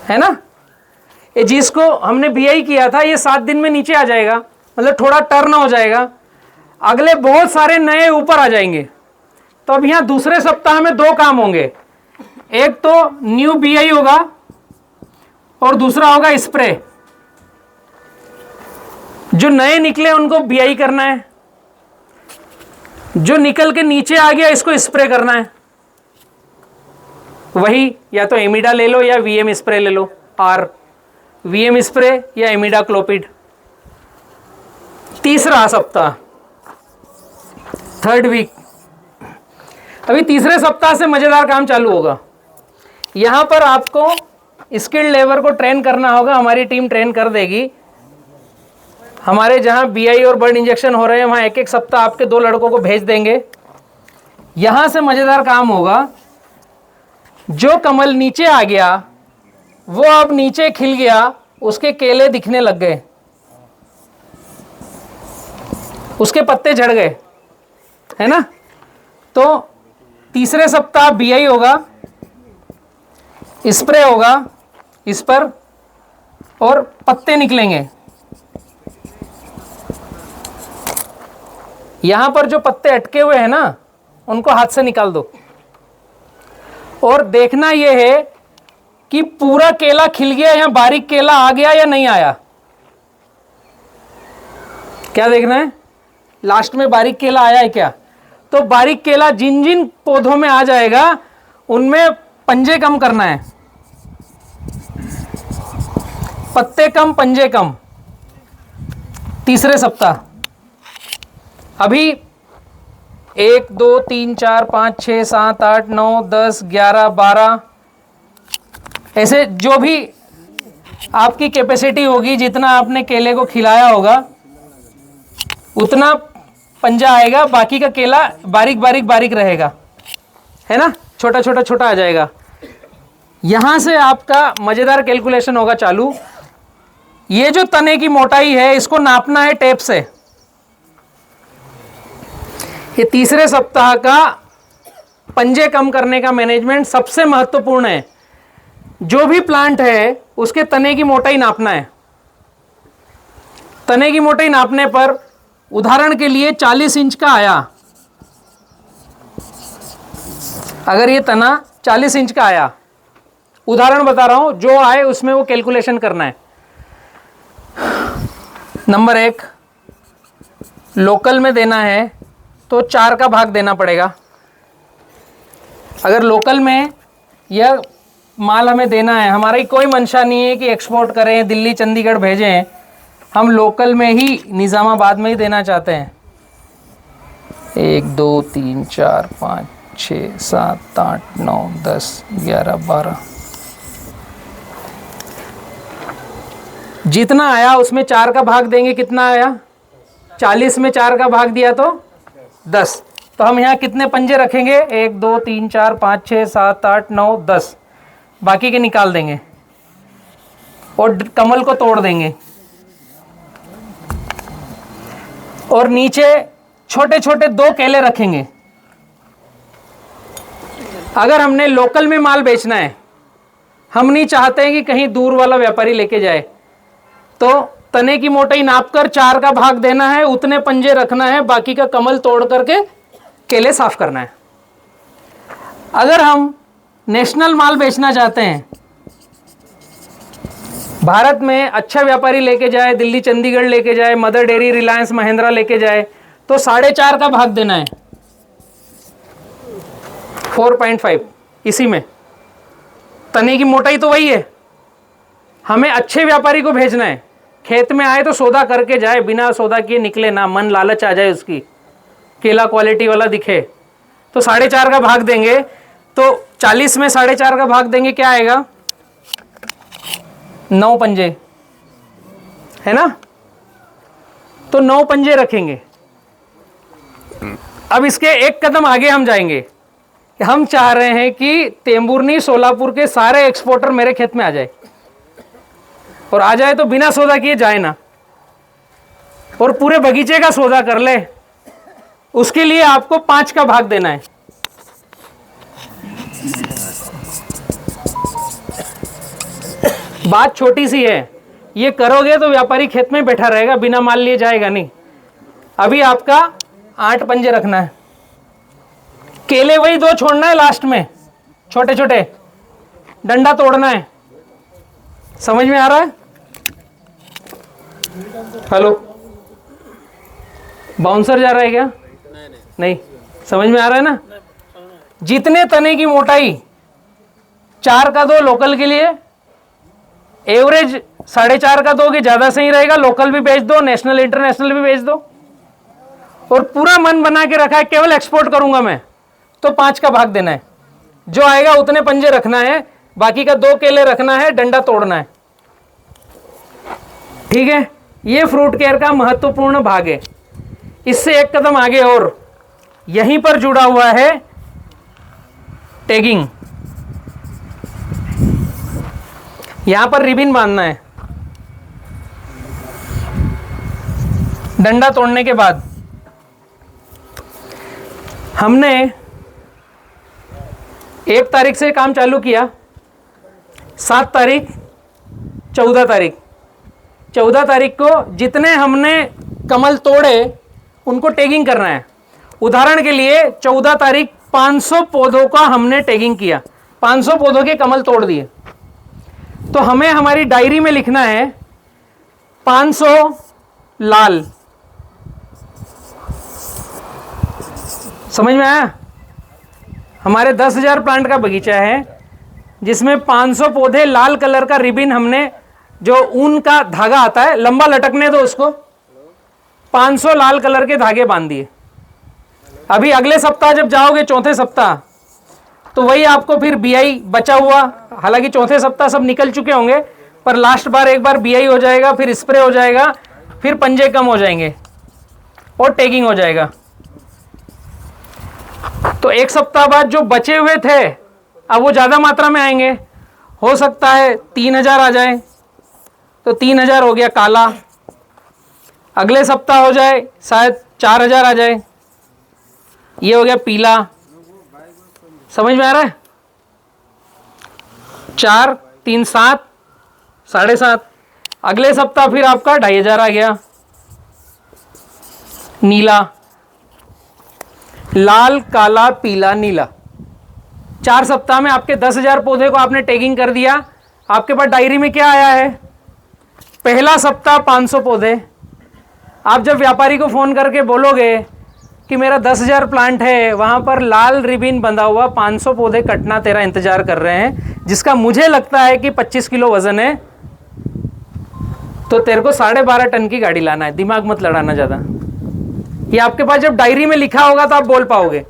है ना। ये जिसको हमने बीआई किया था ये 7 दिन में नीचे आ जाएगा, मतलब थोड़ा टर्न हो जाएगा, अगले बहुत सारे नए ऊपर आ जाएंगे। तो अब यहां दूसरे सप्ताह में 2 काम होंगे, एक तो न्यू बीआई होगा और दूसरा होगा स्प्रे। जो नए निकले उनको बीआई करना है, जो निकल के नीचे आ गया इसको स्प्रे करना है। वही या तो एमिडा ले लो या वीएम स्प्रे ले लो, आर वीएम स्प्रे या एमिडा क्लोपिड। तीसरा सप्ताह, थर्ड वीक, अभी तीसरे सप्ताह से मजेदार काम चालू होगा। यहां पर आपको स्किल्ड लेबर को ट्रेन करना होगा, हमारी टीम ट्रेन कर देगी। हमारे जहां बीआई और बर्ड इंजेक्शन हो रहे हैं वहां 1-1 सप्ताह आपके 2 लड़कों को भेज देंगे। यहां से मजेदार काम होगा, जो कमल नीचे आ गया वो अब नीचे खिल गया, उसके केले दिखने लग गए, उसके पत्ते झड़ गए, है ना। तो तीसरे सप्ताह बीआई होगा, स्प्रे होगा इस पर और पत्ते निकलेंगे। यहां पर जो पत्ते अटके हुए हैं ना उनको हाथ से निकाल दो और देखना यह है कि पूरा केला खिल गया या बारीक केला आ गया या नहीं आया। क्या देखना है, लास्ट में बारीक केला आया है क्या। तो बारीक केला जिन जिन पौधों में आ जाएगा उनमें पंजे कम करना है, पत्ते कम पंजे कम। तीसरे सप्ताह अभी 1 2 3 4 5 6 7 8 9 10 11 12 ऐसे जो भी आपकी कैपेसिटी होगी, जितना आपने केले को खिलाया होगा उतना पंजा आएगा, बाकी का केला बारीक बारीक बारीक रहेगा, है ना, छोटा छोटा छोटा आ जाएगा। यहां से आपका मजेदार कैलकुलेशन होगा चालू। ये जो तने की मोटाई है इसको नापना है टेप से। ये तीसरे सप्ताह का पंजे कम करने का मैनेजमेंट सबसे महत्वपूर्ण है। जो भी प्लांट है उसके तने की मोटाई नापना है। तने की मोटाई नापने पर उदाहरण के लिए 40 इंच का आया, अगर ये तना 40 इंच का आया, उदाहरण बता रहा हूं, जो आए उसमें वो कैलकुलेशन करना है। नंबर 1, लोकल में देना है तो 4 का भाग देना पड़ेगा। अगर लोकल में यह माल हमें देना है, हमारी कोई मंशा नहीं है कि एक्सपोर्ट करें, दिल्ली चंडीगढ़ भेजें, हम लोकल में ही निज़ामाबाद में ही देना चाहते हैं। 1 2 3 4 5 6 7 8 9 10 11 12 जितना आया उसमें 4 का भाग देंगे। कितना आया? 40 में 4 का भाग दिया तो 10। तो हम यहाँ कितने पंजे रखेंगे? 1 2 3 4 5 6 7 8 9 10। बाकी के निकाल देंगे और कमल को तोड़ देंगे और नीचे छोटे छोटे 2 केले रखेंगे। अगर हमने लोकल में माल बेचना है, हम नहीं चाहते हैं कि कहीं दूर वाला व्यापारी लेके जाए, तो तने की मोटाई नापकर 4 का भाग देना है, उतने पंजे रखना है, बाकी का कमल तोड़ करके केले साफ करना है। अगर हम नेशनल माल बेचना चाहते हैं, भारत में अच्छा व्यापारी लेके जाए, दिल्ली चंडीगढ़ लेके जाए, मदर डेयरी रिलायंस महिंद्रा लेके जाए, तो 4.5 का भाग देना है। 4.5 इसी में तने की मोटाई तो वही है। हमें अच्छे व्यापारी को भेजना है, खेत में आए तो सौदा करके जाए, बिना सौदा किए निकले ना, मन लालच आ जाए उसकी, केला क्वालिटी वाला दिखे। तो 4.5 का भाग देंगे, तो 40 में 4.5 का भाग देंगे, क्या आएगा? 9 पंजे, है ना? तो 9 पंजे रखेंगे। अब इसके एक कदम आगे हम जाएंगे। हम चाह रहे हैं कि तेंबुरनी सोलापुर के सारे एक्सपोर्टर मेरे खेत में आ जाए, और आ जाए तो बिना सौदा किए जाए ना, और पूरे बगीचे का सौदा कर ले। उसके लिए आपको 5 का भाग देना है। बात छोटी सी है, ये करोगे तो व्यापारी खेत में बैठा रहेगा, बिना माल लिए जाएगा नहीं। अभी आपका 8 पंजे रखना है, केले वही 2 छोड़ना है लास्ट में, छोटे छोटे, डंडा तोड़ना है। समझ में आ रहा है? हेलो, बाउंसर जा रहा है क्या? नहीं, समझ में आ रहा है ना? जितने तने की मोटाई 4 का दो लोकल के लिए, एवरेज 4.5 का दोगे ज्यादा सही रहेगा। लोकल भी बेच दो, नेशनल इंटरनेशनल भी बेच दो, और पूरा मन बना के रखा है केवल एक्सपोर्ट करूंगा मैं, तो 5 का भाग देना है। जो आएगा उतने पंजे रखना है, बाकी का 2 केले रखना है, डंडा तोड़ना है। ठीक है, ये फ्रूट केयर का महत्वपूर्ण भाग है। इससे एक कदम आगे और यहीं पर जुड़ा हुआ है टैगिंग। यहां पर रिबिन बांधना है। डंडा तोड़ने के बाद हमने 1 तारीख से काम चालू किया, 7 तारीख, 14 तारीख। 14 तारीख को जितने हमने कमल तोड़े उनको टैगिंग करना है। उदाहरण के लिए 14 तारीख 500 पौधों का हमने टैगिंग किया, 500 पौधों के कमल तोड़ दिए। तो हमें हमारी डायरी में लिखना है 500 लाल। समझ में आया? हमारे 10,000 प्लांट का बगीचा है, जिसमें 500 पौधे लाल कलर का रिबिन, हमने जो ऊन का धागा आता है, लंबा लटकने दो उसको, 500 लाल कलर के धागे बांध दिए। अभी अगले सप्ताह जब जाओगे, चौथे सप्ताह, तो वही आपको फिर बीआई बचा हुआ, हालांकि चौथे सप्ताह सब निकल चुके होंगे, पर लास्ट बार एक बार बीआई हो जाएगा, फिर स्प्रे हो जाएगा, फिर पंजे कम हो जाएंगे और टैगिंग हो जाएगा। तो एक सप्ताह बाद जो बचे हुए थे, अब वो ज्यादा मात्रा में आएंगे। हो सकता है 3,000 आ जाए, तो 3,000 हो गया काला। अगले सप्ताह हो जाए शायद 4,000 आ जाए, ये हो गया पीला। समझ में आ रहा है? 4 3 7 7.5। अगले सप्ताह फिर आपका 2,500 आ गया नीला, लाल, काला, पीला, नीला। 4 सप्ताह में आपके 10,000 पौधे को आपने टैगिंग कर दिया। आपके पास डायरी में क्या आया है? पहला सप्ताह 500 पौधे, आप जब व्यापारी को फ़ोन करके बोलोगे कि मेरा 10,000 प्लांट है, वहाँ पर लाल रिबिन बंधा हुआ 500 पौधे कटना तेरा इंतज़ार कर रहे हैं, जिसका मुझे लगता है कि 25 किलो वज़न है, तो तेरे को 12.5 टन की गाड़ी लाना है। दिमाग मत लड़ाना ज़्यादा। ये आपके पास जब डायरी में लिखा होगा तो आप बोल पाओगे।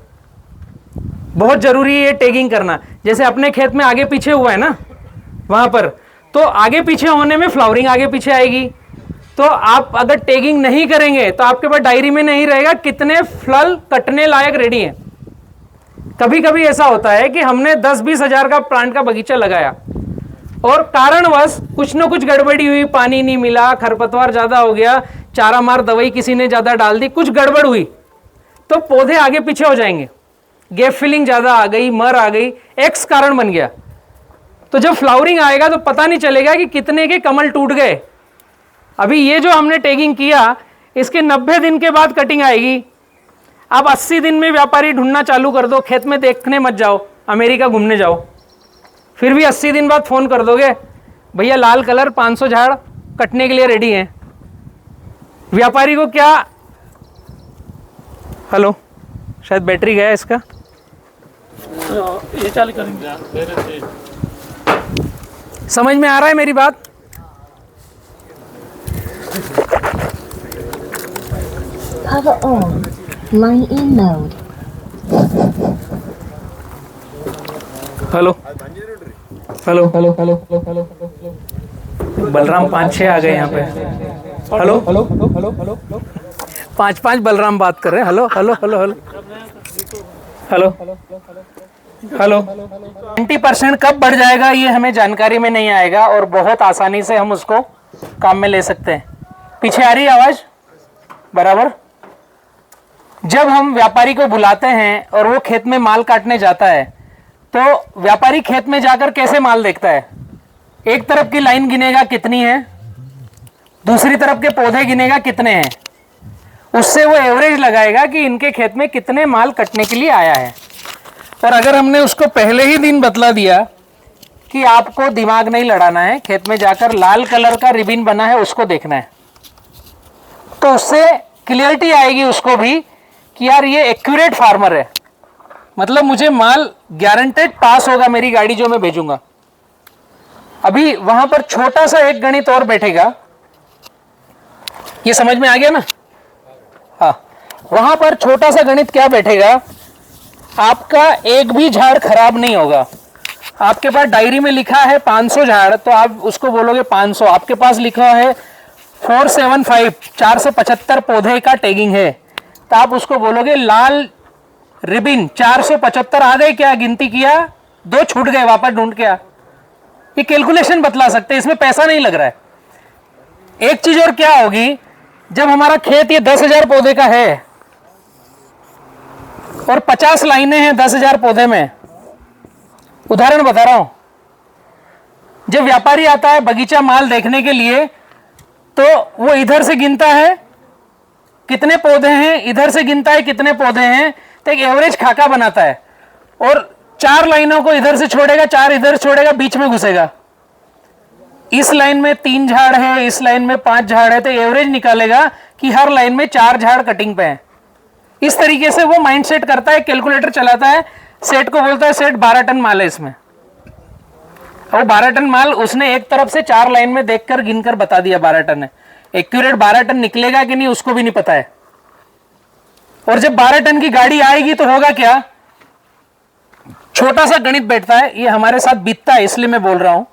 बहुत ज़रूरी है ये टैगिंग करना। जैसे अपने खेत में आगे पीछे हुआ है ना, वहाँ पर तो आगे पीछे होने में फ्लावरिंग आगे पीछे आएगी। तो आप अगर टैगिंग नहीं करेंगे तो आपके पास डायरी में नहीं रहेगा कितने फल कटने लायक रेडी हैं। कभी कभी ऐसा होता है कि हमने 10-20 हज़ार का प्लांट का बगीचा लगाया और कारणवश कुछ न कुछ गड़बड़ी हुई, पानी नहीं मिला, खरपतवार ज़्यादा हो गया, चारा मार दवाई किसी ने ज़्यादा डाल दी, कुछ गड़बड़ हुई तो पौधे आगे पीछे हो जाएंगे, गैप फिलिंग ज़्यादा आ गई, मर आ गई, एक्स कारण बन गया। तो जब फ्लावरिंग आएगा तो पता नहीं चलेगा कि कितने के कमल टूट गए। अभी ये जो हमने टैगिंग किया, इसके 90 दिन के बाद कटिंग आएगी। आप 80 दिन में व्यापारी ढूंढना चालू कर दो, खेत में देखने मत जाओ, अमेरिका घूमने जाओ, फिर भी 80 दिन बाद फ़ोन कर दोगे, भैया लाल कलर 500 झाड़ कटने के लिए रेडी हैं। व्यापारी को क्या, हेलो, शायद बैटरी गया इसका, ये चालू करेंगे। समझ में आ रहा है मेरी बात? Power on. Line in mode. Hello hello hello hello hello, Balram 5-6 आ गए यहाँ पे। Hello hello hello hello hello, 5-5 Balram बात कर रहे हैं। Hello hello hello hello hello hello. 20% कब बढ़ जाएगा ये हमें जानकारी में नहीं आएगा और बहुत आसानी से हम उसको काम में ले सकते हैं। पीछे आ रही है आवाज़ बराबर? जब हम व्यापारी को बुलाते हैं और वो खेत में माल काटने जाता है तो व्यापारी खेत में जाकर कैसे माल देखता है? एक तरफ की लाइन गिनेगा कितनी है, दूसरी तरफ के पौधे गिनेगा कितने हैं, उससे वो एवरेज लगाएगा कि इनके खेत में कितने माल कटने के लिए आया है। और अगर हमने उसको पहले ही दिन बतला दिया कि आपको दिमाग नहीं लड़ाना है, खेत में जाकर लाल कलर का रिबिन बना है उसको देखना है, तो उससे क्लियरिटी आएगी उसको भी कि यार ये एक्यूरेट फार्मर है, मतलब मुझे माल गारंटेड पास होगा मेरी गाड़ी जो मैं भेजूंगा। अभी वहां पर छोटा सा एक गणित और बैठेगा, ये समझ में आ गया ना? हाँ, वहां पर छोटा सा गणित क्या बैठेगा, आपका एक भी झाड़ खराब नहीं होगा। आपके पास डायरी में लिखा है 500 झाड़, तो आप उसको बोलोगे 500। आपके पास लिखा है 475 475 पौधे का टैगिंग है, तो आप उसको बोलोगे लाल रिबिन 475 आ गए क्या, गिनती किया, 2 छूट गए, वापस ढूंढ के आ। ये कैलकुलेशन बतला सकते हैं, इसमें पैसा नहीं लग रहा है। एक चीज और क्या होगी, जब हमारा खेत ये 10,000 पौधे का है और 50 लाइनें हैं 10,000 पौधे में, उदाहरण बता रहा हूं, जब व्यापारी आता है बगीचा माल देखने के लिए तो वो इधर से गिनता है कितने पौधे हैं, इधर से गिनता है कितने पौधे हैं, तो एक एवरेज खाका बनाता है और 4 लाइनों को इधर से छोड़ेगा, 4 इधर छोड़ेगा, बीच में घुसेगा। इस लाइन में 3 झाड़ है, इस लाइन में 5 झाड़ है, तो एवरेज निकालेगा कि हर लाइन में 4 झाड़ कटिंग पे है। इस तरीके से वो माइंड सेट करता है, कैलकुलेटर चलाता है, सेट को बोलता है सेट 12 टन माल है इसमें, और 12 टन माल उसने एक तरफ से 4 लाइन में देखकर गिनकर बता दिया 12 टन है। एक्यूरेट 12 टन निकलेगा कि नहीं उसको भी नहीं पता है। और जब 12 टन की गाड़ी आएगी तो होगा क्या, छोटा सा गणित बैठता है, ये हमारे साथ बीतता है इसलिए मैं बोल रहा हूं।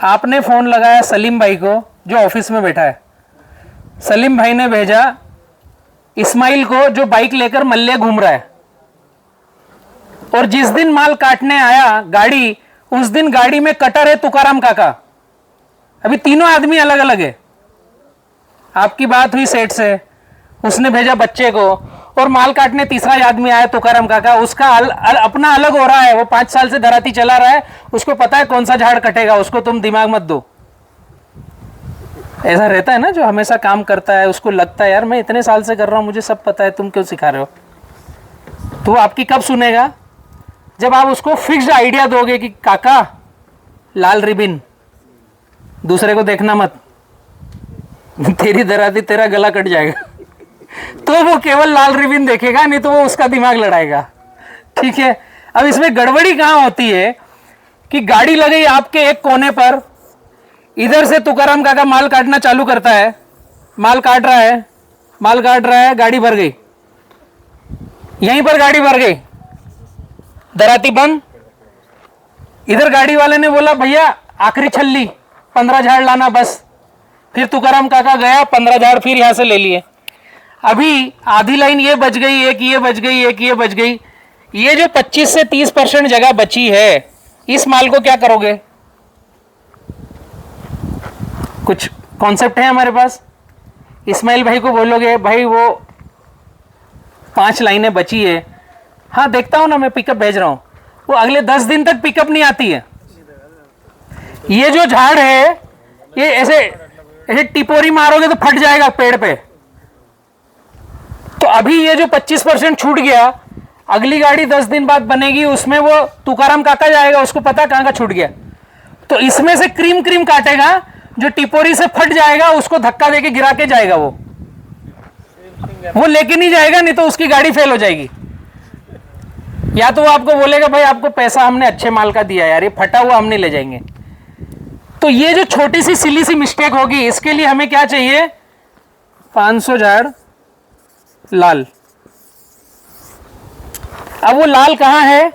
आपने फोन लगाया सलीम भाई को जो ऑफिस में बैठा है, सलीम भाई ने भेजा इस्माइल को जो बाइक लेकर मल्ले घूम रहा है, और जिस दिन माल काटने आया गाड़ी, उस दिन गाड़ी में कटर है तुकाराम काका। अभी तीनों आदमी अलग अलग है। आपकी बात हुई सेठ से, उसने भेजा बच्चे को, और माल काटने तीसरा आदमी आया तुकाराम काका, उसका अपना अलग हो रहा है, वो 5 साल से धराती चला रहा है, उसको पता है कौन सा झाड़ कटेगा, उसको तुम दिमाग मत दो। ऐसा रहता है ना, जो हमेशा काम करता है उसको लगता है यार मैं इतने साल से कर रहा हूं, मुझे सब पता है, तुम क्यों सिखा रहे हो। तो आपकी कब सुनेगा, जब आप उसको फिक्स्ड आइडिया दोगे कि काका लाल रिबिन, दूसरे को देखना मत, तेरी दराती तेरा गला कट जाएगा। तो वो केवल लाल रिबन देखेगा, नहीं तो वो उसका दिमाग लड़ाएगा। ठीक है। अब इसमें गड़बड़ी कहाँ होती है कि गाड़ी लगी आपके एक कोने पर, इधर से तुकाराम काका माल काटना चालू करता है, माल काट रहा है, गाड़ी भर गई, यहीं पर गाड़ी भर गई, दराती बंद। इधर गाड़ी वाले ने बोला भैया आखिरी छल्ली 15 झाड़ लाना बस। फिर तुकाराम काका गया, 15 झाड़ फिर यहां से ले लिए। अभी आधी लाइन ये बच गई, एक ये बच गई, एक ये बच गई। ये जो 25 से 30% जगह बची है, इस माल को क्या करोगे? कुछ कॉन्सेप्ट है हमारे पास? इस्माइल भाई को बोलोगे भाई वो 5 लाइनें बची है, हाँ देखता हूं ना, मैं पिकअप भेज रहा हूं। वो अगले 10 दिन तक पिकअप नहीं आती है। ये जो झाड़ है ये ऐसे टिपोरी मारोगे तो फट जाएगा पेड़ पे। तो अभी ये जो 25% छूट गया, अगली गाड़ी 10 दिन बाद बनेगी, उसमें वो तुकाराम काका जाएगा, उसको पता कहां का छूट गया। तो इसमें से क्रीम काटेगा, जो टिपोरी से फट जाएगा उसको धक्का देके गिरा के जाएगा। वो लेके नहीं जाएगा, नहीं तो उसकी गाड़ी फेल हो जाएगी। या तो वो आपको बोलेगा भाई आपको पैसा हमने अच्छे माल का दिया यार, ये फटा हुआ हम नहीं ले जाएंगे। तो ये जो छोटी सी सिली सी मिस्टेक होगी, इसके लिए हमें क्या चाहिए? 500 झाड़ लाल। अब वो लाल कहां है?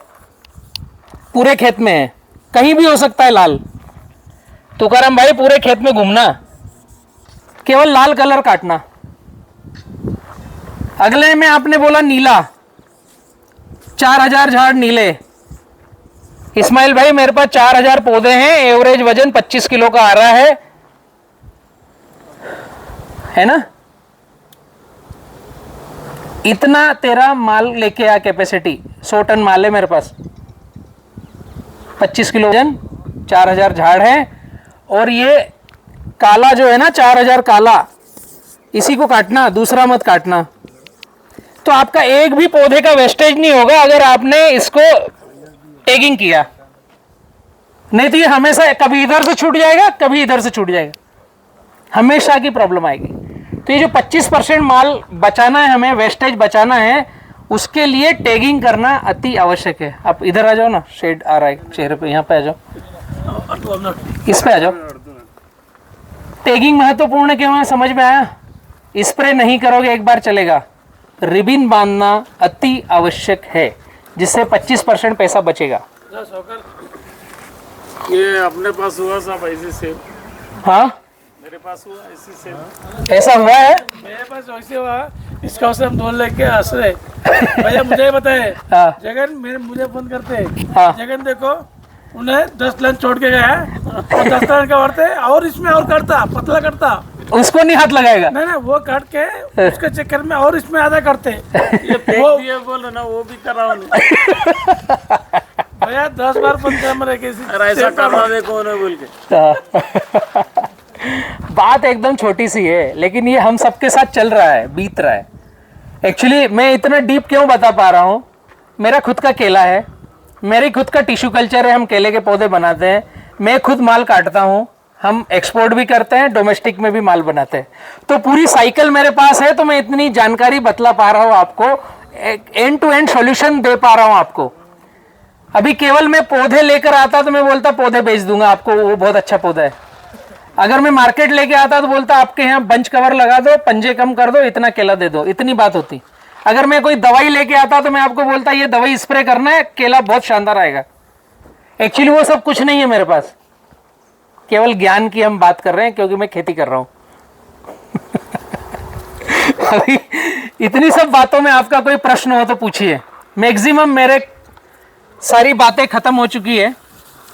पूरे खेत में है, कहीं भी हो सकता है लाल। तुकाराम भाई पूरे खेत में घूमना, केवल लाल कलर काटना। अगले में आपने बोला नीला, 4000 झाड़ नीले। इस्माइल भाई मेरे पास 4000 पौधे हैं, एवरेज वजन 25 किलो का आ रहा है ना? इतना तेरा माल लेके आ कैपेसिटी, 100 टन माल है मेरे पास, 25 किलो वजन, 4000 झाड़ है। और ये काला जो है ना 4000 काला, इसी को काटना, दूसरा मत काटना। तो आपका एक भी पौधे का वेस्टेज नहीं होगा अगर आपने इसको टैगिंग किया। नहीं तो ये हमेशा कभी इधर से छूट जाएगा, कभी इधर से छूट जाएगा, हमेशा की प्रॉब्लम आएगी। तो ये जो 25% माल बचाना है, हमें वेस्टेज बचाना है, उसके लिए टैगिंग करना अति आवश्यक है। आप इधर आ जाओ ना, शेड आ रहा है चेहरे पे, यहाँ पे आ जाओ, इस पे आ जाओ। टैगिंग महत्वपूर्ण क्यों है समझ में आया? स्प्रे नहीं करोगे एक बार चलेगा, रिबिन बांधना अति आवश्यक है, जिससे 25% पैसा बचेगा। ये अपने पास हुआ साहब ऐसे सेब, हाँ मेरे पास हुआ ऐसी सेब, ऐसा हुआ है? मेरे पास वैसे हुआ, इसका उससे हम ढोल लेके हंस रहे। भैया मुझे बताए, हाँ। जगन मुझे फोन करते, हाँ। जगन देखो उन्हें 10 लाइन छोड़ के गया है, और 10 लाइन का बढ़ते और इसमें और करता, पतला करता, उसको नहीं हाथ लगाएगा। नहीं वो काट के उसके चक्कर में और इसमें आधा करते। ये फेंक दिए बोलो ना, वो भी करा उन्हें। भैया 10 बार फोन किया मेरे किसी, अरे ऐसा करना देखो उन्हें बोल के। बात एकदम छोटी सी है, लेकिन ये हम सबके साथ चल रहा है, बीत रहा है। एक्चुअली मैं इतना डीप क्यों बता पा रहा हूँ? मेरा खुद का केला है, मेरी खुद का टिश्यू कल्चर है, हम केले के पौधे बनाते हैं, मैं खुद माल काटता हूँ, हम एक्सपोर्ट भी करते हैं, डोमेस्टिक में भी माल बनाते हैं। तो पूरी साइकिल मेरे पास है, तो मैं इतनी जानकारी बतला पा रहा हूँ आपको, एंड टू एंड सॉल्यूशन दे पा रहा हूँ आपको। अभी केवल मैं पौधे लेकर आता तो मैं बोलता पौधे बेच दूंगा आपको, वो बहुत अच्छा पौधा है। अगर मैं मार्केट लेके आता तो बोलता आपके यहाँ बंच कवर लगा दो, पंजे कम कर दो, इतना केला दे दो, इतनी बात होती। अगर मैं कोई दवाई लेके आता तो मैं आपको बोलता ये दवाई स्प्रे करना है, केला बहुत शानदार आएगा। एक्चुअली वो सब कुछ नहीं है मेरे पास, केवल ज्ञान की हम बात कर रहे हैं, क्योंकि मैं खेती कर रहा हूं। अभी इतनी सब बातों में आपका कोई प्रश्न हो तो पूछिए। मैक्सिमम मेरे सारी बातें खत्म हो चुकी है,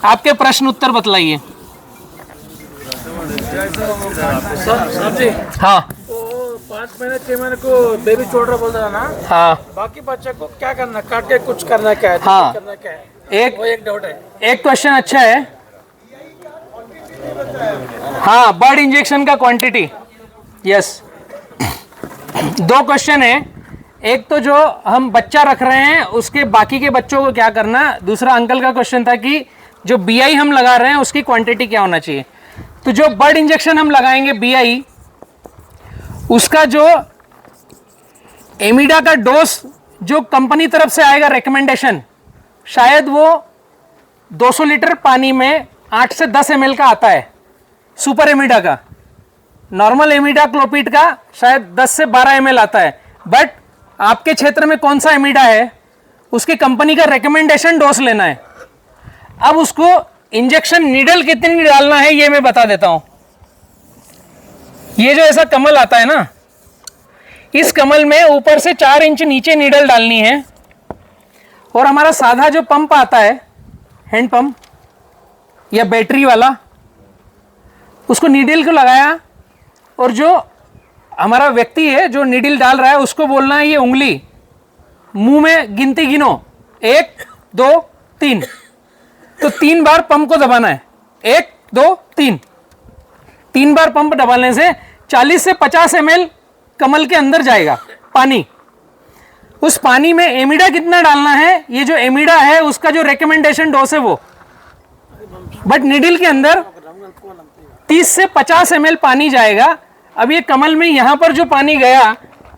आपके प्रश्न उत्तर बतलाइए। साहब जी, हाँ 5 महीने 6 महीने को बेबी छोड़ रहा बोल रहा ना, हाँ बाकी बच्चे को क्या करना, काट के कुछ करना क्या है, हाँ। करना क्या है, एक एक डाउट है। एक क्वेश्चन अच्छा है, हाँ बर्ड इंजेक्शन का क्वांटिटी, यस। 2 क्वेश्चन है, एक तो जो हम बच्चा रख रहे हैं उसके बाकी के बच्चों को क्या करना, दूसरा अंकल का क्वेश्चन था कि जो बीआई हम लगा रहे हैं उसकी क्वांटिटी क्या होना चाहिए। तो जो बर्ड इंजेक्शन हम लगाएंगे बीआई, उसका जो एमिडा का डोज जो कंपनी तरफ से आएगा रिकमेंडेशन, शायद वो 200 लीटर पानी में 8 से 10 ml का आता है सुपर एमिडा का। नॉर्मल एमिडा क्लोपिड का शायद 10 से 12 ml आता है। बट आपके क्षेत्र में कौन सा एमिडा है उसकी कंपनी का रिकमेंडेशन डोज लेना है। अब उसको इंजेक्शन नीडल कितनी डालना है ये मैं बता देता हूं। ये जो ऐसा कमल आता है ना, इस कमल में ऊपर से 4 इंच नीचे नीडल डालनी है। और हमारा साधा जो पंप आता है, हैंड पंप या बैटरी वाला, उसको नीडल को लगाया और जो हमारा व्यक्ति है जो नीडल डाल रहा है उसको बोलना है ये उंगली मुंह में गिनती गिनो 1 2 3, तो 3 बार पंप को दबाना है। 1 2 3, 3 बार पंप दबाने से 40 से 50 ml कमल के अंदर जाएगा पानी। उस पानी में एमिडा कितना डालना है, ये जो एमिडा है उसका जो रिकमेंडेशन डोज है वो, बट नीडल के अंदर 30 से 50 ml पानी जाएगा। अब ये कमल में यहां पर जो पानी गया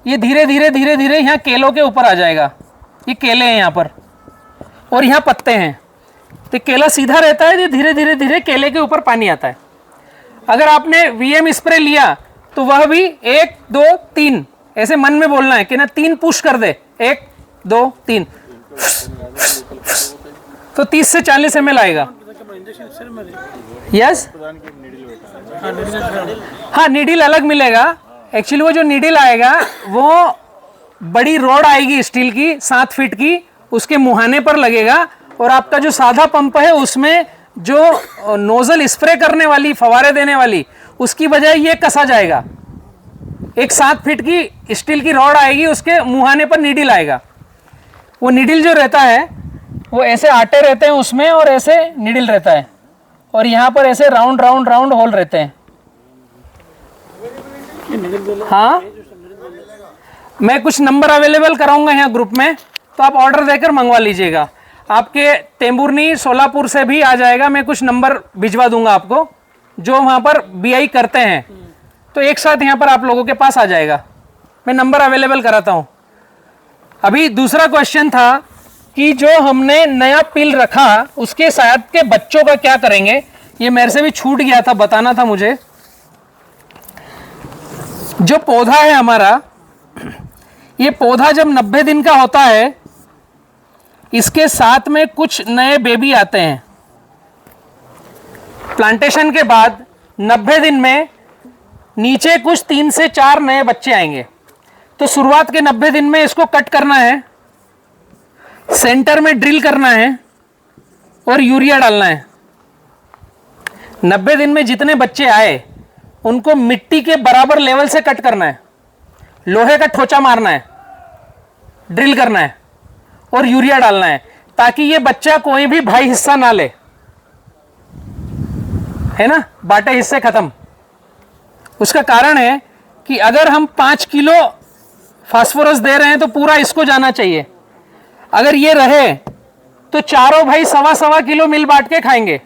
ये धीरे धीरे धीरे धीरे यहाँ केलों के ऊपर आ जाएगा। ये केले हैं यहाँ पर और यहाँ पत्ते हैं, तो केला सीधा रहता है, धीरे धीरे धीरे केले के ऊपर पानी आता है। अगर आपने वीएम स्प्रे लिया तो वह भी 1 2 3 ऐसे मन में बोलना है कि ना 3 पुश कर दे, 1 2 3, तो 30 से 40 ml आएगा। यस, हाँ नीडल अलग मिलेगा। एक्चुअली वो जो नीडल आएगा वो बड़ी रॉड आएगी स्टील की 7 फीट की, उसके मुहाने पर लगेगा। और आपका जो सादा पंप है उसमें जो नोजल स्प्रे करने वाली, फवारे देने वाली, उसकी बजाय ये कसा जाएगा। एक 7 फीट की स्टील की रॉड आएगी, उसके मुहाने पर नीडल आएगा। वो नीडल जो रहता है वो ऐसे आटे रहते हैं उसमें और ऐसे नीडल रहता है और यहाँ पर ऐसे राउंड राउंड राउंड होल रहते हैं। हाँ, मैं कुछ नंबर अवेलेबल कराऊंगा यहाँ ग्रुप में, तो आप ऑर्डर देकर मंगवा लीजिएगा। आपके तेंबुरनी सोलापुर से भी आ जाएगा, मैं कुछ नंबर भिजवा दूंगा आपको जो वहाँ पर बीआई करते हैं, तो एक साथ यहाँ पर आप लोगों के पास आ जाएगा। मैं नंबर अवेलेबल कराता हूँ। अभी दूसरा क्वेश्चन था कि जो हमने नया पिल रखा उसके साथ के बच्चों का क्या करेंगे, ये मेरे से भी छूट गया था, बताना था मुझे। जो पौधा है हमारा, ये पौधा जब 90 दिन का होता है, इसके साथ में कुछ नए बेबी आते हैं। प्लांटेशन के बाद 90 दिन में नीचे कुछ 3 से 4 नए बच्चे आएंगे। तो शुरुआत के 90 दिन में इसको कट करना है, सेंटर में ड्रिल करना है और यूरिया डालना है। 90 दिन में जितने बच्चे आए उनको मिट्टी के बराबर लेवल से कट करना है, लोहे का ठोचा मारना है, ड्रिल करना है और यूरिया डालना है, ताकि ये बच्चा कोई भी भाई हिस्सा ना ले, है ना, बाटे हिस्से खत्म। उसका कारण है कि अगर हम 5 किलो फास्फोरस दे रहे हैं तो पूरा इसको जाना चाहिए। अगर ये रहे तो चारों भाई 1.25 किलो मिल बांट के खाएंगे,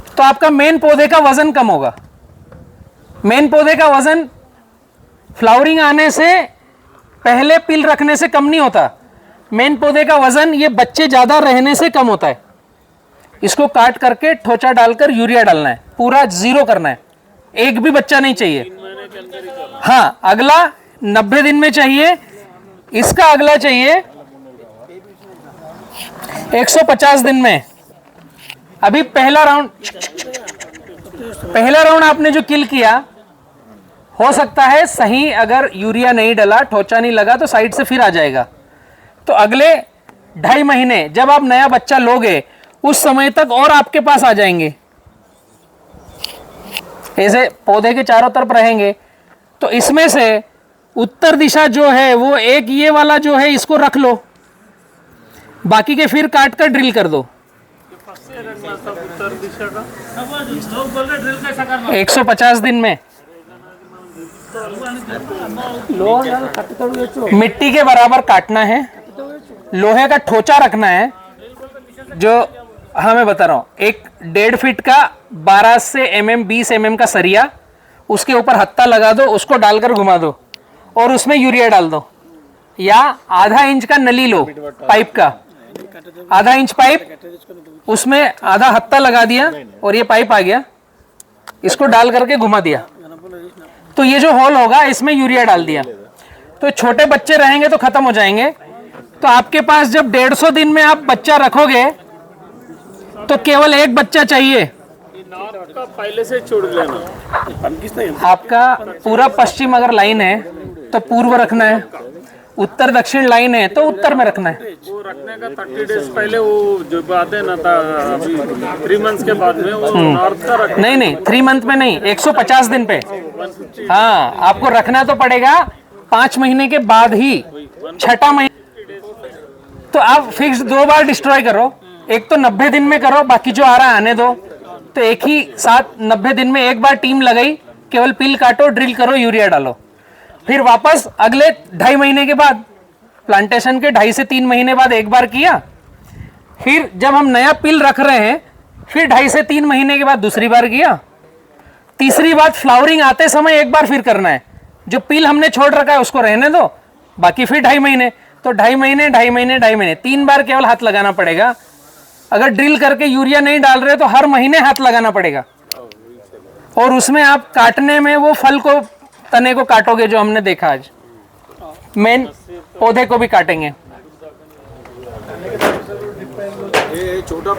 तो आपका मेन पौधे का वजन कम होगा। मेन पौधे का वजन फ्लावरिंग आने से पहले पिल रखने से कम नहीं होता। मेन पौधे का वजन ये बच्चे ज्यादा रहने से कम होता है। इसको काट करके ठोचा डालकर यूरिया डालना है, पूरा 0 करना है, एक भी बच्चा नहीं चाहिए। हाँ, अगला 90 दिन में चाहिए, इसका अगला चाहिए 150 दिन में। अभी पहला राउंड आपने जो किल किया, हो सकता है सही, अगर यूरिया नहीं डला, ठोचा नहीं लगा, तो साइड से फिर आ जाएगा। तो अगले 2.5 महीने जब आप नया बच्चा लोगे, उस समय तक और आपके पास आ जाएंगे, ऐसे पौधे के चारों तरफ रहेंगे। तो इसमें से उत्तर दिशा जो है वो एक ये वाला जो है इसको रख लो, बाकी के फिर काट कर ड्रिल कर दो। 150 दिन में मिट्टी के बराबर काटना है, लोहे का ठोचा रखना है, जो हाँ मैं बता रहा हूँ, एक 1.5 फीट का 12 से 20 mm का सरिया, उसके ऊपर हत्ता लगा दो, उसको डालकर घुमा दो और उसमें यूरिया डाल दो, या आधा इंच का नली लो पाइप का, आधा इंच पाइप, उसमें आधा हत्ता लगा दिया और ये पाइप आ गया, इसको डाल करके घुमा दिया, तो ये जो होल होगा इसमें यूरिया डाल दिया, तो छोटे बच्चे रहेंगे तो खत्म हो जाएंगे। तो आपके पास जब 150 दिन में आप बच्चा रखोगे तो केवल एक बच्चा चाहिए। नाप का पहले से छोड़ लेना। आपका पूरा पश्चिम अगर लाइन है तो पूर्व रखना है, उत्तर दक्षिण लाइन है तो उत्तर में रखना है। वो रखने का 30 डेज पहले वो जो बात है ना था, अभी 3 मंथ्स के बाद में वो नॉर्थ का रखना। नहीं 3 मंथ में नहीं, 150 दिन पे। हाँ, आपको रखना तो पड़ेगा 5 महीने के बाद ही, 6ठा महीने। तो आप फिक्स 2 बार डिस्ट्रॉय करो, एक तो 90 दिन में करो, बाकी जो आ रहा है आने दो। तो एक ही साथ 90 दिन में एक बार टीम लगाई, केवल पिल काटो, ड्रिल करो, यूरिया डालो। फिर वापस अगले 2.5 महीने के बाद, प्लांटेशन के 2.5 से 3 महीने बाद एक बार किया। फिर जब हम नया पिल रख रहे हैं, फिर 2.5 से 3 महीने के बाद दूसरी बार किया। तीसरी बार फ्लावरिंग आते समय एक बार फिर करना है। जो पिल हमने छोड़ रखा है उसको रहने दो, बाकी फिर 2.5 महीने। तो 2.5 महीने 2.5 महीने 2.5 महीने 3 बार केवल हाथ लगाना पड़ेगा। अगर ड्रिल करके यूरिया नहीं डाल रहे तो हर महीने हाथ लगाना पड़ेगा। और उसमें आप काटने में वो फल को, तने को काटोगे जो हमने देखा आज, मेन पौधे को भी काटेंगे। ये छोटा